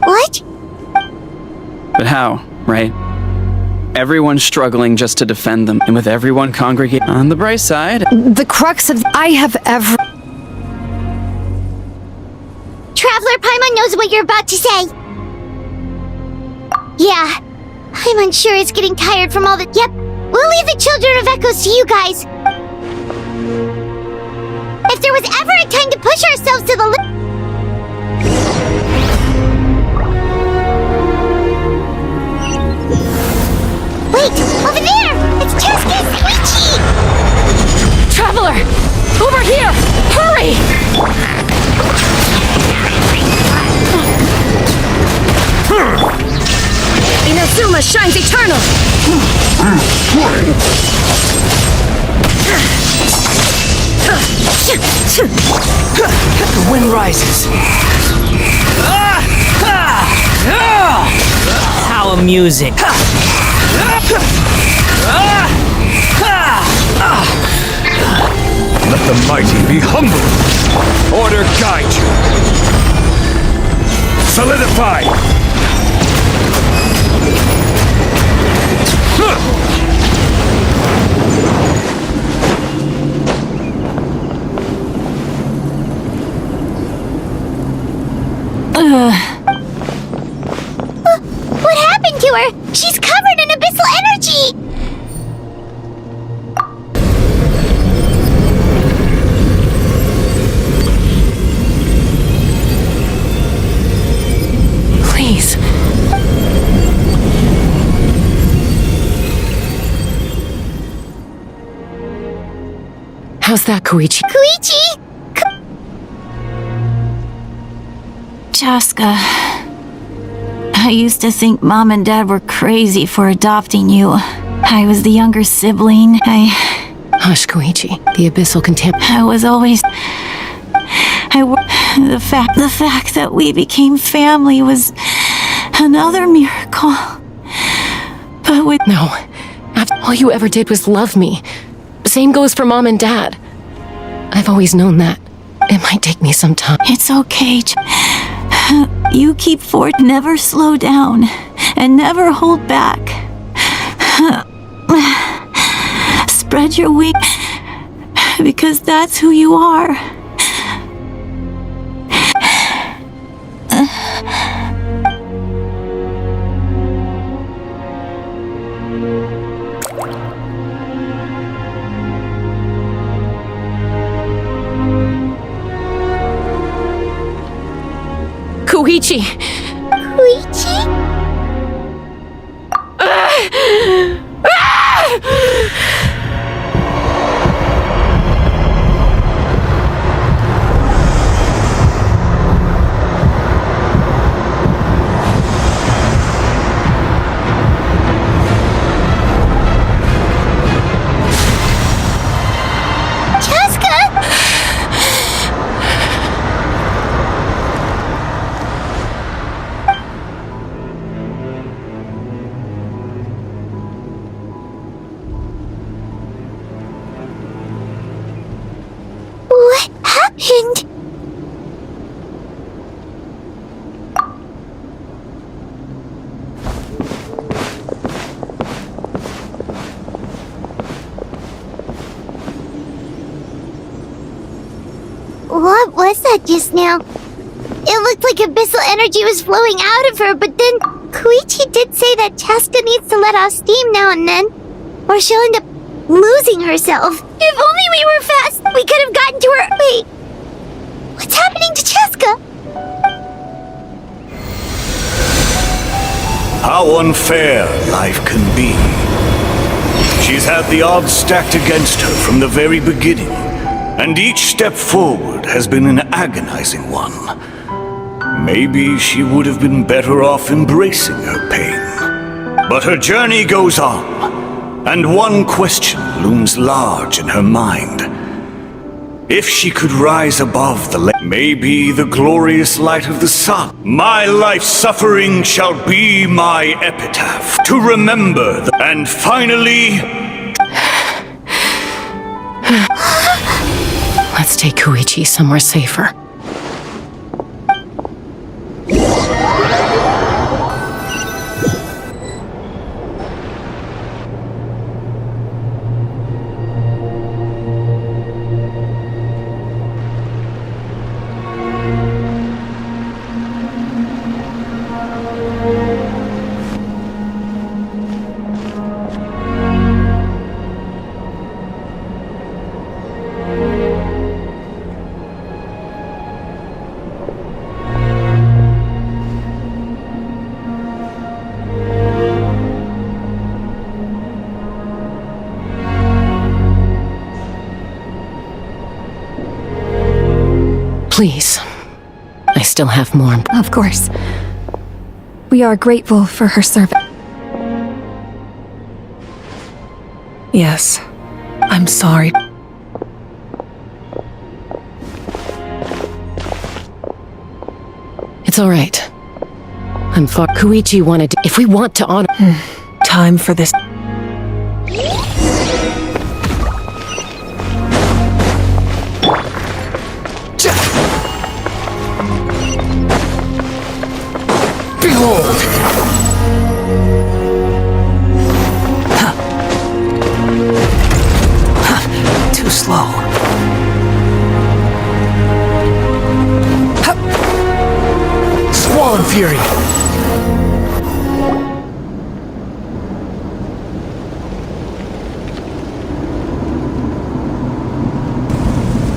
What? But how, right? Everyone's struggling just to defend them, and with everyone congregating on the bright side... The crux of... I have ever... Traveler Paimon knows what you're about to say. Yeah, I'm unsure it's getting tired from all the... Yep, we'll leave the Children of Echoes to you guys. If there was ever a time to push ourselves to the limit... Wait, over there! It's Cheska and Squeechy! Traveler! Over here! Hurry! Inazuma shines eternal! The wind rises. How amusing. Let the mighty be humble. Order guide you. Solidify. What happened to her? She's covered in abyssal energy! Please. How's that, Koichi? Koichi? Chaska, I used to think Mom and Dad were crazy for adopting you. I was the younger sibling. Hush, Koichi. The abyssal I was always... The fact that we became family was another miracle. But with... No. All you ever did was love me. Same goes for Mom and Dad. I've always known that. It might take me some time. It's okay. You keep forward, never slow down, and never hold back. Spread your wings, because that's who you are. Koichi! Koichi? What was that just now? It looked like abyssal energy was flowing out of her, but then Koichi did say that Chaska needs to let off steam now and then, or she'll end up losing herself. If only we were fast, we could have gotten to her. Wait, what's happening to Chaska? How unfair life can be. She's had the odds stacked against her from the very beginning, and each step forward has been an agonizing one. Maybe she would have been better off embracing her pain. But her journey goes on, and one question looms large in her mind. If she could rise above maybe the glorious light of the sun, my life's suffering shall be my epitaph, to remember and finally... Let's take Koichi somewhere safer. Please. I still have more. Of course. We are grateful for her service. Yes. I'm sorry. It's all right. I'm far. Koichi wanted to. If we want to honor. Time for this. Behold! Too slow. Squall and Fury!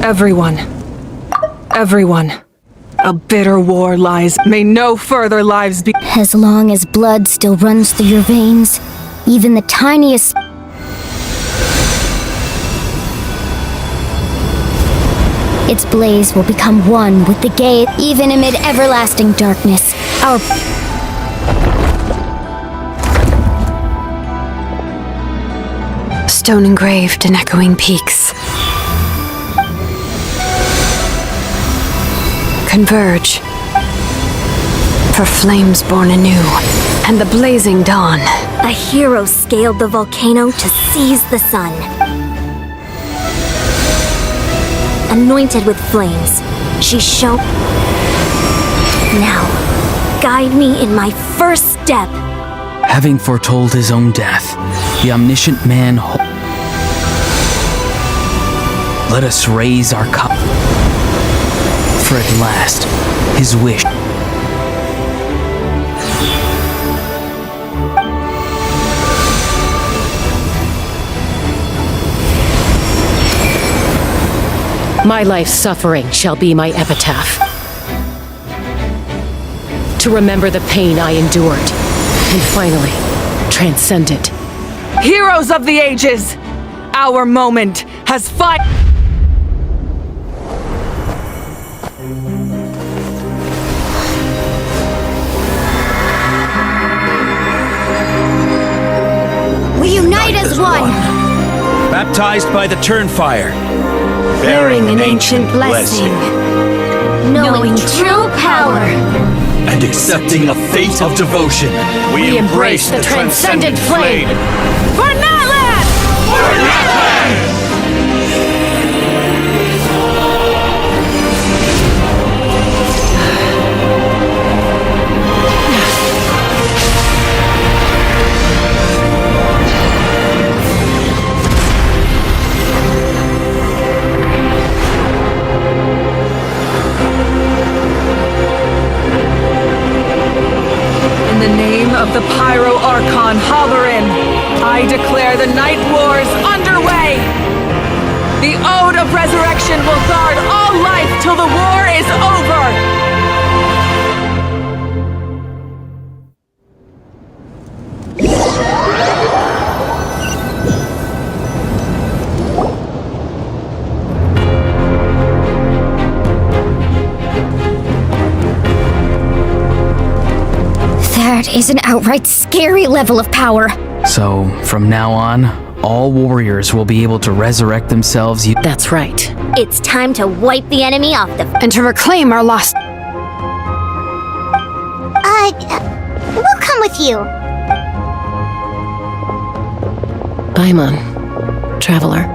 Everyone. A bitter war lies. May no further lives be. As long as blood still runs through your veins, even the tiniest... its blaze will become one with the gate, even amid everlasting darkness. Our... Stone engraved in echoing peaks. Converge. For flames born anew, and the blazing dawn. A hero scaled the volcano to seize the sun. Anointed with flames, she shone. Now, guide me in my first step. Having foretold his own death, the omniscient man. Let us raise our cup. For at last, his wish. My life's suffering shall be my epitaph. To remember the pain I endured, and finally, transcend it. Heroes of the ages! Our moment has We unite as one! Baptized by the Turnfire. Bearing an ancient blessing. Knowing true power. And accepting a fate of devotion. We embrace the transcendent flame. For Natlan! For Natlan! I declare the Night Wars underway! The Ode of Resurrection will guard all life till the war is over! That is an outright scary level of power. So, from now on, all warriors will be able to resurrect themselves. That's right. It's time to wipe the enemy off the... And to reclaim our lost... we'll come with you. Paimon, traveler.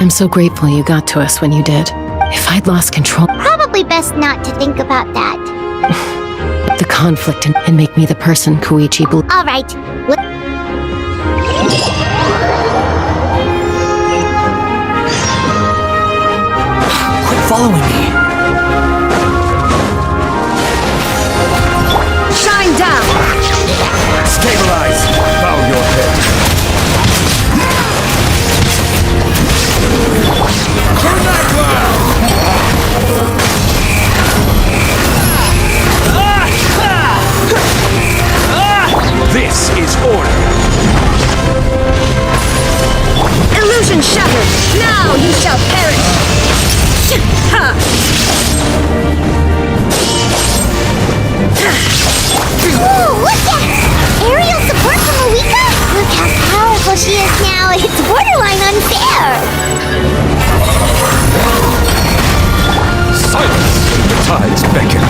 I'm so grateful you got to us when you did. If I'd lost control... Probably best not to think about that. The conflict and make me the person Koichi believed. All right. Quit following me. Shine down! Stabilize! Bow your head. For Natlan! This is order. Illusion shattered! Now you shall perish! Ha! Ooh, look at aerial support from Luika? Look how powerful she is now. It's borderline unfair. Silence! The tides beckon.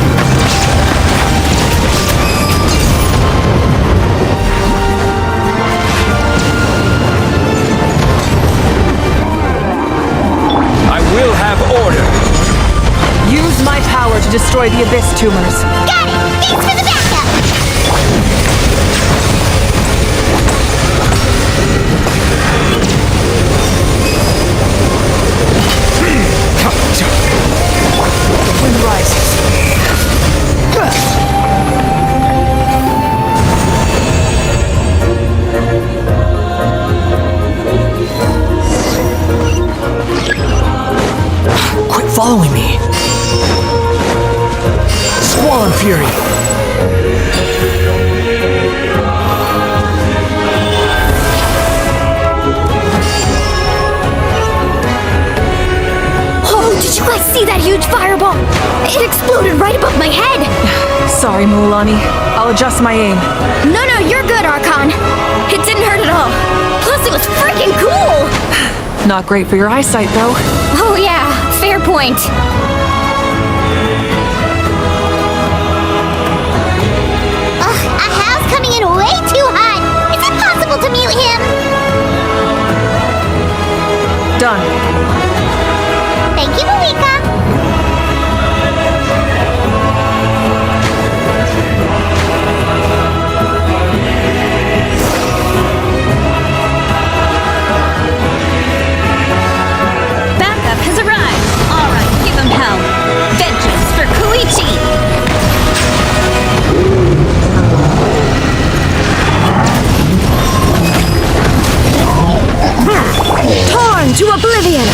I will have order. Use my power to destroy the Abyss tumors. Got it! Thanks for the backup! The wind rises. Quit following me. Swan Fury. Oh, did you guys see that huge fireball? It exploded right above my head. Sorry, Mulan. I'll adjust my aim. No, you're good, Archon. It didn't hurt at all. Plus, it was freaking cool. Not great for your eyesight, though. Oh yeah, fair point. Ugh, Ahal's coming in way too hot. Is it possible to mute him? Done. Thank you, Malika. Backup has arrived. All right, give him hell. Vengeance for Koichi. Torn to oblivion!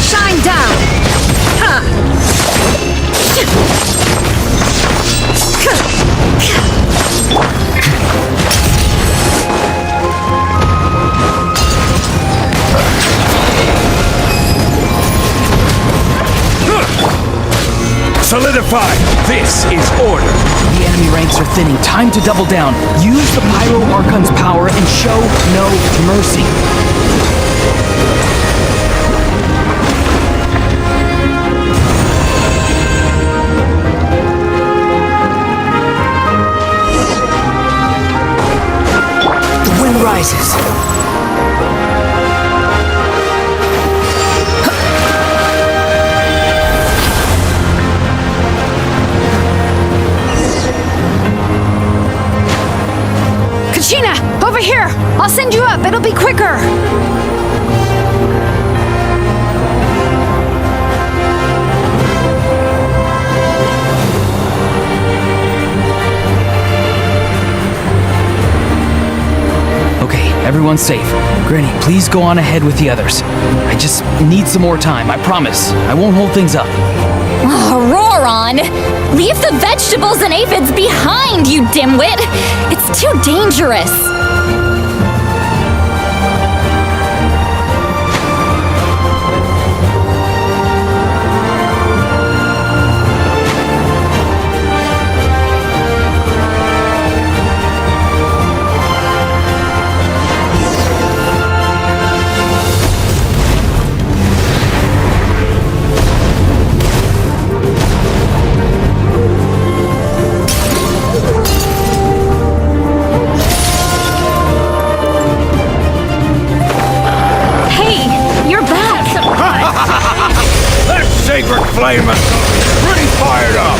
Shine down! Ha! Solidify! This is order. The enemy ranks are thinning. Time to double down. Use the Pyro Archon's power and show no mercy. The wind rises. Kachina, over here! I'll send you up, it'll be quicker! everyone's safe. Granny, please go on ahead with the others. I just need some more time, I promise. I won't hold things up. Oh, Roron! Leave the vegetables and aphids behind, you dimwit! It's too dangerous! Flame is pretty fired up.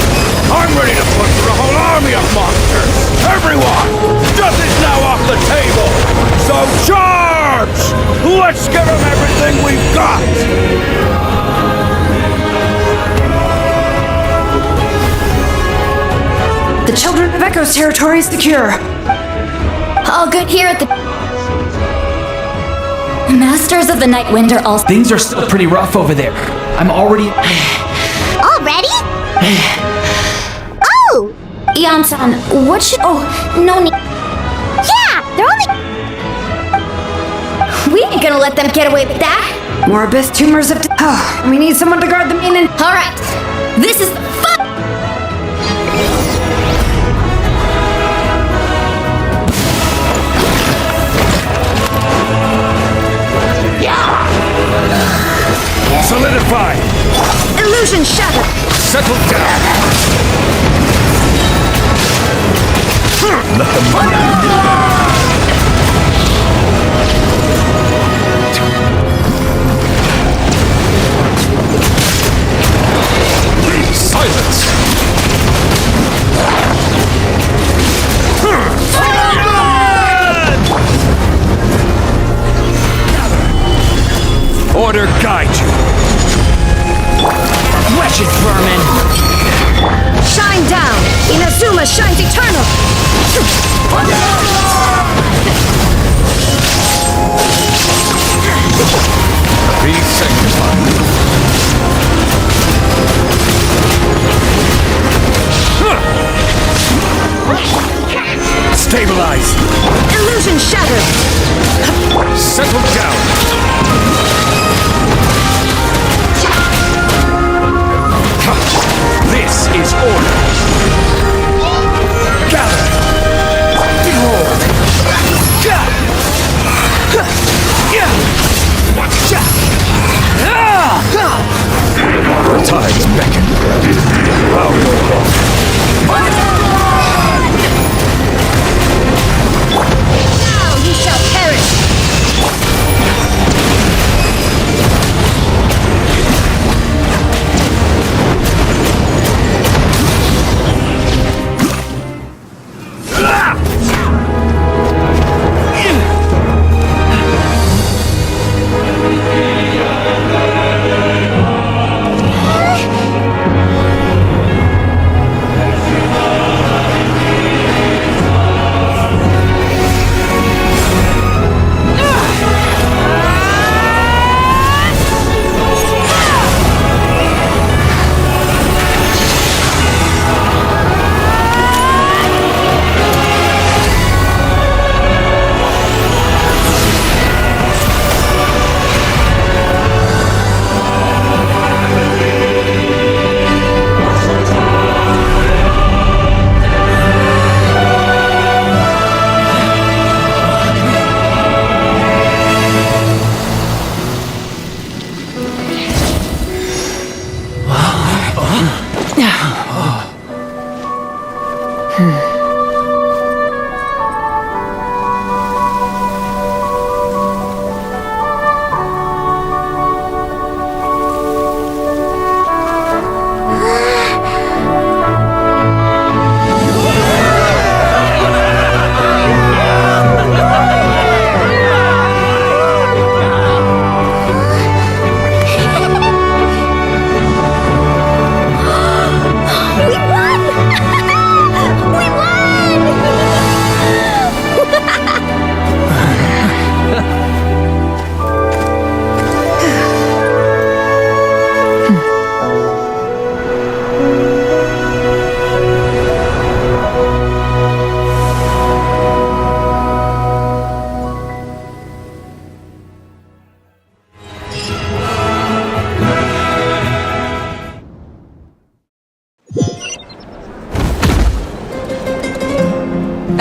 I'm ready to put through a whole army of monsters. Everyone, death is now off the table. So charge! Let's give them everything we've got. The children of Echo's territory is secure. All good here at the Masters of the Night Wind are all. Things are still pretty rough over there. I'm already. Already? Oh! Ian-san, what should. Oh, no need. Yeah, they're only. We ain't gonna let them get away with that. More abyss tumors of. Oh, we need someone to guard the main. Alright, this is the fun. Solidify! Illusion shattered! Settle down! Let the money Silence! Order guide you! Wretched vermin! Shine down! Inazuma shines eternal! Be sanctified! Stabilize! Illusion shattered! Settle down! This is order! Gather! Behold! The tides beckon. Bow your head. Now you shall perish!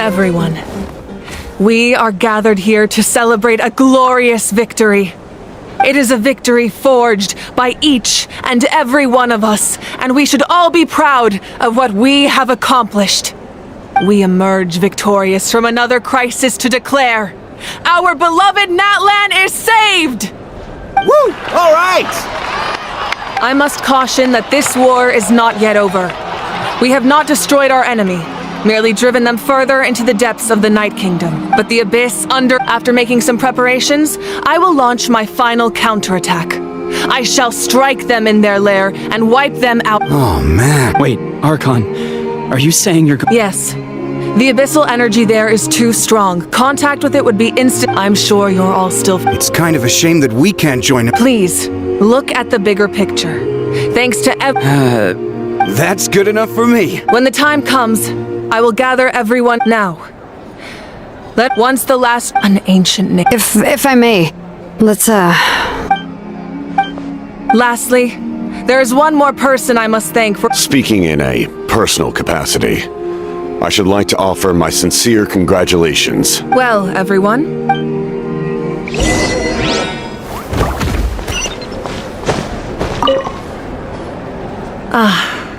Everyone, we are gathered here to celebrate a glorious victory. It is a victory forged by each and every one of us, and we should all be proud of what we have accomplished. We emerge victorious from another crisis to declare, our beloved Natlan is saved! Woo! All right! I must caution that this war is not yet over. We have not destroyed our enemy, merely driven them further into the depths of the Night Kingdom. But the Abyss after making some preparations, I will launch my final counterattack. I shall strike them in their lair and wipe them out. Oh, man. Wait, Archon, are you saying you're... Yes. The abyssal energy there is too strong. Contact with it would be instant. I'm sure you're all still... It's kind of a shame that we can't join... Please, look at the bigger picture. Thanks to That's good enough for me. When the time comes, I will gather everyone now. Once the last... An ancient nick... If I may, let's, Lastly, there is one more person I must thank for... Speaking in a personal capacity, I should like to offer my sincere congratulations. Well, everyone.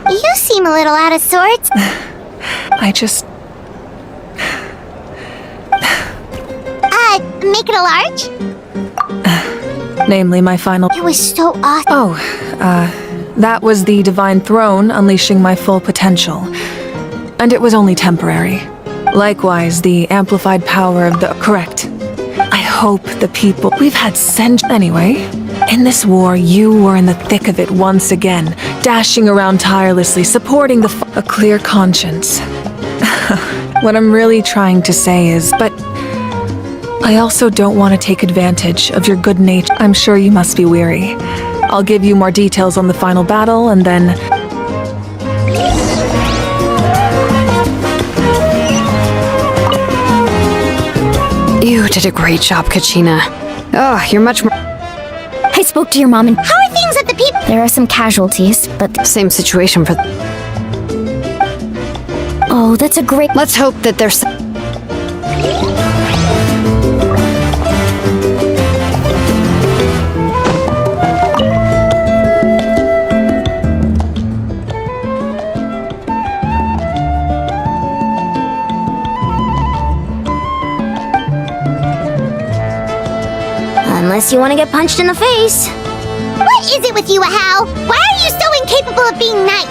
You seem a little out of sorts. I just... Make it a large? Namely, my final... It was so awesome. Oh, that was the Divine Throne unleashing my full potential. And it was only temporary. Likewise, the amplified power of the... Correct. I hope the people... We've had Anyway, in this war, you were in the thick of it once again, dashing around tirelessly, supporting a clear conscience. What I'm really trying to say is, but... I also don't want to take advantage of your good nature. I'm sure you must be weary. I'll give you more details on the final battle, and then... You did a great job, Kachina. Oh, you're much more... I spoke to your mom and... How are things at the people? There are some casualties, but... Same situation for... Oh, that's a great... Let's hope that there's... Unless you want to get punched in the face. What is it with you, Hal? Why are you so incapable of being nice?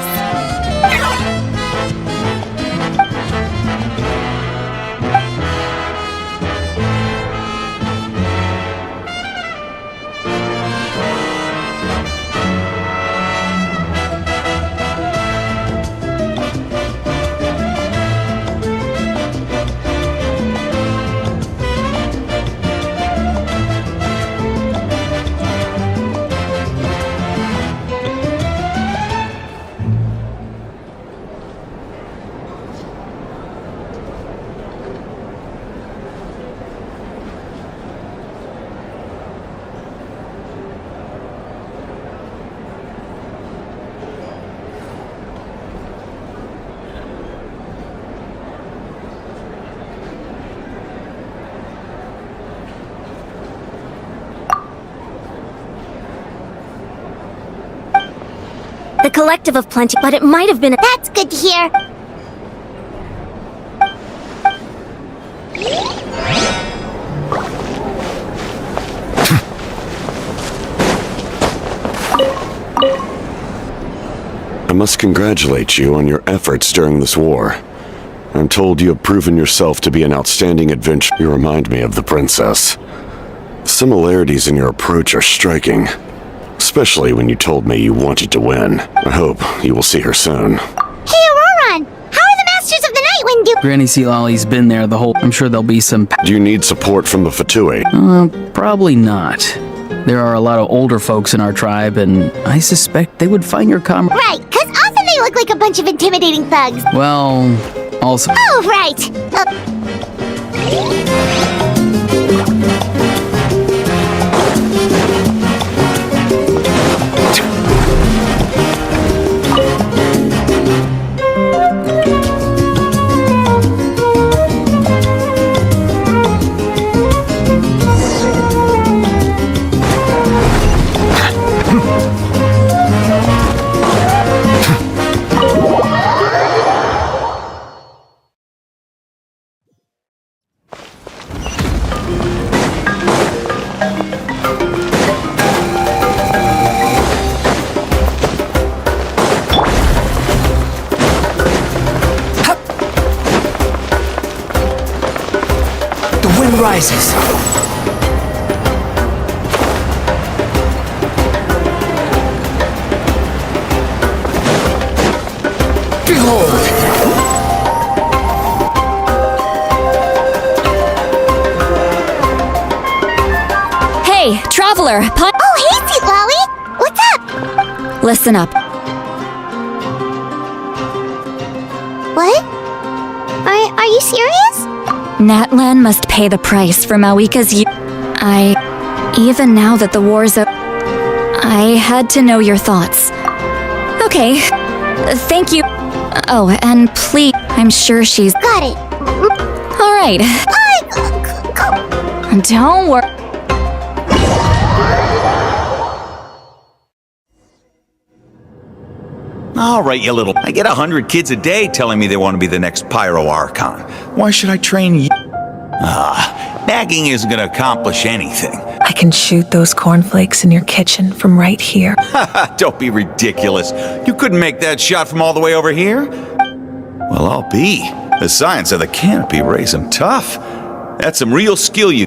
The collective of plenty, but it might have been a... That's good to hear. I must congratulate you on your efforts during this war. I'm told you have proven yourself to be an outstanding adventurer. You remind me of the princess. The similarities in your approach are striking. Especially when you told me you wanted to win. I hope you will see her soon. Hey, Auroran! How are the Masters of the Nightwind doing? Granny Sealali's been there the whole... I'm sure there'll be some... Do you need support from the Fatui? Probably not. There are a lot of older folks in our tribe, and I suspect they would find your Right, because often they look like a bunch of intimidating thugs. Well, also... Oh, right! rises. Behold! Hey, traveler! Oh, hey, Sweet Lolly! What's up? Listen up. What? Are you serious? Natlan must pay the price for Mawika's even now that the war's up, I had to know your thoughts. Okay. Thank you. Oh, and please, I'm sure she's... Got it. All right. Don't worry. All right, you little... I get 100 kids a day telling me they want to be the next Pyro Archon. Why should I train you? Nagging isn't going to accomplish anything. I can shoot those cornflakes in your kitchen from right here. Don't be ridiculous. You couldn't make that shot from all the way over here? Well, I'll be. The science of the canopy raised them tough. That's some real skill you...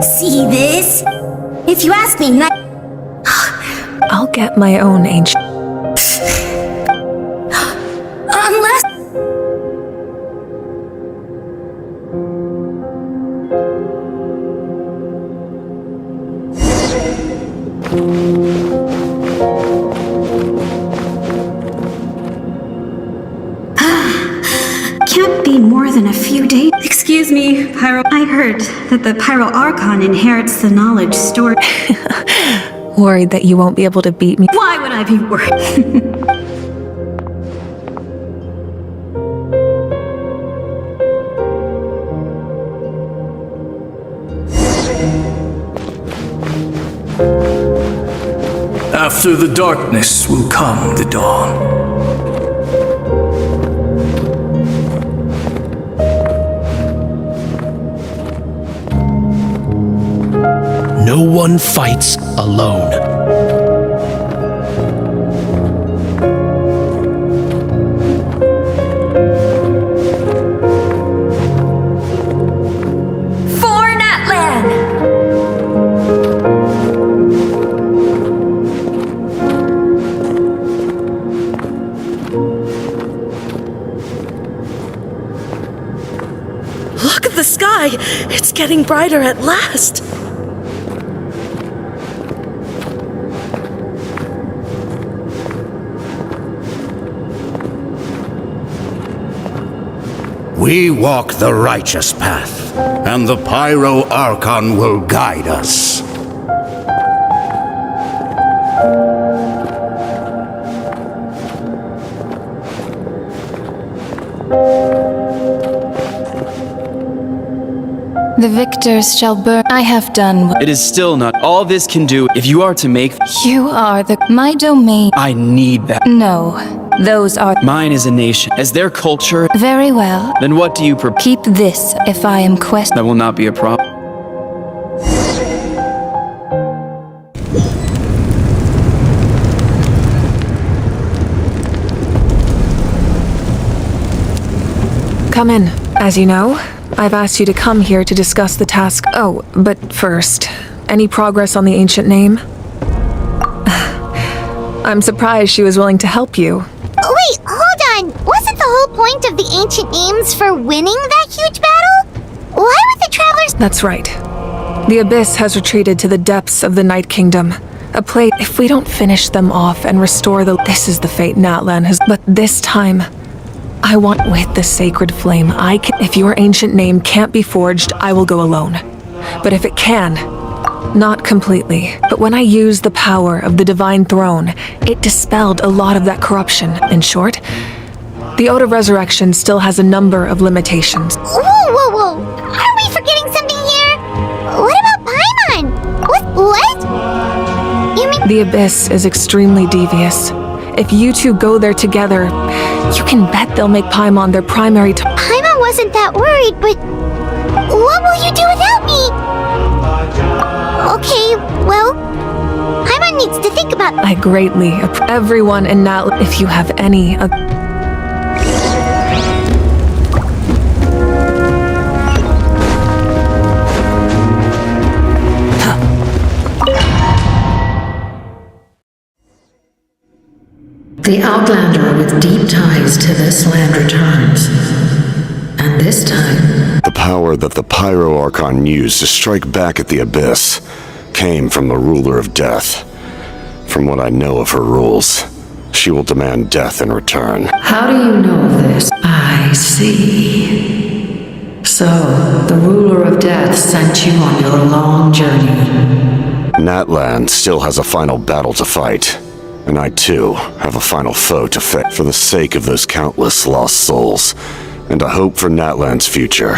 See this? If you ask me, I'll get my own ancient... Unless... Can't be more than a few days. Excuse me, Pyro. I heard that the Pyro Archon inherits the knowledge stored. Worried that you won't be able to beat me? Why would I be worried? After the darkness will come the dawn. No one fights alone. For Natlan! Look at the sky! It's getting brighter at last! We walk the righteous path, and the Pyro Archon will guide us. The victors shall burn. I have done what It is still not all this can do if you are to make... you are my domain. I need that. No, those are... Mine is a nation. As their culture... Very well. Then what do you Keep this if I am questioned. That will not be a problem. Come in. As you know, I've asked you to come here to discuss the task. Oh, but first, any progress on the ancient name? I'm surprised she was willing to help you. Wait, hold on. Wasn't the whole point of the ancient names for winning that huge battle? Why were the travelers... That's right. The Abyss has retreated to the depths of the Night Kingdom. A place... If we don't finish them off and restore the... This is the fate Natlan has... But this time... I want with the sacred flame. If your ancient name can't be forged, I will go alone. But if it can, not completely, but when I used the power of the divine throne, it dispelled a lot of that corruption. In short, the Ode of Resurrection still has a number of limitations. Whoa. Are we forgetting something here? What about Paimon? What? You mean... The Abyss is extremely devious. If you two go there together, you can bet they'll make Paimon their primary Paimon wasn't that worried, but... What will you do without me? Okay, well, Paimon needs to think about... I greatly appreciate everyone in Natlan. If you have any... The Outlander with deep ties to this land returns. And this time... The power that the Pyro Archon used to strike back at the Abyss came from the Ruler of Death. From what I know of her rules, she will demand death in return. How do you know this? I see. So, the Ruler of Death sent you on your long journey. Natlan still has a final battle to fight. And I, too, have a final foe to face for the sake of those countless lost souls, and a hope for Natlan's future.